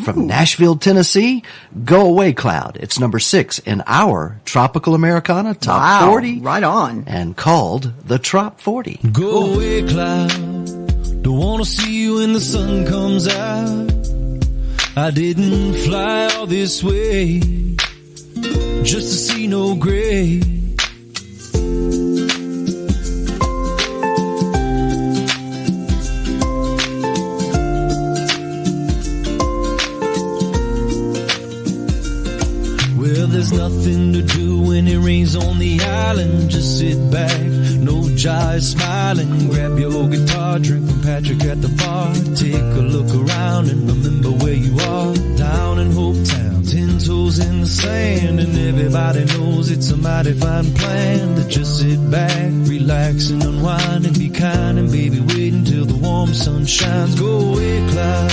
from Nashville, Tennessee, Go Away Cloud. It's number 6 in our Tropical Americana Top 40. Right on. And called the Trop 40. Go away, cloud. Don't wanna see you when the sun comes out. I didn't fly all this way just to see no gray. Well, there's nothing to do when it rains on the island. Just sit back, no jive, smiling. Grab your guitar, drink from Patrick at the bar. Take a look around and remember where you are. Down in Hope Town, 10 toes in the sand. And everybody knows it's a mighty fine plan to just sit back, relax and unwind and be kind. And baby, wait until the warm sun shines. Go away, cloud.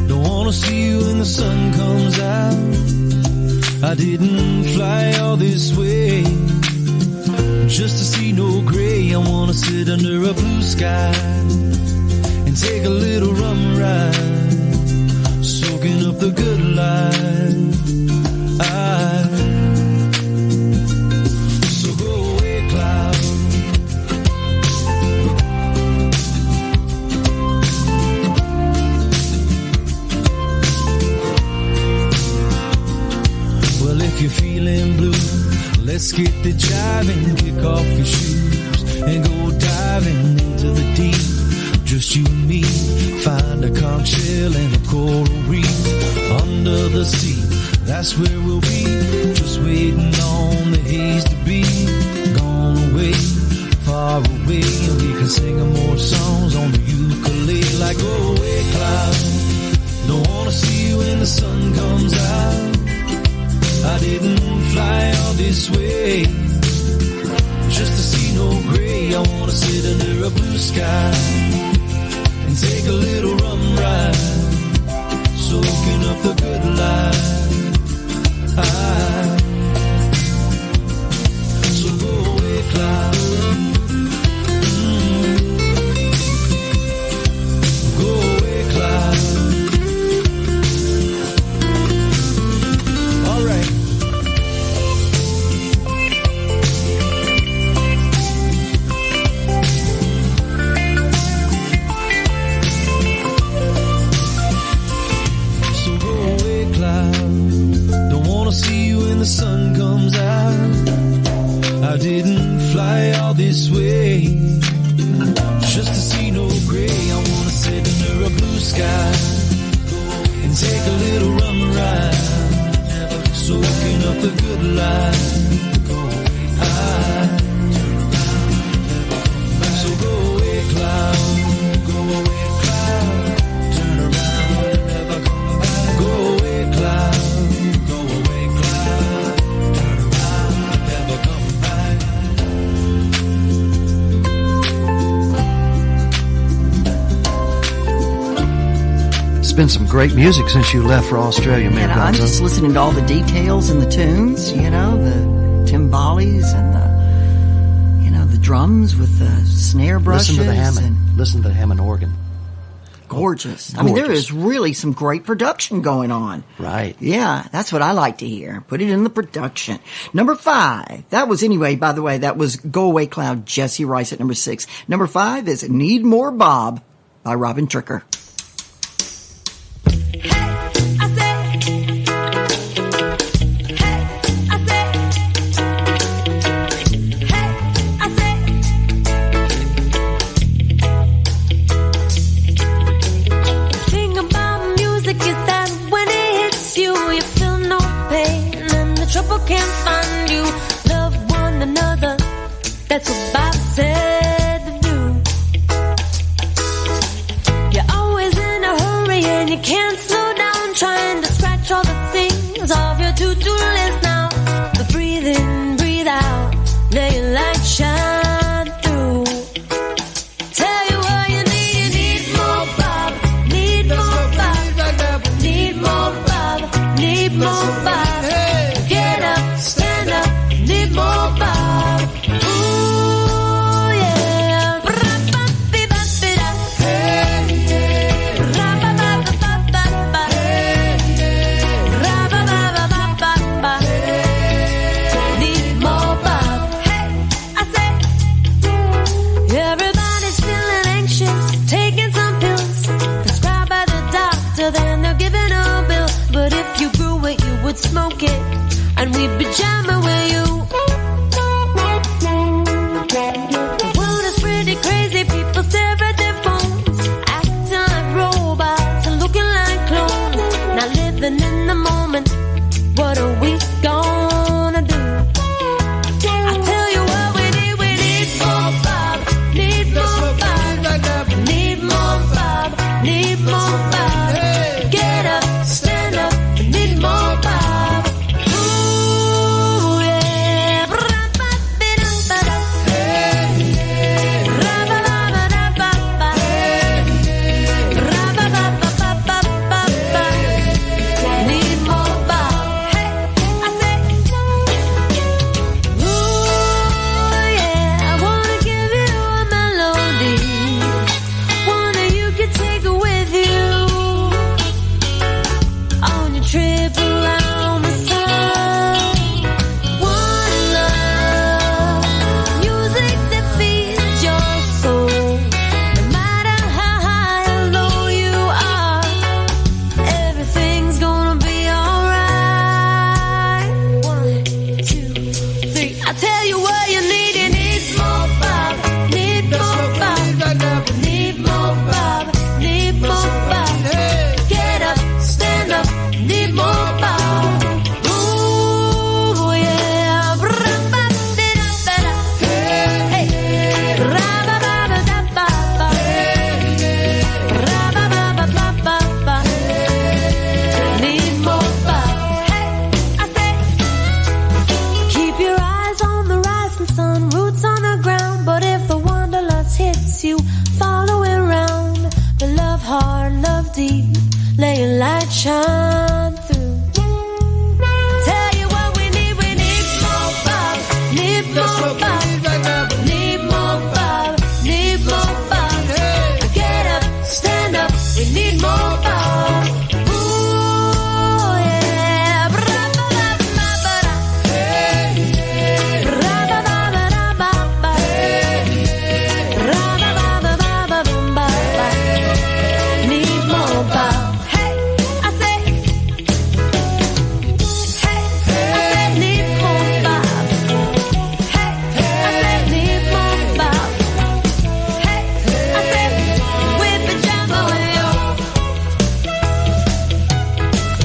Don't wanna see you when the sun comes out. I didn't fly all this way just to see no gray. I wanna sit under a blue sky and take a little rum ride, soaking up the good life. So go away, cloud. Well, if you're feeling blue, let's get the jiving, kick off your shoes and go diving into the deep. Just you and me, find a conch shell and a coral reef under the sea. That's where we'll be, just waiting on the haze to be gone away, far away, and we can sing more songs on the ukulele. Like go away, cloud. Don't wanna see you when the sun comes out. I didn't fly all this way just to see no gray. I wanna sit under a blue sky and take a little rum ride, soaking up the good life. So go away, cloud. Go away, cloud. All right. See you when the sun comes out. I didn't fly all this way just to see no gray. I wanna sit under a blue sky and take a little rum ride, soaking up the good life. So go away, cloud. Go away, cloud. Turn around and never come back. Go away, cloud. It's been some great music since you left for Australia, man. I'm just listening to all the details and the tunes, you know, the timbales and the drums with the snare brushes. Listen to the Hammond. Listen to the Hammond organ. Gorgeous. I mean, there is really some great production going on. Right. Yeah, that's what I like to hear. Put it in the production. Number 5. That was, anyway, by the way, that was Go Away Cloud, Jesse Rice at number 6. Number 5 is Need More Bob by Robin Tricker. Can't find you, love one another. That's what Bob said to do. You're always in a hurry and you can't slow down, trying to scratch all the things off your to-do list now. But breathe in, breathe out, let your light shine through. Tell you what you need more Bob, need more Bob, need more Bob, need more Bob. Stand up, need more Bob. Ooh. our love deep, lay a light shine through. Tell you what we need more Bob, need more Bob, need more Bob, need more Bob. Get up, stand up, we need more Bob. Ooh, yeah. Bra-ba-ba-ba-ba-da. Bra-ba-ba-ba-ba-ba. Bra-ba-ba-ba-ba-ba-ba. Need more Bob. Hey, I say. Hey, I said need more Bob. Hey, I said need more Bob. Hey, I said with the jambalaya.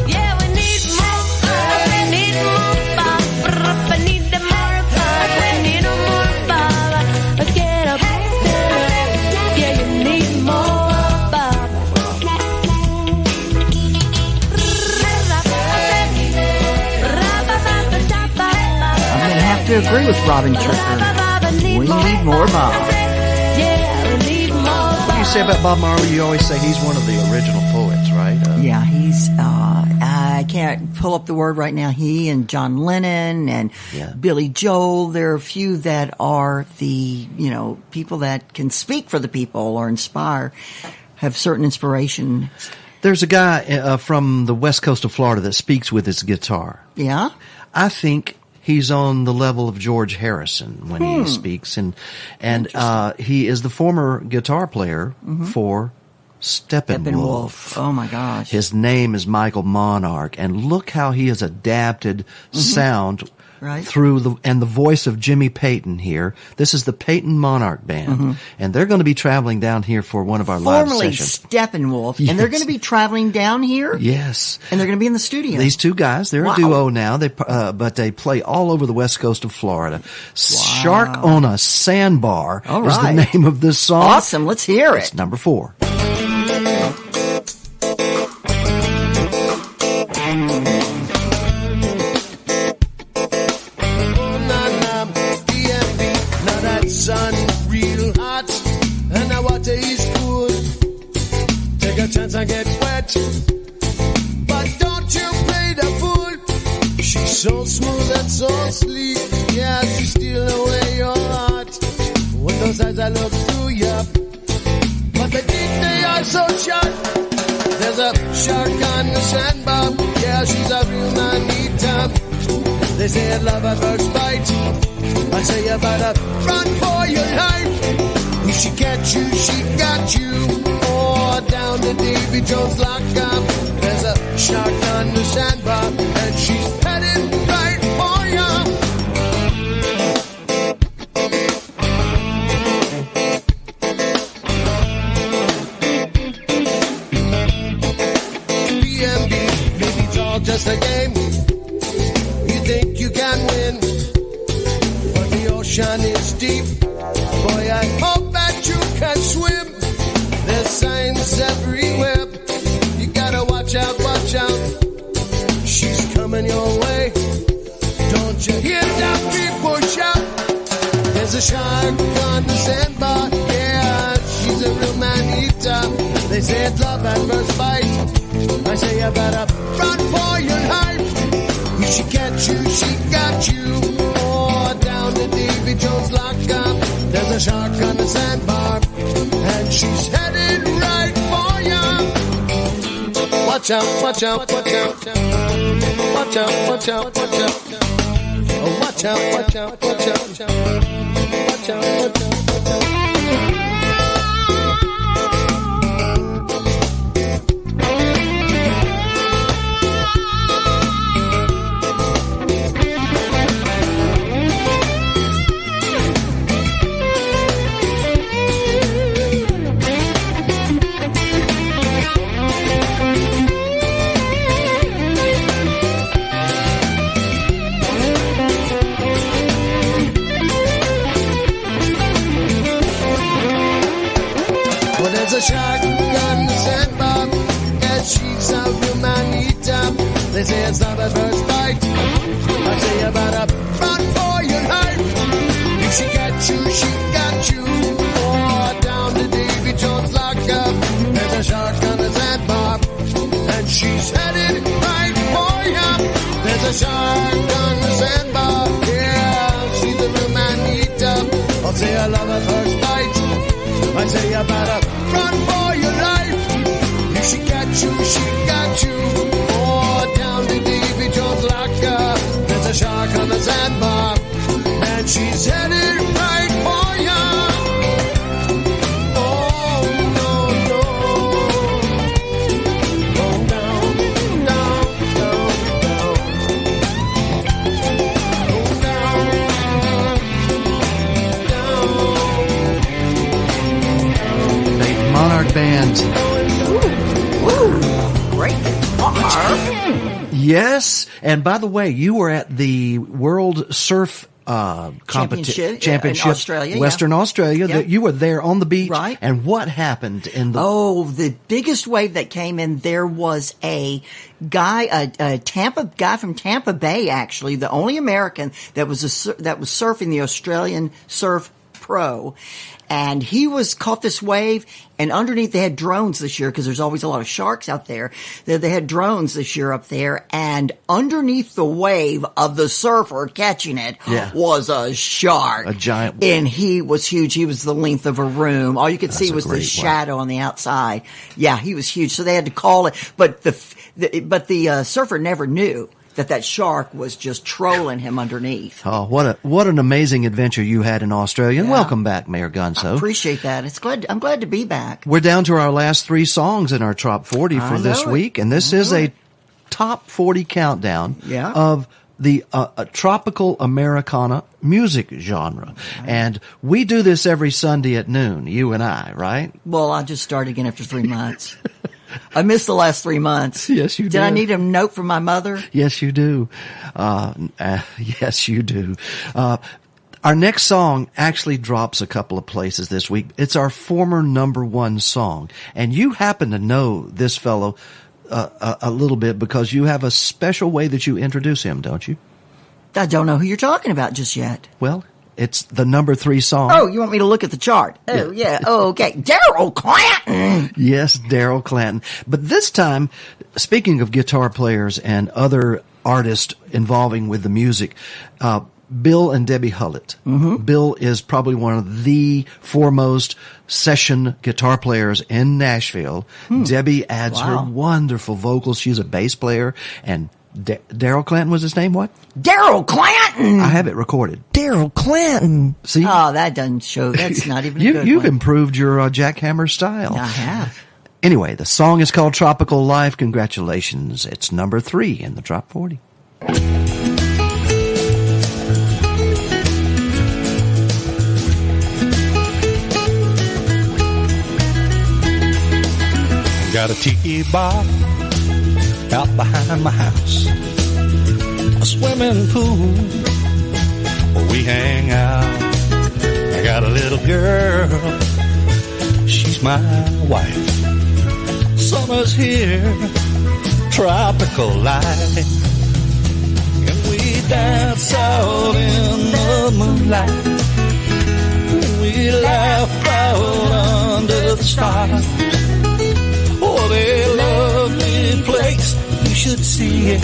Yeah, we need more Bob. I said need more Bob. I need the more Bob. I said need more Bob. Get up, stand up. Yeah, you need more Bob. I'm going to have to agree with Robin Tricker. We need more Bob. What do you say about Bob Marley? You always say he's one of the original poets, right? Yeah, he's, I can't pull up the word right now. He and John Lennon and Billy Joel, there are a few that are the, people that can speak for the people or inspire, have certain inspiration. There's a guy from the west coast of Florida that speaks with his guitar. Yeah? I think he's on the level of George Harrison when he speaks, and he is the former guitar player for Steppenwolf. Oh my gosh. His name is Michael Monarch, and look how he has adapted sound through the voice of Jimmy Payton here. This is the Payton Monarch Band, and they're going to be traveling down here for one of our live sessions. Steppenwolf, and they're going to be traveling down here? Yes. And they're going to be in the studio? These two guys, they're a duo now, but they play all over the west coast of Florida. Shark on a Sandbar is the name of this song. Awesome, let's hear it. It's number 4. Sun real hot and the water is cool. Take a chance and get wet, but don't you play the fool. She's so smooth and so sleek, yeah, she steal away your heart. With those eyes I look through ya, but the teeth they are so sharp. There's a shark on the sandbar, yeah, she's a real man-eater. They say at love at first bite, I say you better run for your life. If she gets you, she got you. Or down the Davy Jones lockup, there's a shark on the sandbar, and she's headed right for you. BMB, maybe it's all just a game. You think you can win, but the ocean is deep. Boy, I hope that you can swim. There's signs everywhere. You gotta watch out, watch out. She's coming your way. Don't you hear that people shout? There's a shark on the sandbar. Yeah, she's a real man-eater. They say it's love at first bite. I say you better run for your life. If she gets you, she got you. Or down the Davy Jones lockup, there's a shark on the sandbar, and she's headed right for you. Watch out, watch out, watch out. Watch out, watch out, watch out. Oh, watch out, watch out, watch out. Watch out, watch out, watch out. There's a shark on the sandbar, and she's a real man-eater. They say it's not at first bite. I say you better run for your life. If she got you, she got you. Or down the Davy Jones lockup, there's a shark on the she's headed right for ya. There's a shark on the sandbar. Yeah, she's the real manita. I'll say I love her first bite. I say you better run for your life. If she got you, she got you. Oh, down the Davy Jones locker. There's a shark on the sandbar, and she's headed right for ya. Oh, no, no. Go down, down, down, down. Go down, down. The Monarch Band. Great guitar. Yes, and by the way, you were at the World Surf Championship Championship in Australia, Western Australia. Yeah. You were there on the beach, Right. And what happened in the? Oh, the biggest wave that came in, there was a guy, a Tampa guy from Tampa Bay, actually, the only American that was surfing the Australian Surf Pro. And he caught this wave, and underneath they had drones this year because there's always a lot of sharks out there. They had drones this year up there, and underneath the wave of the surfer catching it was a shark. A giant. And he was huge. He was the length of a room. All you could see was the shadow on the outside. Yeah, he was huge. So they had to call it, but the surfer never knew that shark was just trolling him underneath. Oh, what an amazing adventure you had in Australia. And welcome back, Mayor Gonzo. I appreciate that. I'm glad to be back. We're down to our last 3 songs in our Top 40 for this week, and this is a Top 40 countdown of the tropical Americana music genre. And we do this every Sunday at noon, you and I, right? Well, I just started again after 3 months. I missed the last 3 months. Yes, you did. Did I need a note from my mother? Yes, you do. Yes, you do. Our next song actually drops a couple of places this week. It's our former #1 song. And you happen to know this fellow a little bit because you have a special way that you introduce him, don't you? I don't know who you're talking about just yet. Well, it's the #3 song. Oh, you want me to look at the chart? Oh, yeah. Oh, okay. Daryl Clanton. Yes, Daryl Clanton. But this time, speaking of guitar players and other artists involving with the music, Bill and Debbie Hullett. Mm-hmm. Bill is probably one of the foremost session guitar players in Nashville. Debbie adds her wonderful vocals. She's a bass player, and Daryl Clanton was his name, what? Daryl Clanton! I have it recorded. Daryl Clanton! See? Oh, that doesn't show. That's not even a good You've one. improved your jackhammer style. I have. Anyway, the song is called Tropical Life. Congratulations. It's #3 in the Top 40. Got a tiki bar out behind my house, a swimming pool where we hang out. I got a little girl, she's my wife. Summer's here, tropical life, and we dance out in the moonlight. We laugh out under the stars. What a lovely place, you should see it.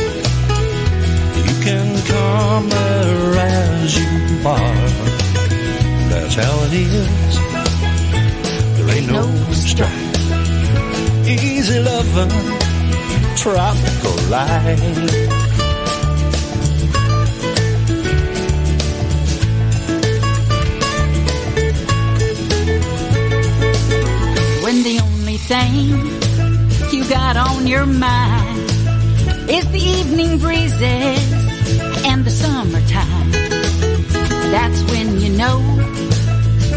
You can come there as you are. That's how it is. There ain't no strife. Easy loving, tropical life. When the only thing you got on your mind is the evening breezes and the summertime. That's when you know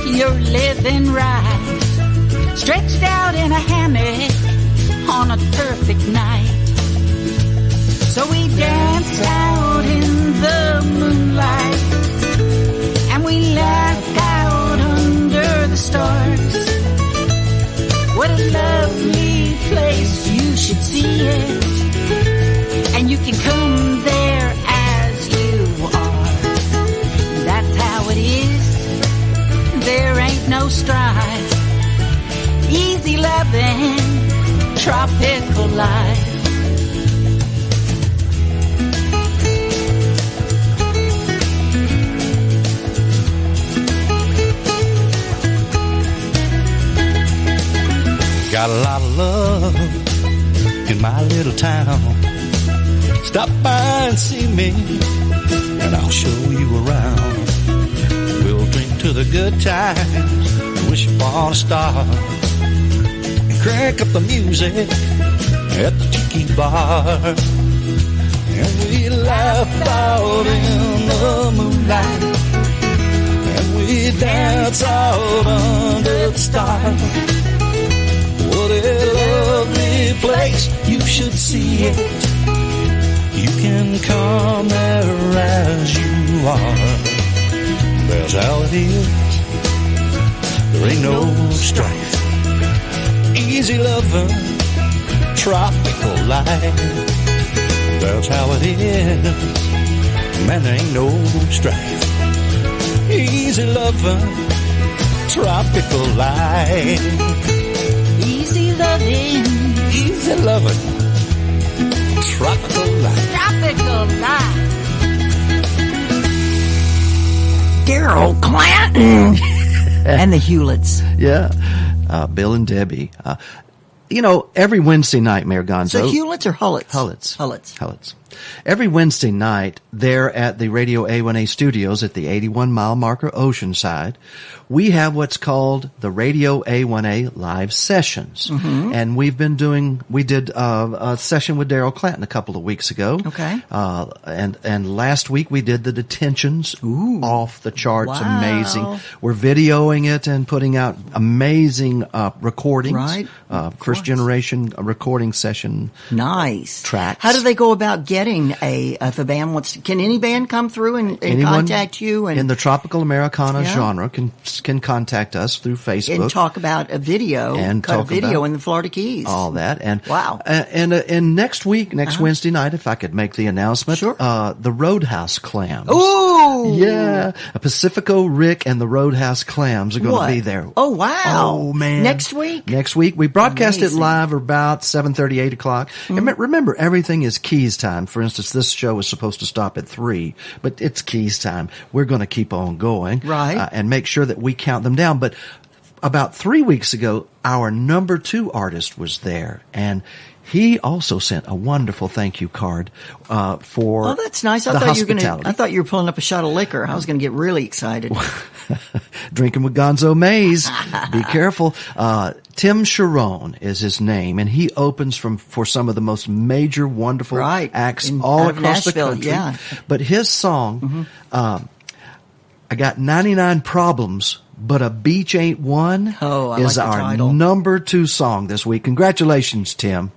you're living right, stretched out in a hammock on a perfect night. So we dance out in the moonlight and we laugh out under the stars. What a lovely place, you should see it. And you can come there as you are. That's how it is. There ain't no strife. Easy loving, tropical life. got a lot of love in my little town. Stop by and see me, and I'll show you around. We'll drink to the good times, wish upon a star, and crank up the music at the tiki bar. And we laugh out in the moonlight, and we dance out under the stars. What a lovely place, you should see it. You can come there as you are. That's how it is. There ain't no strife. Easy loving, tropical life. That's how it is. Man, there ain't no strife. Easy loving, tropical life. Easy loving. Easy loving, tropical life. Tropical life. Daryl Clanton and the Hewletts. Yeah. Bill and Debbie. Every Wednesday night, Mayor Gonzo. So Hewletts or Hullets? Hullets. Every Wednesday night, there at the Radio A1A studios at the 81-mile marker Oceanside, we have what's called the Radio A1A live sessions. Mm-hmm. And we did a session with Daryl Clanton a couple of weeks ago. Okay. And last week we did the Detentions. Ooh. Off the charts. Wow. Amazing. We're videoing it and putting out amazing recordings. Right. First generation recording session. Nice. Tracks. How do they go about getting if a band wants to, can any band come through and contact you? And in the tropical Americana Yeah. genre can contact us through Facebook. and talk about a video, And cut a talk video about in the Florida Keys. all that. And Wow. And next week, Uh-huh. Wednesday night, if I could make the announcement, Sure. The Roadhouse Clams. Ooh! Yeah, Pacifico Rick and the Roadhouse Clams are going What? to be there. Oh, wow. Oh man! Next week? Next week we broadcast Amazing. it live about 7:30, 8 o'clock. And remember, everything is Keys time. For instance, this show is supposed to stop at 3, but it's Keys time. We're going to keep on going, Right. and make sure that we count them down. But about 3 weeks ago, our number 2 artist was there, and he also sent a wonderful thank you card for. Oh, that's nice. the hospitality. I thought you were pulling up a shot of liquor. I was going to get really excited. Drinking with Gonzo Mays. Be careful. Tim Sharon is his name, and he opens for some of the most major, wonderful acts all out of across the Nashville, country. yeah. But his song, I got 99 problems, but a beach ain't one, Oh, I is like the our title. number 2 song this week. Congratulations, Tim.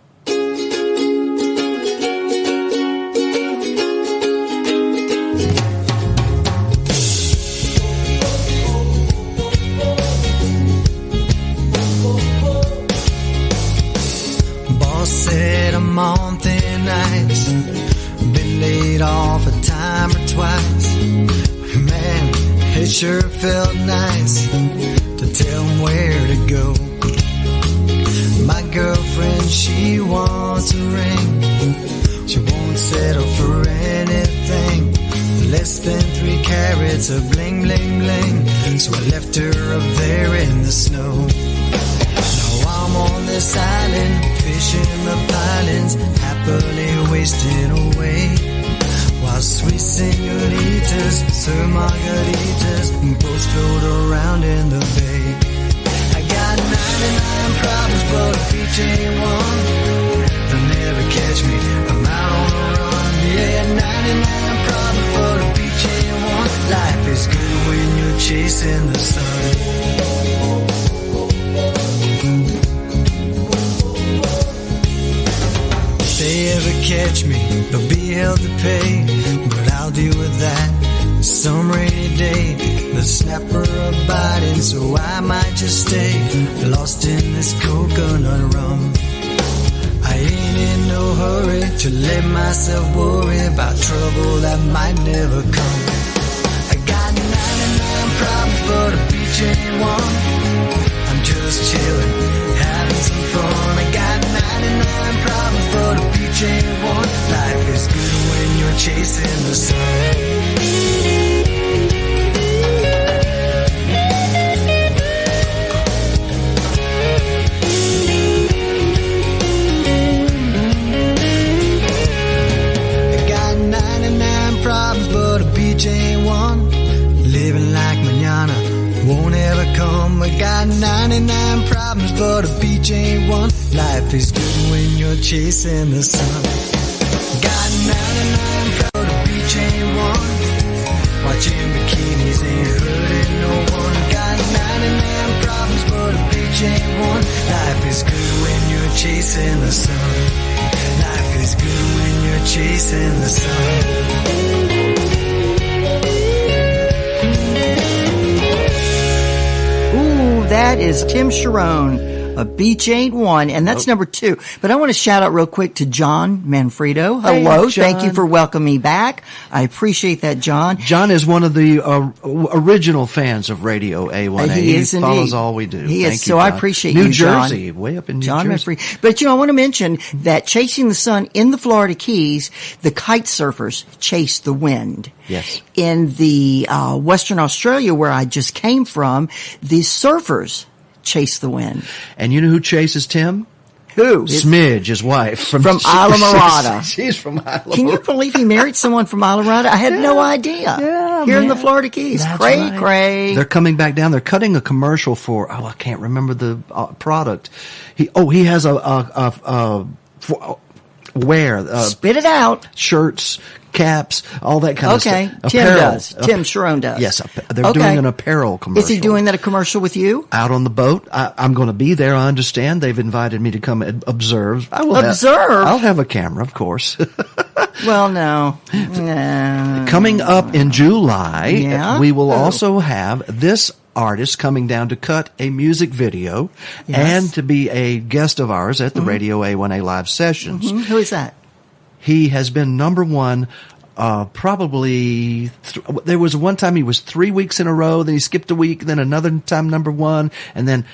Boss said I'm on thin ice. Been laid off a time or twice. Man, it sure felt nice to tell him where to go. My girlfriend, she wants a ring. She won't settle for anything less than 3 carats of bling, bling, bling. So I left her up there in the snow. Now I'm on this island, fishing the pilings, happily wasting away. While sweet senoritas serve margaritas and boats float around in the bay. I got 99 problems, but a beach ain't one. They'll never catch me, I'm out on the run. Yeah, 99 problems, but a beach ain't one. Life is good when you're chasing the sun. If they ever catch me, they'll be held to pay. But I'll deal with that some rainy day. The snapper are biting, so I might just stay lost in this coconut rum. I ain't in no hurry to let myself worry about trouble that might never come. I got 99 problems, but a beach ain't one. I'm just chilling, having some fun. I got 99 problems, but a beach ain't one. Life is good when you're chasing the sun. 99 problems, but a beach ain't one. Life is good when you're chasing the sun. Got 99 problems, but a beach ain't one. Watching bikinis ain't hurting no one. Got 99 problems, but a beach ain't one. Life is good when you're chasing the sun. Life is good when you're chasing the sun. That is Tim Sharon. A beach ain't one, and that's number 2. But I want to shout out real quick to John Manfredo. Hello, Hey, John. thank you for welcoming me back. I appreciate that, John. John is one of the original fans of Radio A1A. He is follows indeed. all we do. He Thank is. you, So I John. appreciate New you, John. Jersey, way up in New John Jersey. Manfredo. But I want to mention that chasing the sun in the Florida Keys, the kite surfers chase the wind. Yes. In the Western Australia, where I just came from, the surfers chase the wind. And you know who chases Tim? Who? Smidge, his wife. From Islamorada. She's from Islamorada. Can you believe he married someone from Islamorada? I had no idea. Yeah, Here in the man. Florida Keys. That's Cray, right. cray. They're coming back down. They're cutting a commercial for, I can't remember the product. He has Spit it out. Shirts, caps, all that kind of stuff. Okay. Tim Apparel. does. Tim Sharon does. Yes, they're doing an apparel commercial. Is he doing that a commercial with you? Out on the boat. I'm going to be there, I understand. They've invited me to come and observe. Observe? I'll have a camera, of course. Well, no. No. Coming up in July, Yeah? we will Who? also have this artist coming down to cut a music video and to be a guest of ours at the Radio A1A Live Sessions. Who is that? He has been number one there was one time he was 3 weeks in a row, then he skipped a week, then another time number one, and then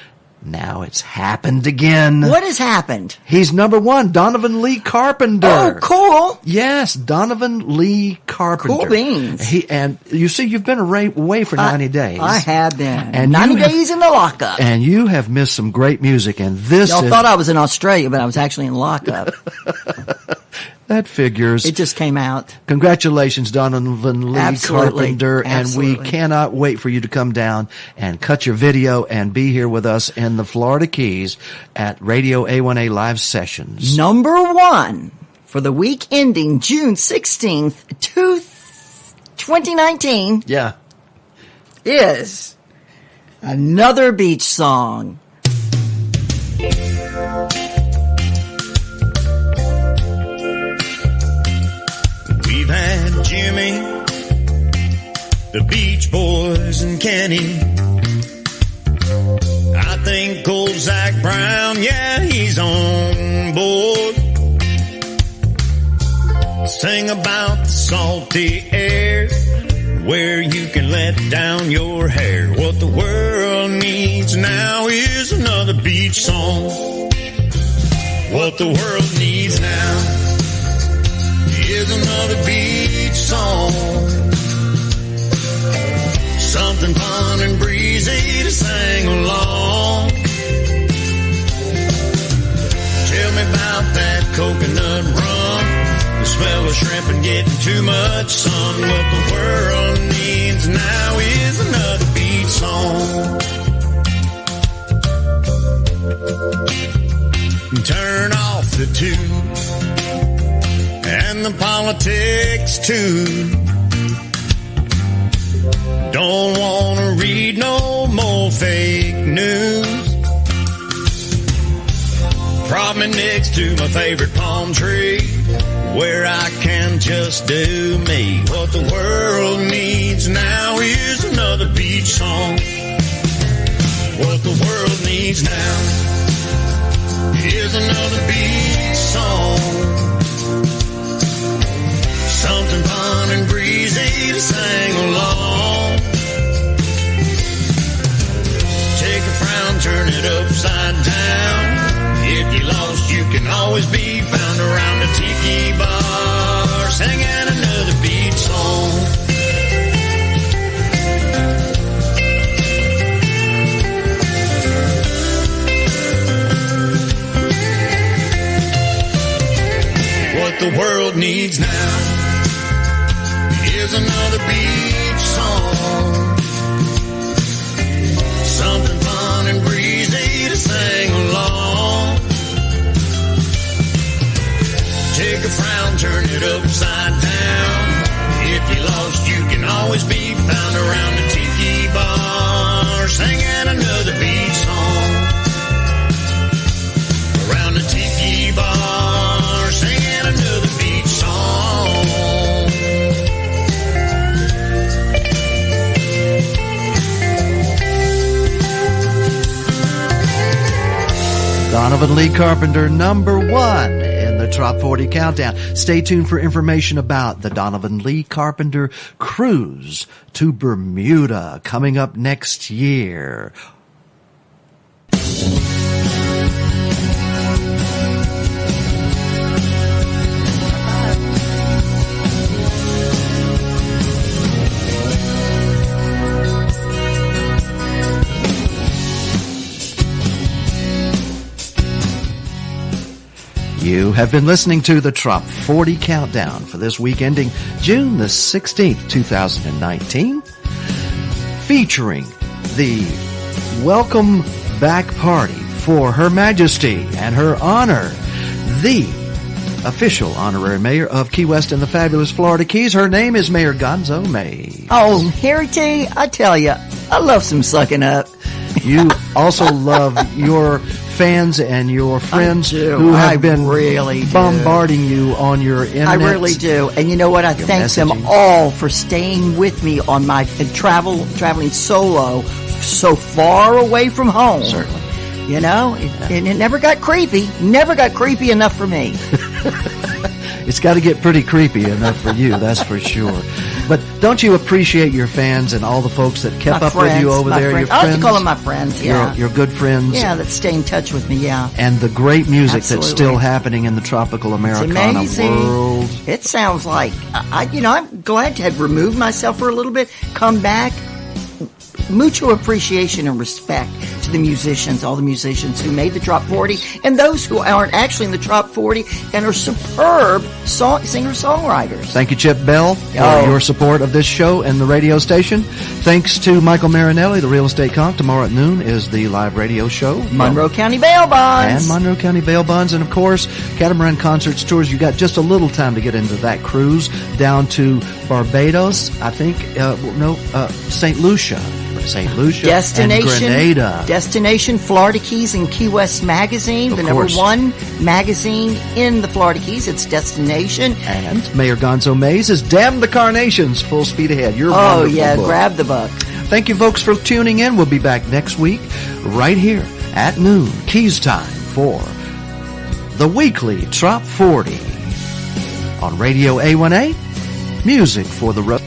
now it's happened again. What has happened? He's number one, Donovan Lee Carpenter. Oh, cool. Yes, Donovan Lee Carpenter. Cool beans. And you see, you've been away for 90 days. I have been. And 90 days in the lockup. And you have missed some great music, and this Y'all thought I was in Australia, but I was actually in lockup. that figures. It just came out. Congratulations, Donovan Lee Absolutely. Carpenter. Absolutely. And we cannot wait for you to come down and cut your video and be here with us in the Florida Keys at Radio A1A Live Sessions. Number 1 for the week ending June 16th, 2019 Yeah. is another beach song. We've had Jimmy, the Beach Boys, and Kenny. I think old Zach Brown, yeah, he's on board. Sing about the salty air, where you can let down your hair. What the world needs now is another beach song. What the world needs now is another beach song. Something fun and breezy to sing along. Tell me about that coconut rum, the smell of shrimp and getting too much sun. What the world needs now is another beach song. Turn off the tune and the politics too. Don't wanna read no more fake news. Prop me next to my favorite palm tree, where I can just do me. What the world needs now is another beach song. What the world needs now is another beach song. Something fun and breezy to sing along. Take a frown, turn it upside down. If you're lost, you can always be found around a tiki bar, singing another beach song. What the world needs now is another beach song. Something fun and breezy Take a frown, turn it upside down. If you're lost, you can always be found around the tiki bar, singing another beach song. Around the tiki bar, singing another beach song. Donovan Lee Carpenter, number 1 in the Trop 40 Countdown. Stay tuned for information about the Donovan Lee Carpenter cruise to Bermuda coming up next year. You have been listening to the Trop 40 Countdown for this week ending June the 16th, 2019, featuring the welcome back party for Her Majesty and Her Honor, the official honorary mayor of Key West and the fabulous Florida Keys. Her name is Mayor Gonzo May. Oh, Harry T, I tell you, I love some sucking up. You also love your fans and your friends who have been really bombarding you on your internet. I really do. And you know what? I thank them all for staying with me on my traveling solo so far away from home. Certainly. You know, and it never got creepy. Never got creepy enough for me. It's got to get pretty creepy enough for you, that's for sure. But don't you appreciate your fans and all the folks that kept up with you over there? Your friends? I like to call them my friends, yeah. Your good friends. Yeah, that stay in touch with me, yeah. And the great music that's still happening in the tropical Americana world. It sounds like, I'm glad to have removed myself for a little bit, come back. Mutual appreciation and respect to the musicians, all the musicians who made the Trop 40, and those who aren't actually in the Trop 40 and are superb singer-songwriters. Thank you, Chip Bell, for your support of this show and the radio station. Thanks to Michael Marinelli, the real estate conch. Tomorrow at noon is the live radio show. Monroe County Bail Bonds. And Monroe County Bail Bonds. And, of course, Catamaran Concerts Tours. You got just a little time to get into that cruise down to Barbados, I think. St. Lucia. Destination, and Grenada. Destination Florida Keys and Key West Magazine, the number 1 magazine in the Florida Keys. It's Destination. And Mayor Gonzo Mays is Damn the Carnations, full speed ahead. You're wonderful book. Grab the book. Thank you, folks, for tuning in. We'll be back next week right here at noon, Keys time, for the weekly Trop 40 on Radio A1A, music for the road.